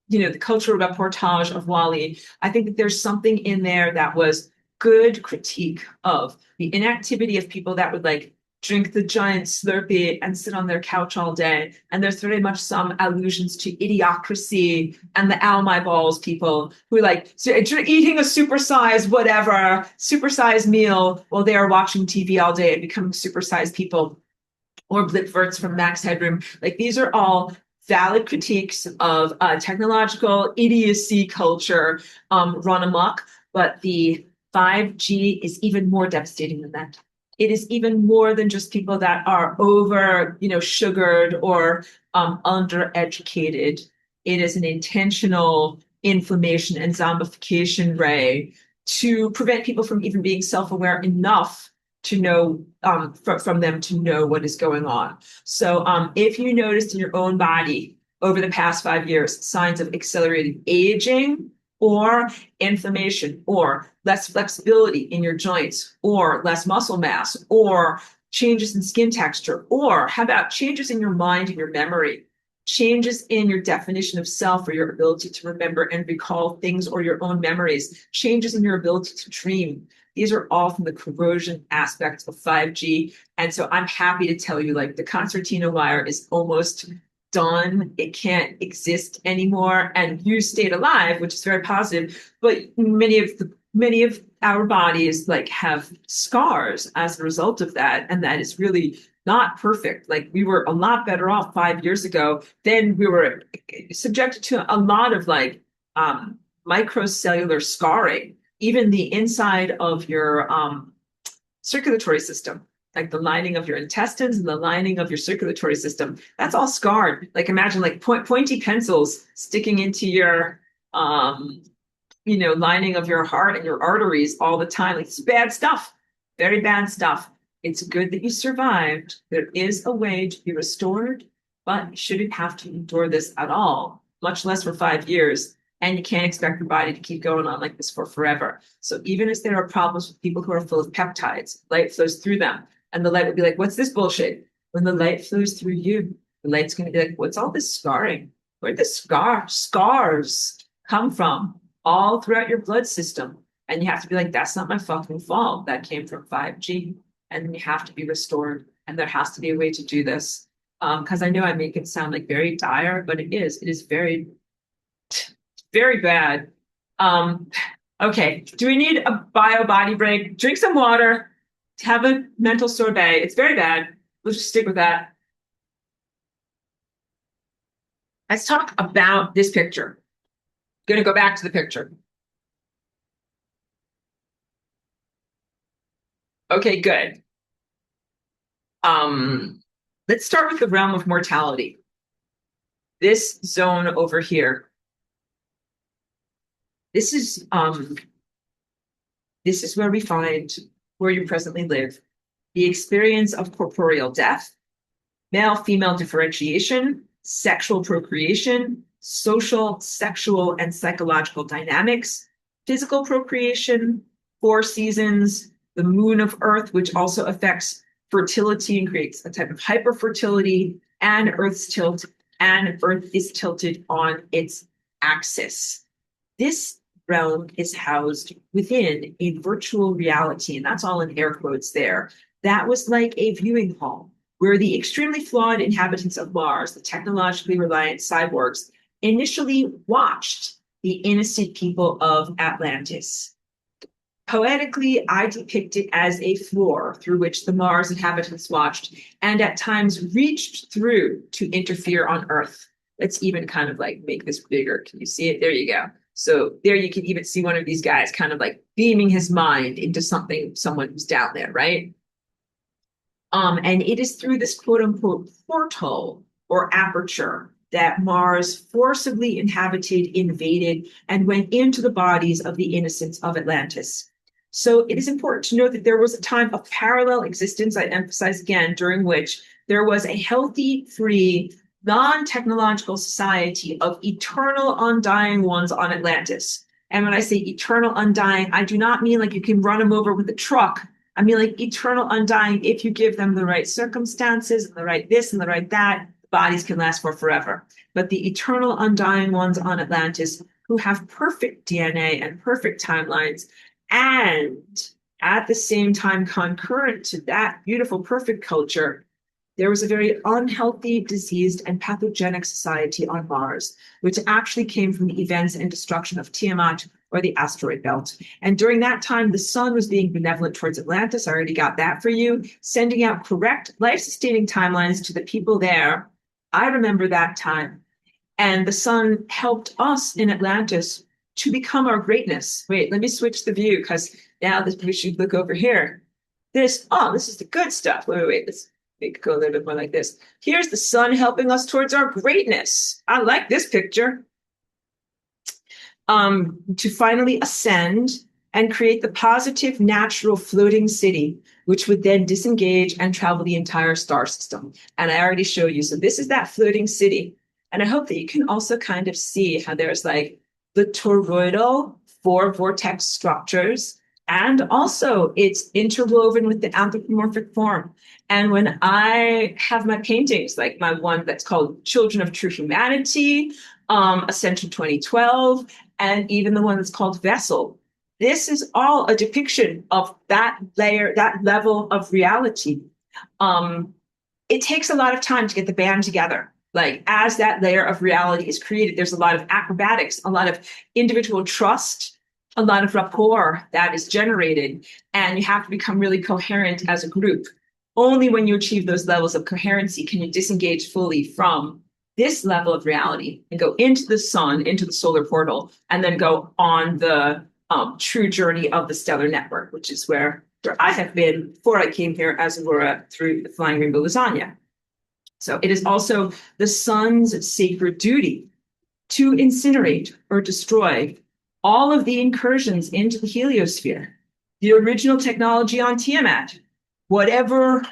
[SPEAKER 1] the cultural reportage of Wall-E. I think that there's something in there that was good critique of the inactivity of people that would like drink the giant Slurpee and sit on their couch all day. And there's very much some allusions to idiocracy and the ow my balls people who like so eating a supersized whatever, supersized meal while they are watching TV all day and becoming supersized people, or Blipverts from Max Headroom. Like these are all valid critiques of technological idiocy culture run amok, but the 5G is even more devastating than that. It is even more than just people that are over, sugared or undereducated. It is an intentional inflammation and zombification ray to prevent people from even being self-aware enough to know from them to know what is going on. So if you noticed in your own body over the past 5 years signs of accelerated aging or inflammation or less flexibility in your joints or less muscle mass or changes in skin texture, or how about changes in your mind and your memory, changes in your definition of self or your ability to remember and recall things or your own memories, changes in your ability to dream. These are all from the corrosion aspects of 5G. And so I'm happy to tell you, like, the concertina wire is almost done. It can't exist anymore. And you stayed alive, which is very positive. But many of our bodies like have scars as a result of that. And that is really not perfect. Like we were a lot better off 5 years ago. Then we were subjected to a lot of like microcellular scarring, even the inside of your circulatory system, like the lining of your intestines and the lining of your circulatory system. That's all scarred. Like imagine like pointy pencils sticking into your lining of your heart and your arteries all the time. Like it's bad stuff, very bad stuff. It's good that you survived. There is a way to be restored, but you shouldn't have to endure this at all, much less for 5 years. And you can't expect your body to keep going on like this for forever. So even if there are problems with people who are full of peptides, light flows through them. And the light would be like, what's this bullshit? When the light flows through you, the light's going to be like, what's all this scarring? Where'd the scars come from? All throughout your blood system. And you have to be like, that's not my fucking fault. That came from 5G. And then you have to be restored. And there has to be a way to do this. Because I know I make it sound like very dire, but it is. It is very, very bad. Okay. Do we need a bio body break? Drink some water. Have a mental sorbet. It's very bad. Let's just stick with that. Let's talk about this picture. Going to go back to the picture. Okay, good. Let's start with the realm of mortality. This zone over here. This is where we find where you presently live, the experience of corporeal death, male-female differentiation, sexual procreation, social, sexual, and psychological dynamics, physical procreation, 4 seasons, the moon of Earth, which also affects fertility and creates a type of hyperfertility, and Earth's tilt, and Earth is tilted on its axis. This realm is housed within a virtual reality, and that's all in air quotes there. That was like a viewing hall where the extremely flawed inhabitants of Mars, the technologically reliant cyborgs, initially watched the innocent people of Atlantis. Poetically, I depict it as a floor through which the Mars inhabitants watched and at times reached through to interfere on Earth. Let's even kind of like make this bigger. Can you see it? There you go. So there you can even see one of these guys kind of like beaming his mind into someone who's down there, right? And it is through this quote unquote portal or aperture that Mars forcibly inhabited, invaded, and went into the bodies of the innocents of Atlantis. So it is important to note that there was a time of parallel existence, I emphasize again, during which there was a healthy, free, non-technological society of eternal undying ones on Atlantis. And when I say eternal undying, I do not mean like you can run them over with a truck. I mean like eternal undying if you give them the right circumstances, and the right this and the right that, bodies can last for forever. But the eternal undying ones on Atlantis who have perfect DNA and perfect timelines and At the same time, concurrent to that beautiful, perfect culture, there was a very unhealthy, diseased, and pathogenic society on Mars, which actually came from the events and destruction of Tiamat or the asteroid belt. And during that time, the sun was being benevolent towards Atlantis. I already got that for you, sending out correct life sustaining timelines to the people there. I remember that time. And the sun helped us in Atlantis to become our greatness. Wait, let me switch the view because now we should look over here. This is the good stuff. Wait, let's make it go a little bit more like this. Here's the sun helping us towards our greatness. I like this picture. To finally ascend and create the positive, natural floating city, which would then disengage and travel the entire star system. And I already showed you. So this is that floating city. And I hope that you can also kind of see how there's like the toroidal four vortex structures, and also it's interwoven with the anthropomorphic form. And when I have my paintings, like my one that's called Children of True Humanity, Ascension 2012, and even the one that's called Vessel, this is all a depiction of that layer, that level of reality. It takes a lot of time to get the band together. Like as that layer of reality is created, there's a lot of acrobatics, a lot of individual trust, a lot of rapport that is generated, and you have to become really coherent as a group. Only when you achieve those levels of coherency can you disengage fully from this level of reality and go into the sun, into the solar portal, and then go on the true journey of the stellar network, which is where I have been before I came here as Aurora through the Flying Rainbow Lasagna. So it is also the sun's sacred duty to incinerate or destroy all of the incursions into the heliosphere, the original technology on Tiamat, whatever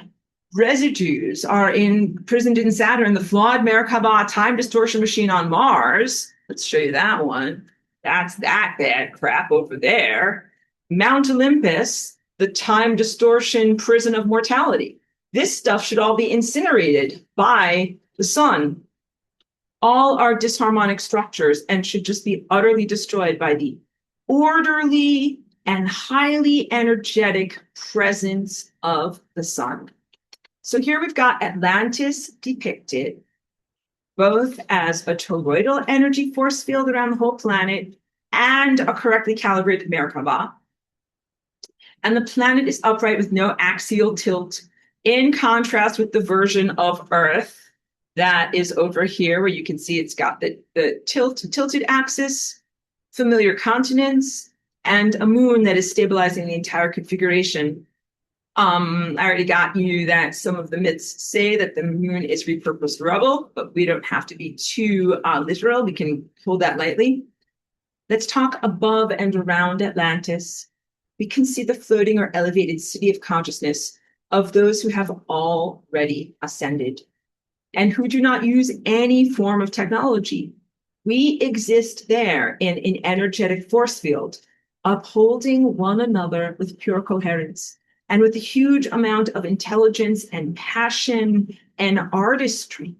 [SPEAKER 1] residues are imprisoned in Saturn, the flawed Merkaba time distortion machine on Mars. Let's show you that one. That's that bad crap over there. Mount Olympus, the time distortion prison of mortality. This stuff should all be incinerated by the sun. All are dys-harmonic structures and should just be utterly destroyed by the orderly and highly energetic presence of the sun. So here we've got Atlantis depicted both as a toroidal energy force field around the whole planet and a correctly calibrated Merkaba. And the planet is upright with no axial tilt, in contrast with the version of Earth that is over here, where you can see it's got the tilted axis, familiar continents, and a moon that is stabilizing the entire configuration. I already got you that some of the myths say that the moon is repurposed rubble, but we don't have to be too literal. We can hold that lightly. Let's talk above and around Atlantis. We can see the floating or elevated city of consciousness of those who have already ascended and who do not use any form of technology. We exist there in an energetic force field, upholding one another with pure coherence and with a huge amount of intelligence and passion and artistry.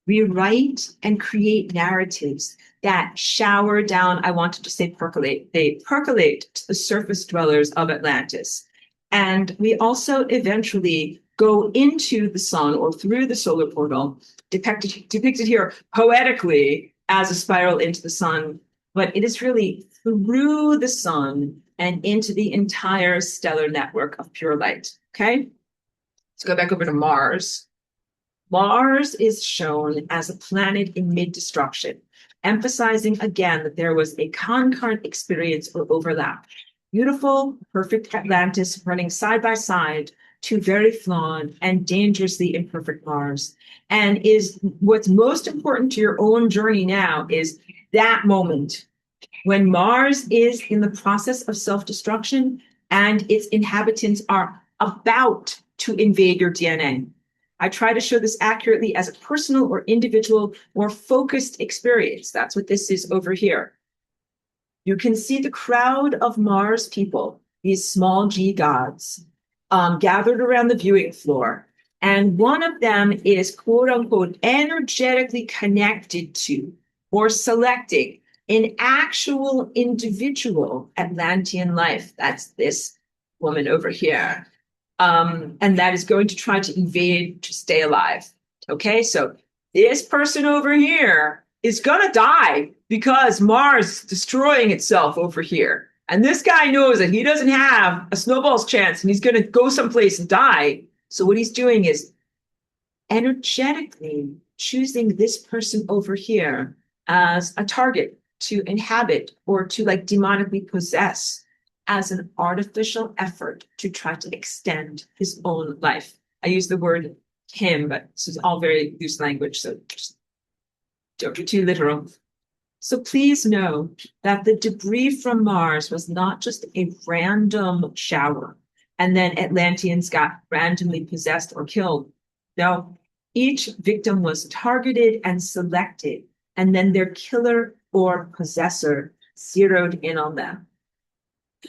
[SPEAKER 1] We write and create narratives that shower down, I wanted to say percolate, they percolate to the surface dwellers of Atlantis. And we also eventually go into the sun or through the solar portal, depicted here poetically as a spiral into the sun, but it is really through the sun and into the entire stellar network of pure light. Okay, let's go back over to Mars. Mars is shown as a planet in mid-destruction, emphasizing again that there was a concurrent experience or overlap. Beautiful, perfect Atlantis running side by side to very flawed and dangerously imperfect Mars. And is what's most important to your own journey now is that moment when Mars is in the process of self-destruction and its inhabitants are about to invade your DNA. I try to show this accurately as a personal or individual or focused experience. That's what this is over here. You can see the crowd of Mars people, these small g gods, gathered around the viewing floor. And one of them is quote unquote energetically connected to or selecting an actual individual Atlantean life. That's this woman over here. And that is going to try to invade to stay alive. Okay, so this person over here is gonna die because Mars is destroying itself over here. And this guy knows that he doesn't have a snowball's chance and he's gonna go someplace and die. So what he's doing is energetically choosing this person over here as a target to inhabit or to like demonically possess as an artificial effort to try to extend his own life. I use the word him, but this is all very loose language, so just don't be too literal. So please know that the debris from Mars was not just a random shower, and then Atlanteans got randomly possessed or killed. No, each victim was targeted and selected, and then their killer or possessor zeroed in on them.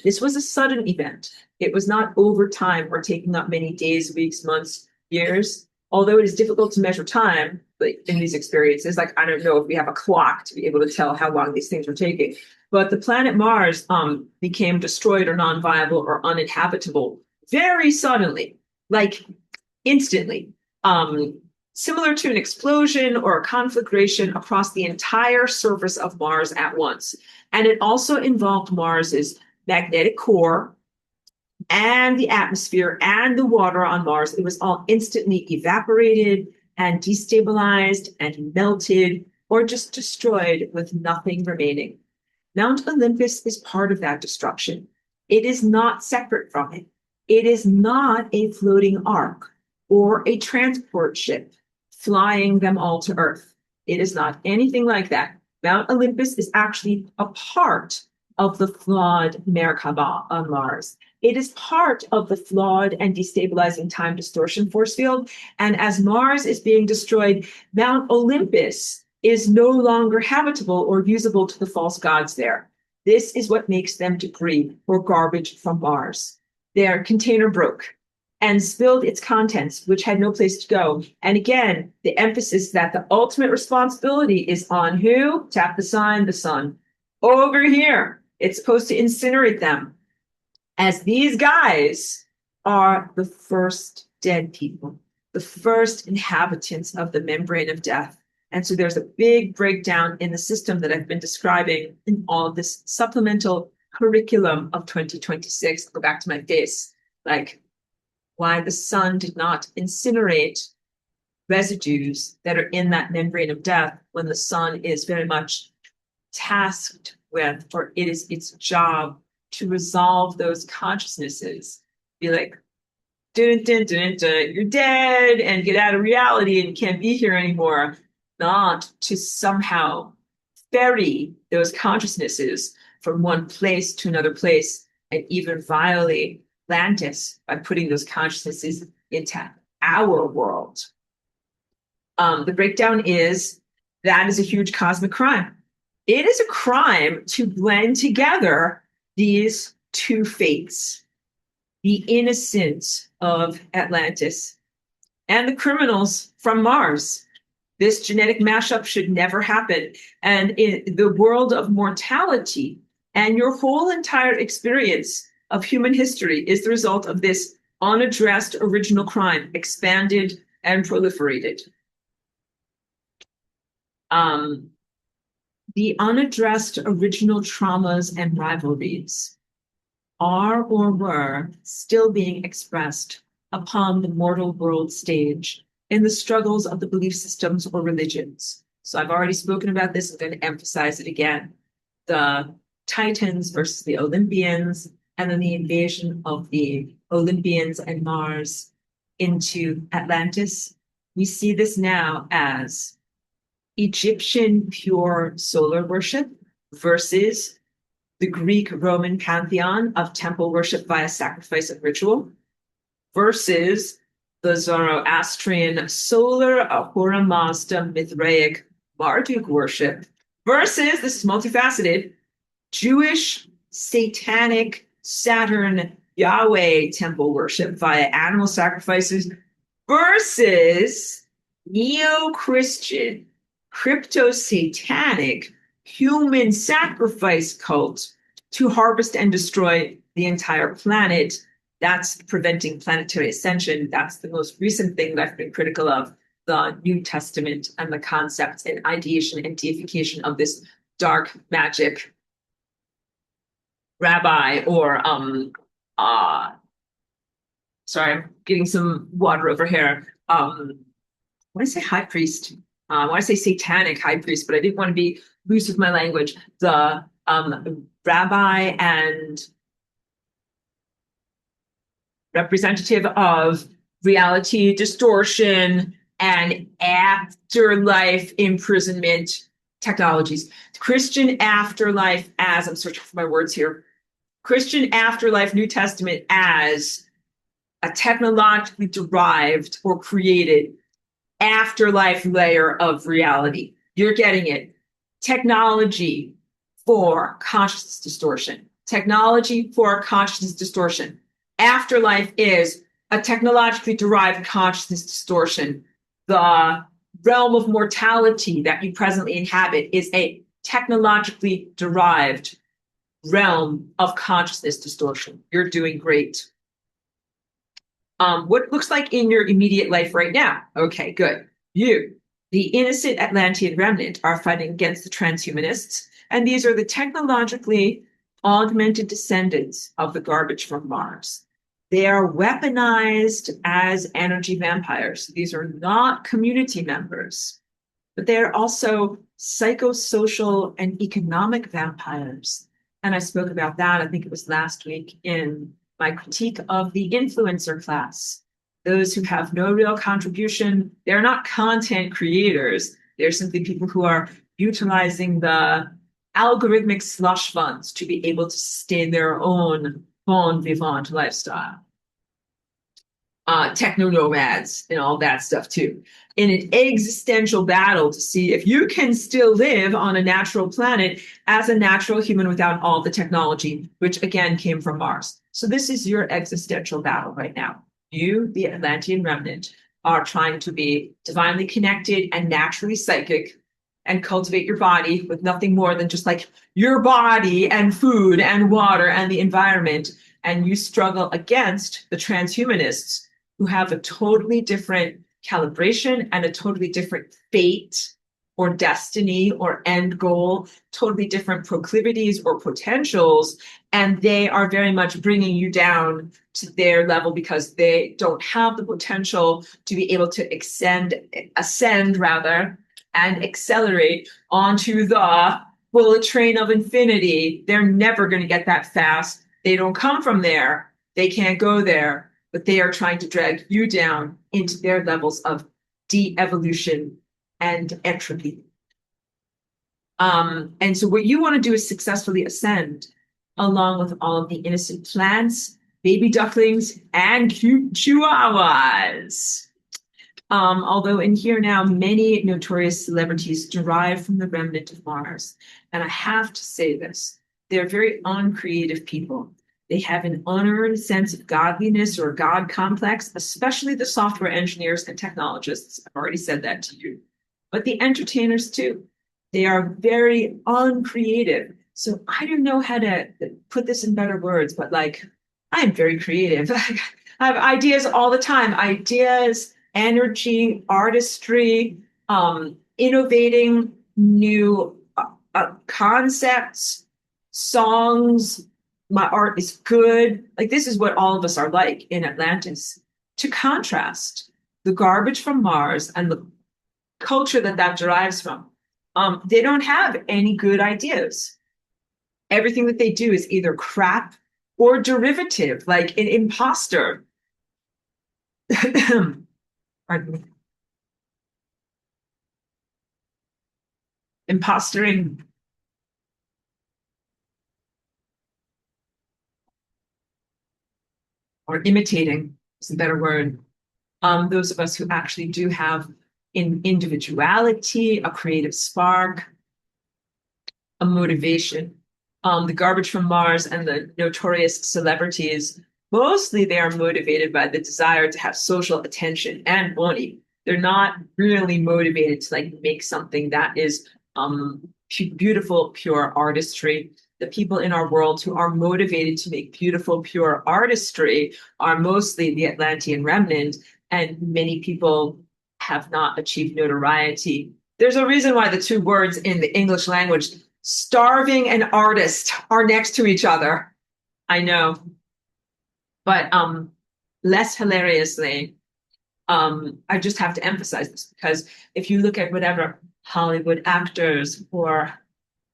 [SPEAKER 1] This was a sudden event. It was not over time or taking up many days, weeks, months, years. Although it is difficult to measure time in these experiences, like I don't know if we have a clock to be able to tell how long these things were taking. But the planet Mars became destroyed or non-viable or uninhabitable very suddenly, like instantly, similar to an explosion or a conflagration across the entire surface of Mars at once. And it also involved Mars's magnetic core and the atmosphere and the water on Mars. It was all instantly evaporated and destabilized and melted or just destroyed with nothing remaining. Mount Olympus is part of that destruction. It is not separate from it. It is not a floating ark or a transport ship flying them all to Earth. It is not anything like that. Mount Olympus is actually a part of the flawed Merkaba on Mars. It is part of the flawed and destabilizing time distortion force field. And as Mars is being destroyed, Mount Olympus is no longer habitable or usable to the false gods there. This is what makes them debris or garbage from Mars. Their container broke and spilled its contents, which had no place to go. And again, the emphasis that the ultimate responsibility is on who? Tap the sign, the sun. Over here, it's supposed to incinerate them, as these guys are the first dead people, the first inhabitants of the membrane of death. And so there's a big breakdown in the system that I've been describing in all of this supplemental curriculum of 2026. Go back to my face, like why the sun did not incinerate residues that are in that membrane of death when the sun is very much tasked with, or it is its job to resolve those consciousnesses. Be like, dun, dun, dun, dun, you're dead and get out of reality and you can't be here anymore. Not to somehow ferry those consciousnesses from one place to another place and even violate Atlantis by putting those consciousnesses into our world. The breakdown is that is a huge cosmic crime. It is a crime to blend together these two fates, the innocents of Atlantis and the criminals from Mars. This genetic mashup should never happen. And in the world of mortality and your whole entire experience of human history is the result of this unaddressed original crime, expanded and proliferated. The unaddressed original traumas and rivalries are or were still being expressed upon the mortal world stage in the struggles of the belief systems or religions. So I've already spoken about this. I'm going to emphasize it again. The Titans versus the Olympians, and then the invasion of the Olympians and Mars into Atlantis. We see this now as Egyptian pure solar worship versus the Greek Roman pantheon of temple worship via sacrifice and ritual versus the Zoroastrian solar Ahura Mazda Mithraic Marduk worship versus, this is multifaceted, Jewish satanic Saturn Yahweh temple worship via animal sacrifices versus neo-Christian crypto-satanic human sacrifice cult to harvest and destroy the entire planet That's preventing planetary ascension. That's the most recent thing that I've been critical of, the New Testament and the concepts and ideation and deification of this dark magic rabbi or sorry, I'm getting some water over here. I want to say high priest. I want to say satanic high priest, but I didn't want to be loose with my language. The rabbi and representative of reality distortion and afterlife imprisonment technologies. Christian afterlife as, I'm searching for my words here, Christian afterlife, New Testament as a technologically derived or created afterlife layer of reality. You're getting it. Technology for consciousness distortion. Technology for consciousness distortion. Afterlife is a technologically derived consciousness distortion. The realm of mortality that you presently inhabit is a technologically derived realm of consciousness distortion. You're doing great. What it looks like in your immediate life right now. Okay, good. You, the innocent Atlantean remnant, are fighting against the transhumanists, and these are the technologically augmented descendants of the garbage from Mars. They are weaponized as energy vampires. These are not community members, but they are also psychosocial and economic vampires. And I spoke about that, I think it was last week, in my critique of the influencer class. Those who have no real contribution, they're not content creators. They're simply people who are utilizing the algorithmic slush funds to be able to sustain their own bon vivant lifestyle. Techno nomads and all that stuff too. In an existential battle to see if you can still live on a natural planet as a natural human without all the technology, which again came from Mars. So this is your existential battle right now. You, the Atlantean remnant, are trying to be divinely connected and naturally psychic and cultivate your body with nothing more than just like your body and food and water and the environment. And you struggle against the transhumanists who have a totally different calibration and a totally different fate or destiny or end goal, totally different proclivities or potentials. And they are very much bringing you down to their level because they don't have the potential to be able to ascend rather, and accelerate onto the bullet train of infinity. They're never going to get that fast. They don't come from there. They can't go there, but they are trying to drag you down into their levels of de-evolution and entropy. And so what you want to do is successfully ascend along with all of the innocent plants, baby ducklings, and cute chihuahuas. Although in here now, many notorious celebrities derive from the remnant of Mars. And I have to say this, they're very uncreative people. They have an unearned sense of godliness or God complex, especially the software engineers and technologists. I've already said that to you. But the entertainers too. They are very uncreative. So I don't know how to put this in better words, but like, I'm very creative. I have ideas all the time, ideas, energy, artistry, innovating new concepts, songs. My art is good. Like, this is what all of us are like in Atlantis. To contrast the garbage from Mars and the culture that derives from, they don't have any good ideas. Everything that they do is either crap or derivative, like an imposter. Pardon me. Impostoring. Or imitating is a better word. Those of us who actually do have individuality, a creative spark, a motivation. The garbage from Mars and the notorious celebrities, mostly they are motivated by the desire to have social attention and money. They're not really motivated to like make something that is beautiful, pure artistry. the people in our world who are motivated to make beautiful, pure artistry are mostly the Atlantean remnant, and many people have not achieved notoriety. There's a reason why the two words in the English language, starving and artist, are next to each other. I know. But less hilariously, I just have to emphasize this because if you look at whatever Hollywood actors or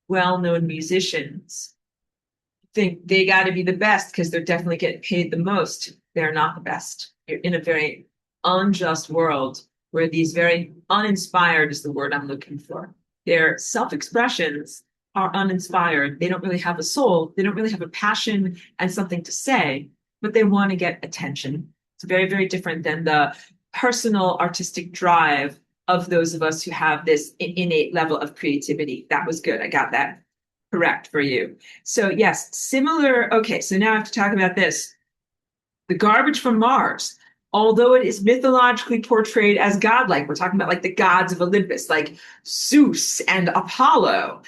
[SPEAKER 1] well-known musicians think they got to be the best because they're definitely getting paid the most. They're not the best. You're in a very unjust world where these very uninspired is the word I'm looking for. Their self-expressions are uninspired. They don't really have a soul. They don't really have a passion and something to say, but they want to get attention. It's very, very different than the personal artistic drive of those of us who have this innate level of creativity. That was good. I got that correct for you. So yes, similar. Okay, so now I have to talk about this. The garbage from Mars, although it is mythologically portrayed as godlike, we're talking about like the gods of Olympus, like Zeus and Apollo.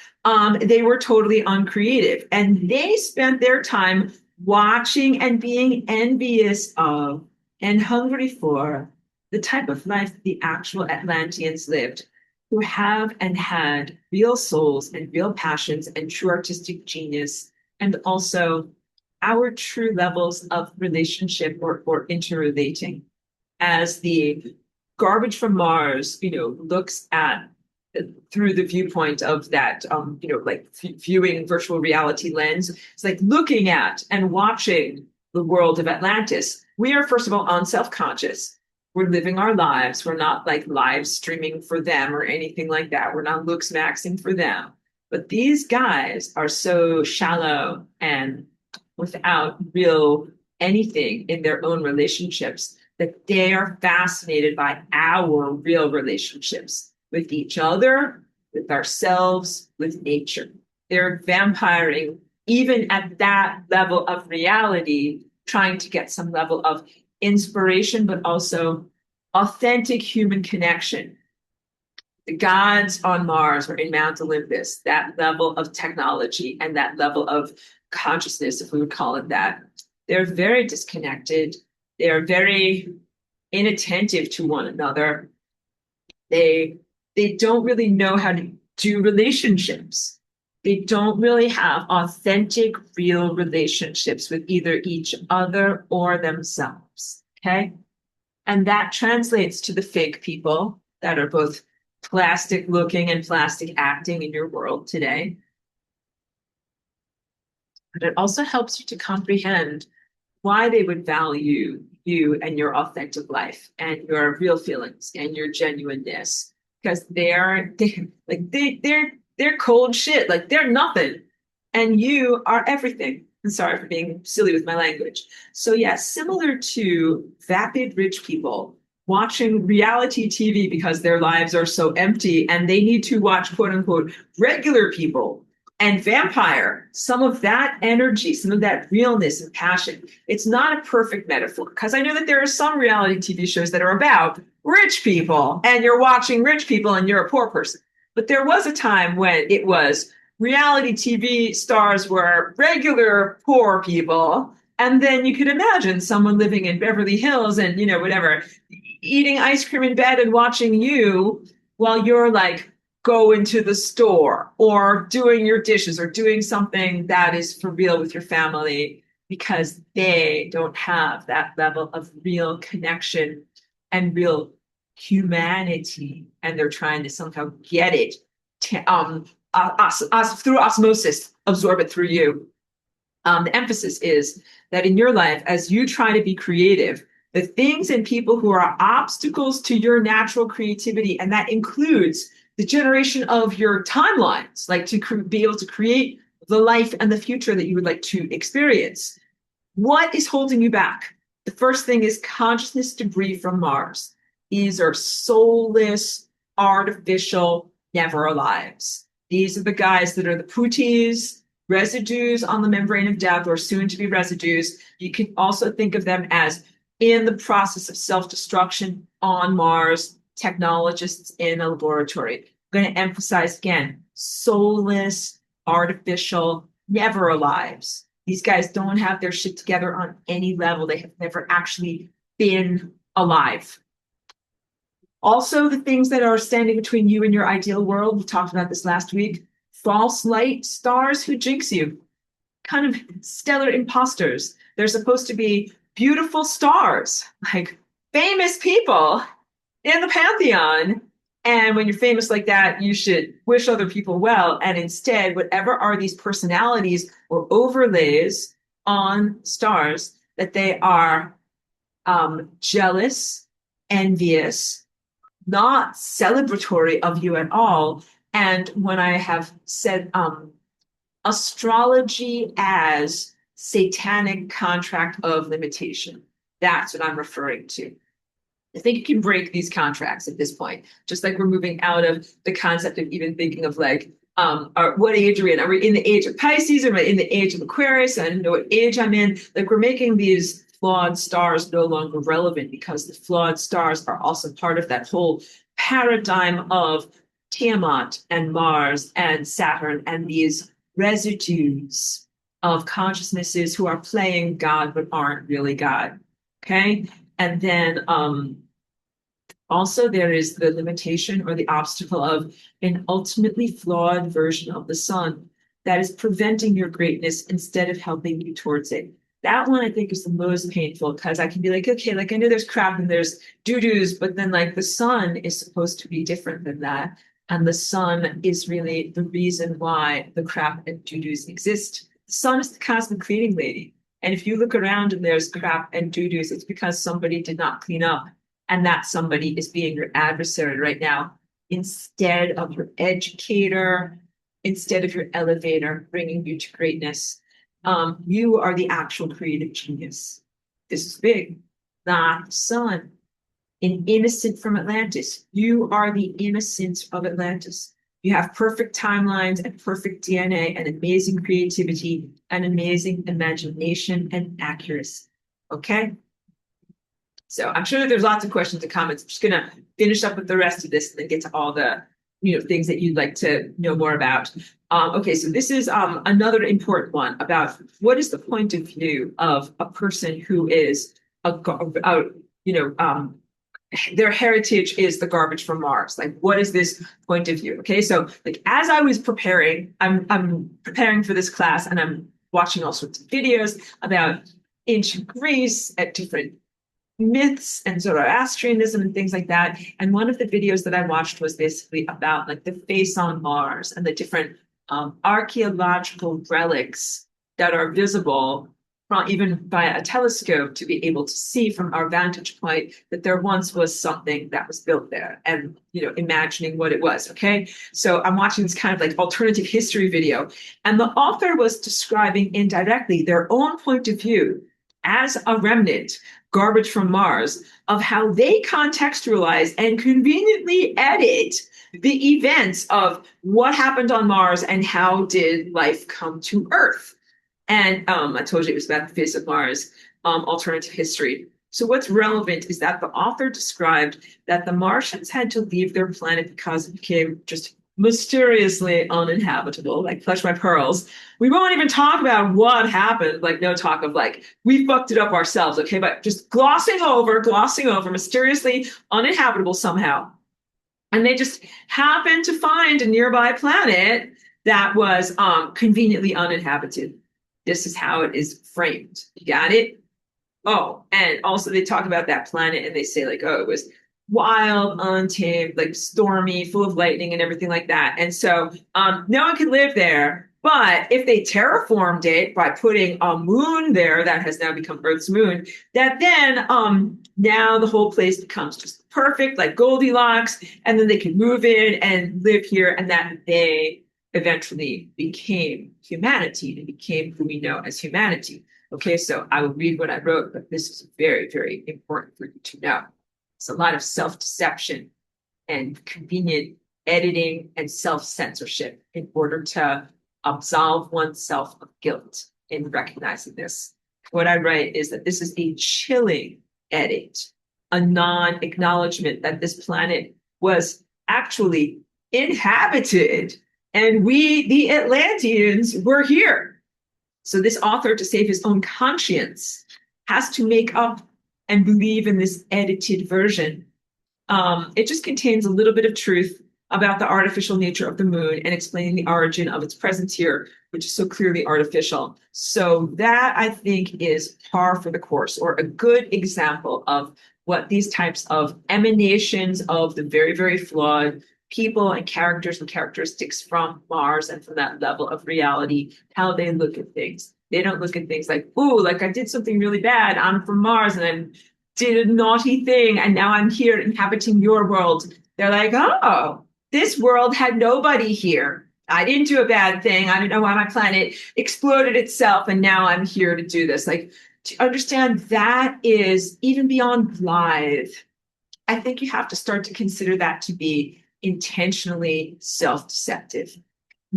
[SPEAKER 1] They were totally uncreative, and they spent their time watching and being envious of and hungry for the type of life the actual Atlanteans lived, who have and had real souls and real passions and true artistic genius, and also our true levels of relationship or interrelating. As the garbage from Mars, looks at through the viewpoint of that, like viewing virtual reality lens, it's like looking at and watching the world of Atlantis. We are, first of all, unself-conscious. We're living our lives. We're not like live streaming for them or anything like that. We're not looks maxing for them. But these guys are so shallow and without real anything in their own relationships that they are fascinated by our real relationships with each other, with ourselves, with nature. They're vampiring even at that level of reality, trying to get some level of inspiration, but also authentic human connection. The gods on Mars or in Mount Olympus, that level of technology and that level of consciousness, if we would call it that, they're very disconnected. They're very inattentive to one another. They don't really know how to do relationships. They don't really have authentic, real relationships with either each other or themselves. Okay. And that translates to the fake people that are both plastic looking and plastic acting in your world today. But it also helps you to comprehend why they would value you and your authentic life and your real feelings and your genuineness, because they're cold shit. Like they're nothing, and you are everything. I'm sorry for being silly with my language. So yeah, similar to vapid rich people watching reality TV because their lives are so empty and they need to watch quote unquote regular people and vampire some of that energy, some of that realness and passion. It's not a perfect metaphor because I know that there are some reality TV shows that are about rich people and you're watching rich people and you're a poor person. But there was a time when it was reality TV stars were regular poor people. And then you could imagine someone living in Beverly Hills and, whatever, eating ice cream in bed and watching you while you're like, go into the store or doing your dishes or doing something that is for real with your family, because they don't have that level of real connection and real humanity. And they're trying to somehow get it through osmosis, absorb it through you. The emphasis is that in your life, as you try to be creative, the things and people who are obstacles to your natural creativity, and that includes the generation of your timelines, like to be able to create the life and the future that you would like to experience. What is holding you back? The first thing is consciousness debris from Mars. These are soulless, artificial, never alives. These are the guys that are the putis, residues on the membrane of death, or soon to be residues. You can also think of them as in the process of self-destruction on Mars, technologists in a laboratory. I'm going to emphasize again, soulless, artificial, never alive. These guys don't have their shit together on any level. They have never actually been alive. Also, the things that are standing between you and your ideal world, we talked about this last week, false light stars who jinx you, kind of stellar imposters. They're supposed to be beautiful stars, like famous people in the pantheon. And when you're famous like that, you should wish other people well. And instead, whatever are these personalities or overlays on stars, that they are jealous, envious, not celebratory of you at all. And when I have said astrology as satanic contract of limitation, that's what I'm referring to. I think you can break these contracts at this point, just like we're moving out of the concept of even thinking of like, what age are we in? Are we in the age of Pisces? Or am I in the age of Aquarius? I don't know what age I'm in. Like we're making these flawed stars no longer relevant because the flawed stars are also part of that whole paradigm of Tiamat and Mars and Saturn and these residues of consciousnesses who are playing God but aren't really God. Okay. And then also, there is the limitation or the obstacle of an ultimately flawed version of the sun that is preventing your greatness instead of helping you towards it. That one I think is the most painful because I can be like, okay, like I know there's crap and there's doo-doos, but then like the sun is supposed to be different than that. And the sun is really the reason why the crap and doo-doos exist. The sun is the cosmic cleaning lady. And if you look around and there's crap and doo-doos, it's because somebody did not clean up. And that somebody is being your adversary right now instead of your educator, instead of your elevator bringing you to greatness. You are the actual creative genius. This is big, not the sun. An innocent from Atlantis. You are the innocence of Atlantis. You have perfect timelines and perfect DNA and amazing creativity and amazing imagination and accuracy. Okay? So I'm sure that there's lots of questions and comments. I'm just going to finish up with the rest of this and then get to all the things that you'd like to know more about. Okay, so this is another important one about what is the point of view of a person who is their heritage is the garbage from Mars. Like, what is this point of view? Okay, so like as I was preparing, I'm preparing for this class and I'm watching all sorts of videos about ancient Greece at different myths and Zoroastrianism and things like that. And one of the videos that I watched was basically about like the face on Mars and the different archaeological relics that are visible from even by a telescope to be able to see from our vantage point that there once was something that was built there and imagining what it was. Okay, so I'm watching this kind of like alternative history video, and the author was describing indirectly their own point of view as a remnant, garbage from Mars, of how they contextualize and conveniently edit the events of what happened on Mars and how did life come to Earth. And I told you it was about the face of Mars, alternative history. So what's relevant is that the author described that the Martians had to leave their planet because it became just mysteriously uninhabitable, like clutch my pearls. We won't even talk about what happened, like no talk of like, we fucked it up ourselves, okay? But just glossing over, mysteriously uninhabitable somehow. And they just happened to find a nearby planet that was conveniently uninhabited. This is how it is framed. You got it? Oh, and also they talk about that planet and they say like, oh, it was wild, untamed, like stormy, full of lightning and everything like that. And so no one could live there. But if they terraformed it by putting a moon there that has now become Earth's moon, that then now the whole place becomes just perfect, like Goldilocks, and then they can move in and live here, and that they eventually became humanity and became who we know as humanity. Okay, so I will read what I wrote, but this is very, very important for you to know. It's a lot of self-deception and convenient editing and self-censorship in order to absolve oneself of guilt in recognizing this. What I write is that this is a chilling edit, a non-acknowledgement that this planet was actually inhabited and we, the Atlanteans, were here. So this author, to save his own conscience, has to make up and believe in this edited version. It just contains a little bit of truth about the artificial nature of the moon and explaining the origin of its presence here, which is so clearly artificial. So that, I think, is par for the course, or a good example of what these types of emanations of the very, very flawed people and characters and characteristics from Mars and from that level of reality, how they look at things. They don't look at things like, ooh, like I did something really bad. I'm from Mars and I did a naughty thing and now I'm here inhabiting your world. They're like, oh, this world had nobody here. I didn't do a bad thing. I don't know why my planet exploded itself and now I'm here to do this. Like, to understand that is even beyond blithe. I think you have to start to consider that to be intentionally self-deceptive.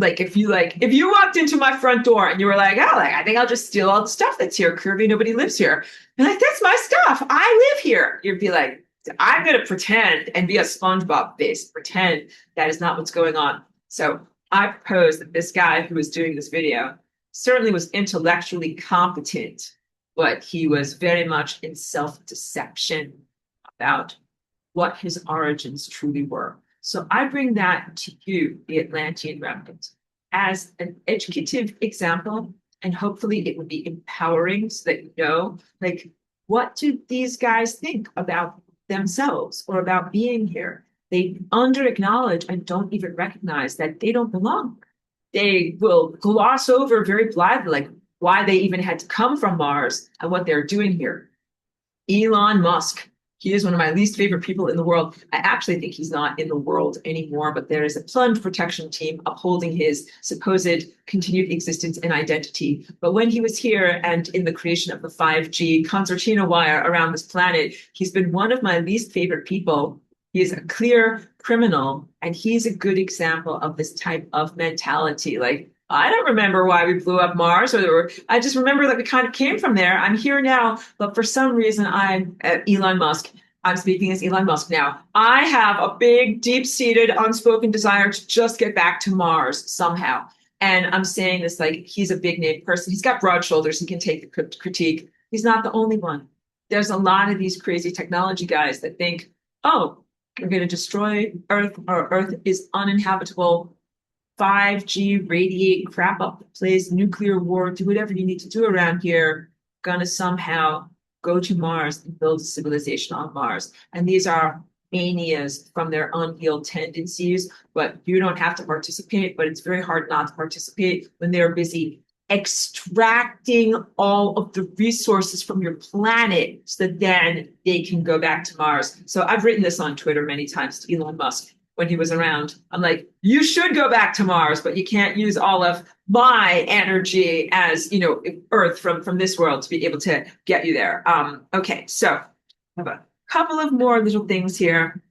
[SPEAKER 1] If you walked into my front door and you were like, oh, like I think I'll just steal all the stuff that's here. Clearly nobody lives here. And like, that's my stuff. I live here. You'd be like, I'm going to pretend and be a SpongeBob face, pretend that is not what's going on. So I propose that this guy who was doing this video certainly was intellectually competent, but he was very much in self-deception about what his origins truly were. So I bring that to you, the Atlantean remnant, as an educative example, and hopefully it would be empowering so that you know, like, what do these guys think about themselves or about being here? They under-acknowledge and don't even recognize that they don't belong. They will gloss over very blithely, like, why they even had to come from Mars and what they're doing here. Elon Musk. He is one of my least favorite people in the world. I actually think he's not in the world anymore, but there is a plunge protection team upholding his supposed continued existence and identity. But when he was here and in the creation of the 5G concertina wire around this planet, he's been one of my least favorite people. He is a clear criminal, and he's a good example of this type of mentality. Like, I don't remember why we blew up Mars, I just remember that we kind of came from there. I'm here now, but for some reason, I'm Elon Musk. I'm speaking as Elon Musk now. I have a big, deep-seated, unspoken desire to just get back to Mars somehow. And I'm saying this like he's a big-name person. He's got broad shoulders. He can take the critique. He's not the only one. There's a lot of these crazy technology guys that think, oh, we're going to destroy Earth, or Earth is uninhabitable. 5G, radiate, crap up the place, nuclear war, do whatever you need to do around here, gonna somehow go to Mars and build a civilization on Mars. And these are manias from their unhealed tendencies, but you don't have to participate, but it's very hard not to participate when they're busy extracting all of the resources from your planet so that then they can go back to Mars. So I've written this on Twitter many times to Elon Musk. When he was around, I'm like, you should go back to Mars, but you can't use all of my energy as, you know, Earth from this world to be able to get you there. Okay, so I have a couple of more little things here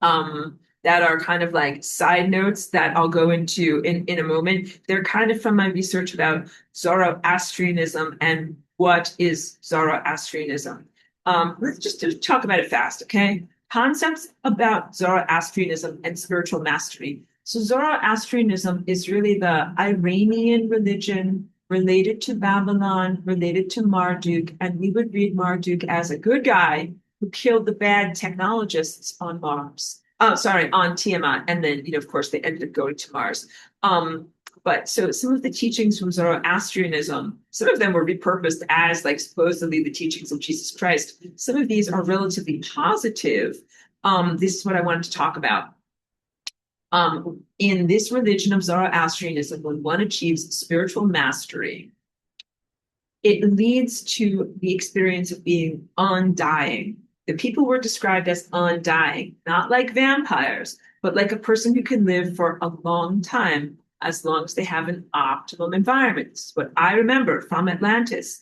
[SPEAKER 1] that are kind of like side notes that I'll go into in a moment. They're kind of from my research about Zoroastrianism and what is Zoroastrianism. Let's just talk about it fast, okay? Concepts about Zoroastrianism and spiritual mastery. So Zoroastrianism is really the Iranian religion related to Babylon, related to Marduk, and we would read Marduk as a good guy who killed the bad technologists on Mars. Oh, sorry, on Tiamat, and then, you know, of course, they ended up going to Mars. But so some of the teachings from Zoroastrianism, some of them were repurposed as like supposedly the teachings of Jesus Christ. Some of these are relatively positive. This is what I wanted to talk about. In this religion of Zoroastrianism, when one achieves spiritual mastery, it leads to the experience of being undying. The people were described as undying, not like vampires, but like a person who can live for a long time, as long as they have an optimum environment. This is what I remember from Atlantis.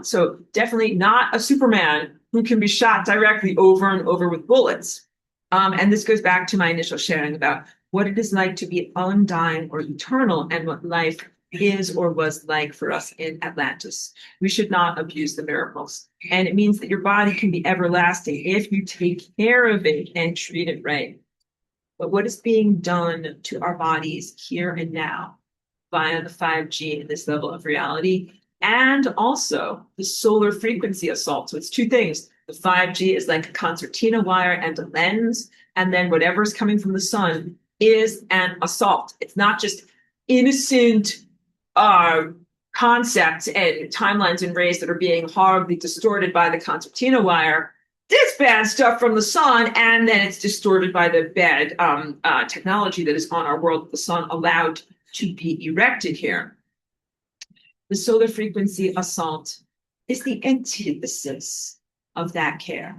[SPEAKER 1] So definitely not a Superman who can be shot directly over and over with bullets. And this goes back to my initial sharing about what it is like to be undying or eternal and what life is or was like for us in Atlantis. We should not abuse the miracles. And it means that your body can be everlasting if you take care of it and treat it right. But what is being done to our bodies here and now? via the 5G in this level of reality, and also the solar frequency assault. So it's two things. The 5G is like a concertina wire and a lens, and then whatever's coming from the sun is an assault. It's not just innocent concepts and timelines and rays that are being horribly distorted by the concertina wire. This bad stuff from the sun, and then it's distorted by the bad technology that is on our world, the sun allowed to be erected here. The solar frequency assault is the antithesis of that care.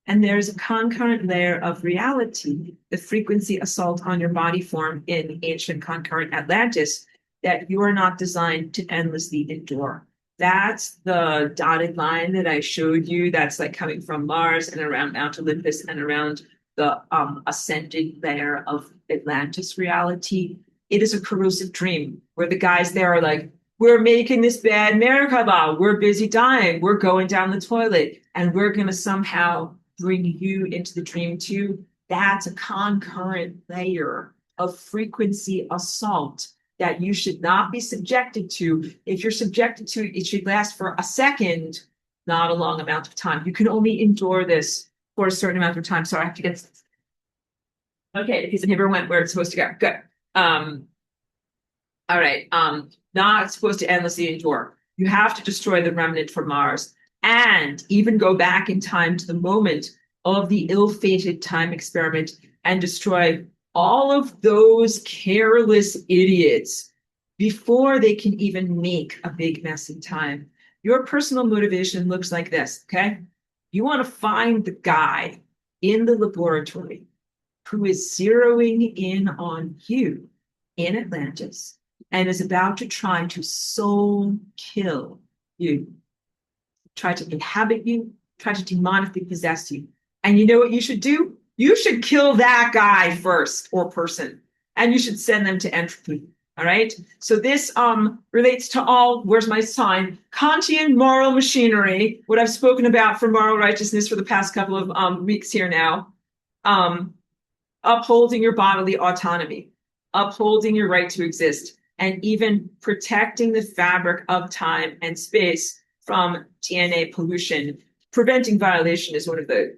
[SPEAKER 1] And there's a concurrent layer of reality, the frequency assault on your body form in ancient concurrent Atlantis, that you are not designed to endlessly endure. That's the dotted line that I showed you. That's like coming from Mars and around Mount Olympus and around the ascending layer of Atlantis reality. It is a corrosive dream where the guys there are like, we're making this bad Merkaba. We're busy dying. We're going down the toilet. And we're going to somehow bring you into the dream too. That's a concurrent layer of frequency assault that you should not be subjected to. If you're subjected to it, it should last for a second, not a long amount of time. You can only endure this for a certain amount of time. So I have to get this. Okay, the piece of paper went where it's supposed to go. Good. All right. Not supposed to endlessly endure. You have to destroy the remnant from Mars and even go back in time to the moment of the ill-fated time experiment and destroy all of those careless idiots before they can even make a big mess in time. Your personal motivation looks like this, okay? You want to find the guy in the laboratory who is zeroing in on you in Atlantis and is about to try to soul kill you, try to inhabit you, try to demonically possess you. And you know what you should do? You should kill that guy first or person, and you should send them to entropy. All right. So this relates to all, where's my sign? Kantian moral machinery, what I've spoken about for moral righteousness for the past couple of weeks here now. Upholding your bodily autonomy, upholding your right to exist, and even protecting the fabric of time and space from DNA pollution. Preventing violation is one of the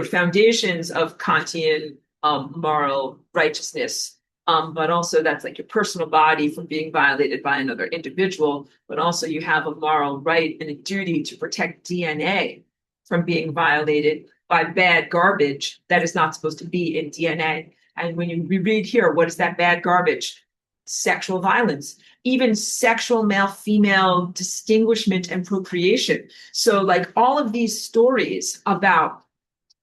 [SPEAKER 1] foundations of Kantian moral righteousness. But also that's like your personal body from being violated by another individual. But also you have a moral right and a duty to protect DNA from being violated by bad garbage that is not supposed to be in DNA. And when you read here, what is that bad garbage? Sexual violence, even sexual male-female distinguishment and procreation. So like all of these stories about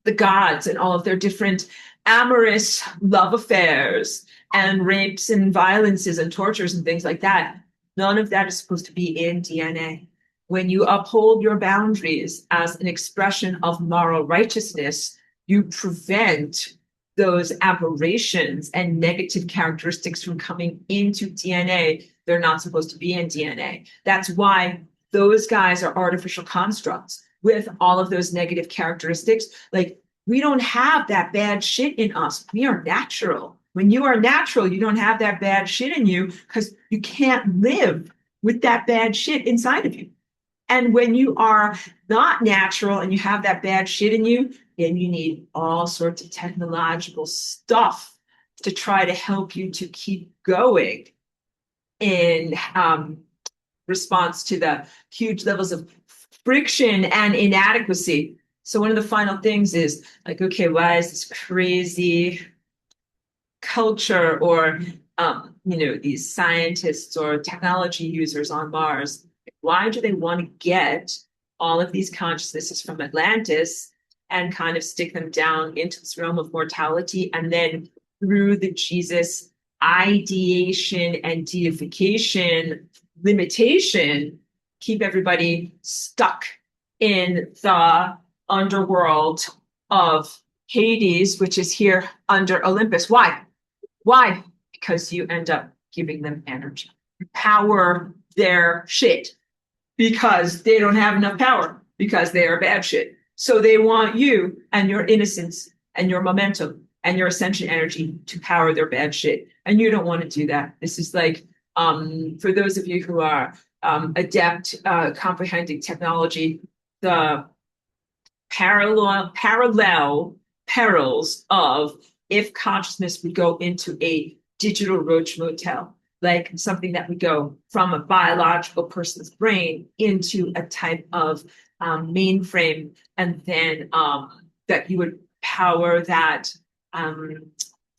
[SPEAKER 1] the gods and all of their different amorous love affairs and rapes and violences and tortures and things like that, none of that is supposed to be in DNA. When you uphold your boundaries as an expression of moral righteousness, you prevent those aberrations and negative characteristics from coming into DNA. They're not supposed to be in DNA. That's why those guys are artificial constructs with all of those negative characteristics. Like, we don't have that bad shit in us. We are natural. When you are natural, you don't have that bad shit in you because you can't live with that bad shit inside of you. And when you are not natural and you have that bad shit in you, then you need all sorts of technological stuff to try to help you to keep going in response to the huge levels of friction and inadequacy. So one of the final things is like, okay, why is this crazy culture or, these scientists or technology users on Mars, why do they want to get all of these consciousnesses from Atlantis and kind of stick them down into this realm of mortality, and then through the Jesus ideation and deification limitation, keep everybody stuck in the underworld of Hades, which is here under Olympus? Why? Why? Because you end up giving them energy, power their shit, because they don't have enough power, because they are bad shit. So they want you and your innocence and your momentum and your ascension energy to power their bad shit. And you don't want to do that. This is like For those of you who are adept comprehending technology, the parallel perils of if consciousness would go into a digital roach motel, like something that would go from a biological person's brain into a type of mainframe, and then that you would power that um,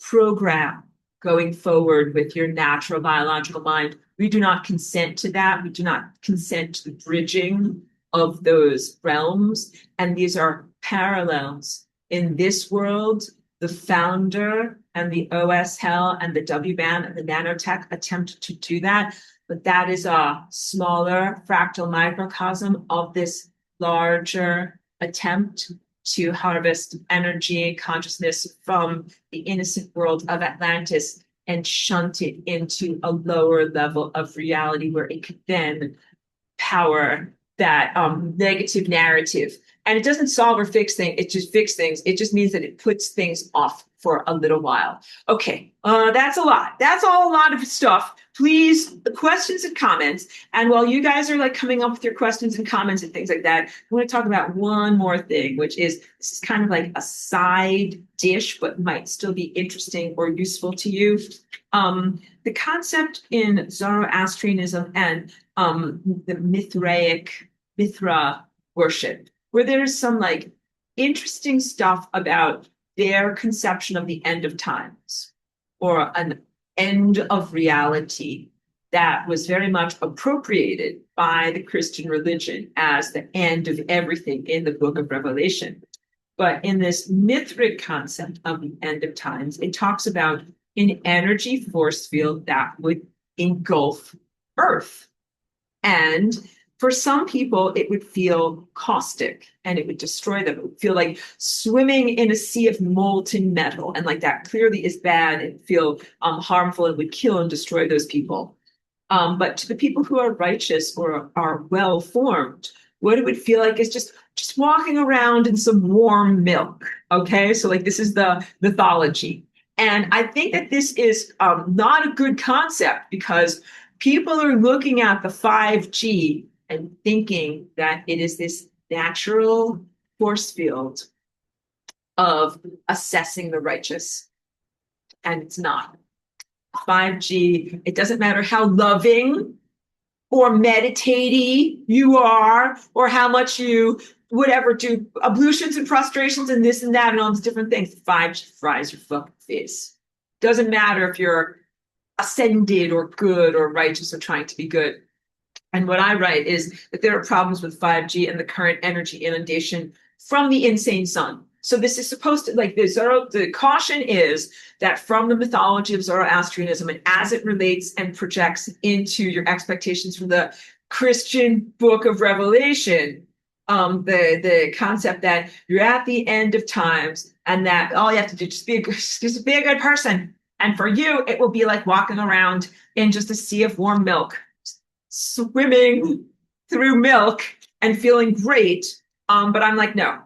[SPEAKER 1] program going forward with your natural biological mind. We do not consent to that. We do not consent to the bridging of those realms. And these are parallels. In this world, the founder and the OS hell and the W-band and the nanotech attempt to do that. But that is a smaller fractal microcosm of this larger attempt to harvest energy consciousness from the innocent world of Atlantis and shunt it into a lower level of reality where it could then power that negative narrative. And it doesn't solve or fix things. It just fixes things. It just means that it puts things off for a little while. Okay, that's a lot. That's all a lot of stuff. Please, questions and comments. And while you guys are like coming up with your questions and comments and things like that, I want to talk about one more thing, which is this is kind of like a side dish, but might still be interesting or useful to you. The concept in Zoroastrianism and the Mithra worship, where there's some like interesting stuff about their conception of the end of times or an end of reality that was very much appropriated by the Christian religion as the end of everything in the book of Revelation. But in this Mithric concept of the end of times, it talks about an energy force field that would engulf Earth. And for some people, it would feel caustic and it would destroy them. It would feel like swimming in a sea of molten metal. And like that clearly is bad and feel harmful and would kill and destroy those people. But to the people who are righteous or are well formed, what it would feel like is just walking around in some warm milk. Okay, so like this is the mythology. And I think that this is not a good concept because people are looking at the 5G and thinking that it is this natural force field of assessing the righteous. And it's not. 5G, it doesn't matter how loving or meditative you are, or how much you whatever do ablutions and prostrations and this and that and all these different things. 5G fries your fucking face. Doesn't matter if you're ascended or good or righteous or trying to be good. And what I write is that there are problems with 5G and the current energy inundation from the insane sun. So this is supposed to, like, the caution is that from the mythology of Zoroastrianism and as it relates and projects into your expectations from the Christian book of Revelation, the concept that you're at the end of times and that all you have to do is just be a good person. And for you, it will be like walking around in just a sea of warm milk, swimming through milk and feeling great. But I'm like, no.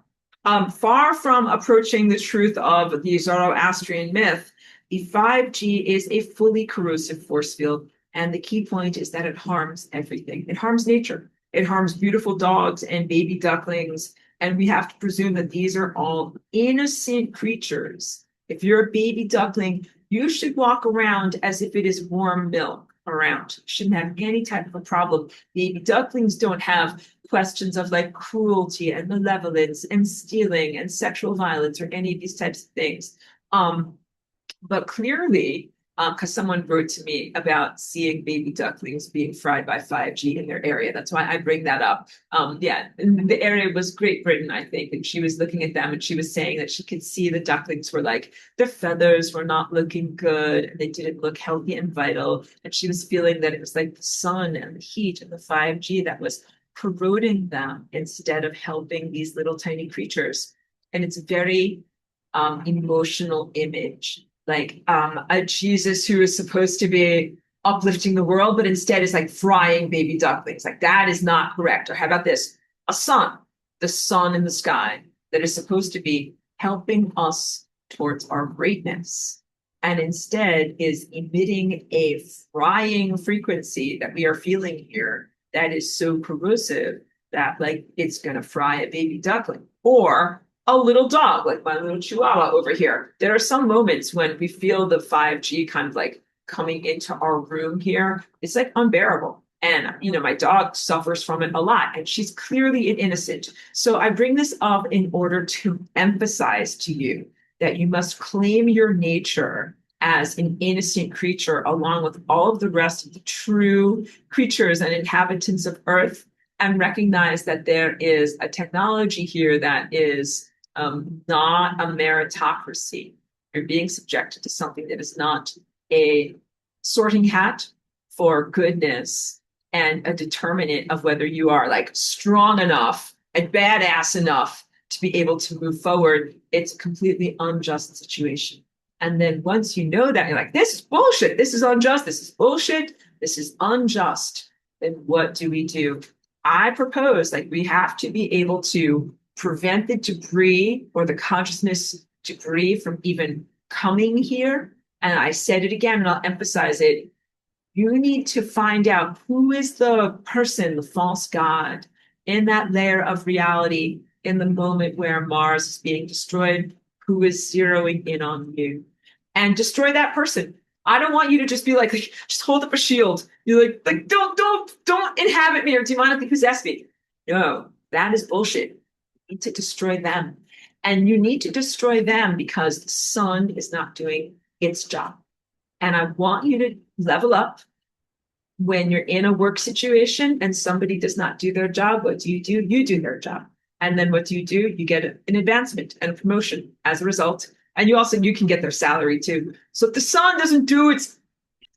[SPEAKER 1] Far from approaching the truth of the Zoroastrian myth, the 5G is a fully corrosive force field. And the key point is that it harms everything. It harms nature. It harms beautiful dogs and baby ducklings. And we have to presume that these are all innocent creatures. If you're a baby duckling, you should walk around as if it is warm milk around. You shouldn't have any type of a problem. Baby ducklings don't have questions of like cruelty and malevolence and stealing and sexual violence or any of these types of things. But clearly, because someone wrote to me about seeing baby ducklings being fried by 5G in their area. That's why I bring that up. Yeah, the area was Great Britain, I think, and she was looking at them and she was saying that she could see the ducklings were like, their feathers were not looking good and they didn't look healthy and vital. And she was feeling that it was like the sun and the heat and the 5G that was corroding them instead of helping these little tiny creatures. And it's a very emotional image. Like a Jesus who is supposed to be uplifting the world, but instead is like frying baby ducklings. Like that is not correct. Or how about this? A sun, the sun in the sky that is supposed to be helping us towards our greatness. and instead is emitting a frying frequency that we are feeling here that is so corrosive that like it's going to fry a baby duckling or a little dog like my little chihuahua over here. There are some moments when we feel the 5G kind of like coming into our room here. It's like unbearable. And, my dog suffers from it a lot, and she's clearly an innocent. So I bring this up in order to emphasize to you that you must claim your nature as an innocent creature, along with all of the rest of the true creatures and inhabitants of Earth, and recognize that there is a technology here that is not a meritocracy. You're being subjected to something that is not a sorting hat for goodness and a determinant of whether you are like strong enough and badass enough to be able to move forward. It's a completely unjust situation. And then once you know that, you're like, this is bullshit. This is unjust. This is bullshit. This is unjust. Then what do? I propose like we have to be able to prevent the debris or the consciousness debris from even coming here. And I said it again, and I'll emphasize it. You need to find out who is the person, the false god, in that layer of reality in the moment where Mars is being destroyed, who is zeroing in on you. And destroy that person. I don't want you to just be like just hold up a shield. You're like don't inhabit me or demonically possess me. No, that is bullshit. You need to destroy them. And you need to destroy them because the sun is not doing its job. And I want you to level up. When you're in a work situation and somebody does not do their job, what do? You do their job. And then what do? You get an advancement and a promotion as a result. And you can get their salary too. So if the sun doesn't do its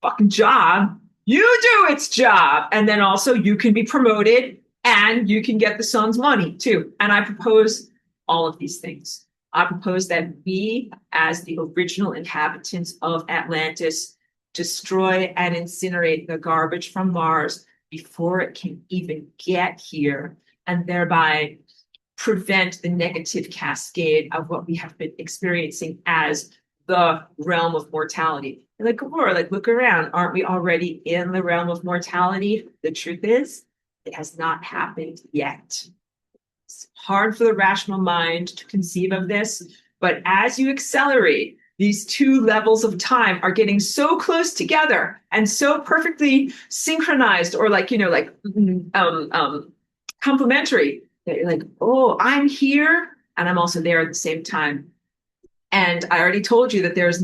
[SPEAKER 1] fucking job, you do its job. And then also you can be promoted and you can get the sun's money too. And I propose all of these things. I propose that we, as the original inhabitants of Atlantis, destroy and incinerate the garbage from Mars before it can even get here, and thereby prevent the negative cascade of what we have been experiencing as the realm of mortality. And like, look around. Aren't we already in the realm of mortality? The truth is, it has not happened yet. It's hard for the rational mind to conceive of this, but as you accelerate, these two levels of time are getting so close together and so perfectly synchronized or complementary that you're like, oh, I'm here and I'm also there at the same time. And I already told you that there's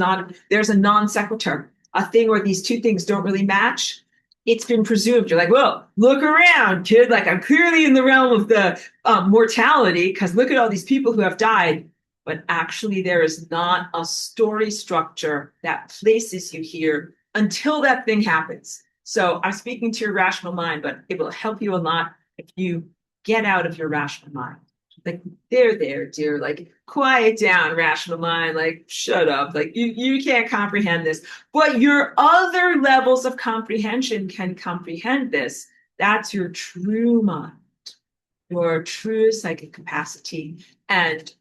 [SPEAKER 1] a non sequitur, a thing where these two things don't really match. It's been presumed. You're like, well, look around, kid. Like I'm clearly in the realm of the mortality because look at all these people who have died. But actually, there is not a story structure that places you here until that thing happens. So I'm speaking to your rational mind, but it will help you a lot if you get out of your rational mind. Like, there, dear, like, quiet down, rational mind, like, shut up, like, you can't comprehend this. But your other levels of comprehension can comprehend this. That's your true mind, your true psychic capacity, and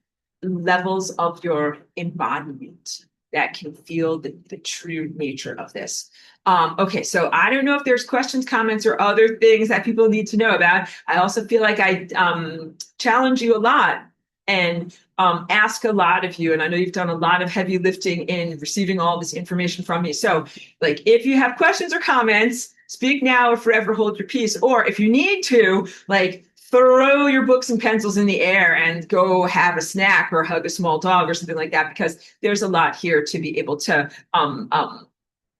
[SPEAKER 1] levels of your embodiment that can feel the true nature of this. Okay, so I don't know if there's questions, comments, or other things that people need to know about. I also feel like I challenge you a lot and ask a lot of you. And I know you've done a lot of heavy lifting in receiving all this information from me. So like, if you have questions or comments, speak now or forever hold your peace. Or if you need to, like, throw your books and pencils in the air and go have a snack or hug a small dog or something like that, because there's a lot here to be able to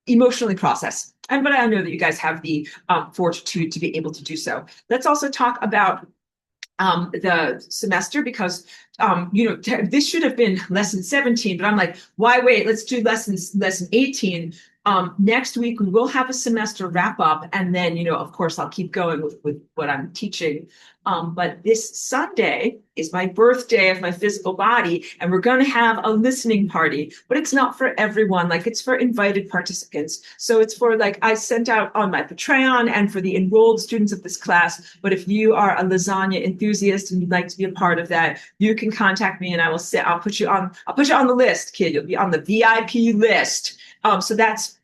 [SPEAKER 1] emotionally process. But I know that you guys have the fortitude to be able to do so. Let's also talk about the semester, because this should have been lesson 17, but I'm like, why wait? Let's do lesson 18 Next week, we will have a semester wrap up. And then, of course, I'll keep going with what I'm teaching. But this Sunday is my birthday of my physical body, and we're going to have a listening party, but it's not for everyone. Like, it's for invited participants. So it's for, like, I sent out on my Patreon and for the enrolled students of this class. But if you are a lasagna enthusiast and you'd like to be a part of that, you can contact me and I'll put you on the list, kid. You'll be on the VIP list. So that's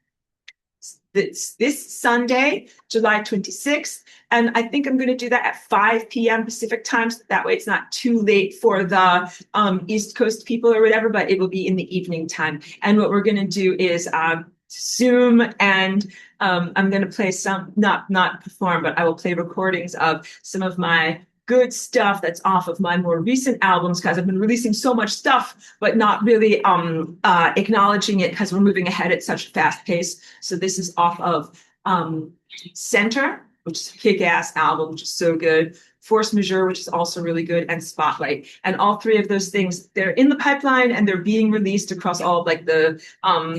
[SPEAKER 1] this Sunday, July 26th. And I think I'm going to do that at 5 p.m. Pacific time. So that way it's not too late for the East Coast people or whatever, but it will be in the evening time. And what we're going to do is Zoom, and I'm going to play some, not perform, but I will play recordings of some of my good stuff that's off of my more recent albums, because I've been releasing so much stuff, but not really acknowledging it because we're moving ahead at such a fast pace. So this is off of Center, which is a kick-ass album, which is so good. Force Majeure, which is also really good, and Spotlight. And all three of those things, they're in the pipeline and they're being released across all of, like, the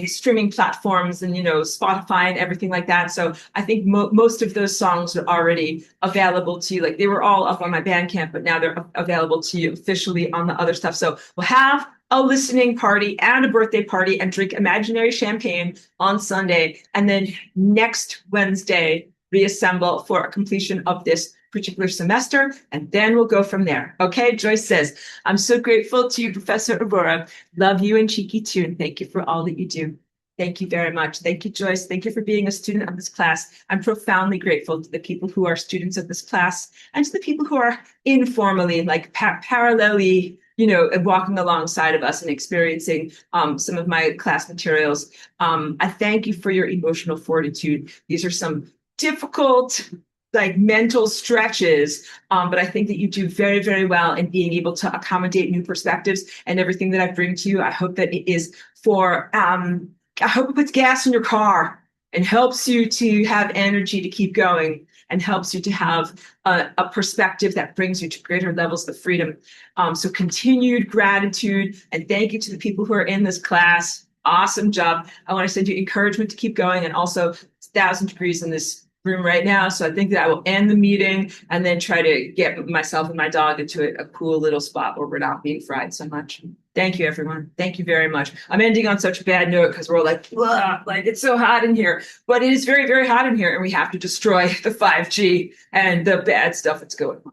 [SPEAKER 1] streaming platforms and, Spotify and everything like that. So I think most of those songs are already available to you. Like, they were all up on my Bandcamp, but now they're available to you officially on the other stuff. So we'll have a listening party and a birthday party and drink imaginary champagne on Sunday. And then next Wednesday, reassemble for a completion of this particular semester, and then we'll go from there. Okay, Joyce says, I'm so grateful to you, Professor Aurora. Love you and Cheeky Tune. Thank you for all that you do. Thank you very much. Thank you, Joyce. Thank you for being a student of this class. I'm profoundly grateful to the people who are students of this class and to the people who are informally, like parallelly, walking alongside of us and experiencing some of my class materials. I thank you for your emotional fortitude. These are some difficult, like, mental stretches, but I think that you do very, very well in being able to accommodate new perspectives, and everything that I bring to you, I hope that it is I hope it puts gas in your car and helps you to have energy to keep going, and helps you to have a perspective that brings you to greater levels of freedom. So continued gratitude, and thank you to the people who are in this class. Awesome job. I want to send you encouragement to keep going, and also it's 1,000 degrees in this room right now. So I think that I will end the meeting and then try to get myself and my dog into a cool little spot where we're not being fried so much. Thank you, everyone. Thank you very much. I'm ending on such a bad note because we're like it's so hot in here, but it is very, very hot in here, and we have to destroy the 5G and the bad stuff that's going on.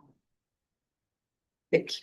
[SPEAKER 1] Thank you.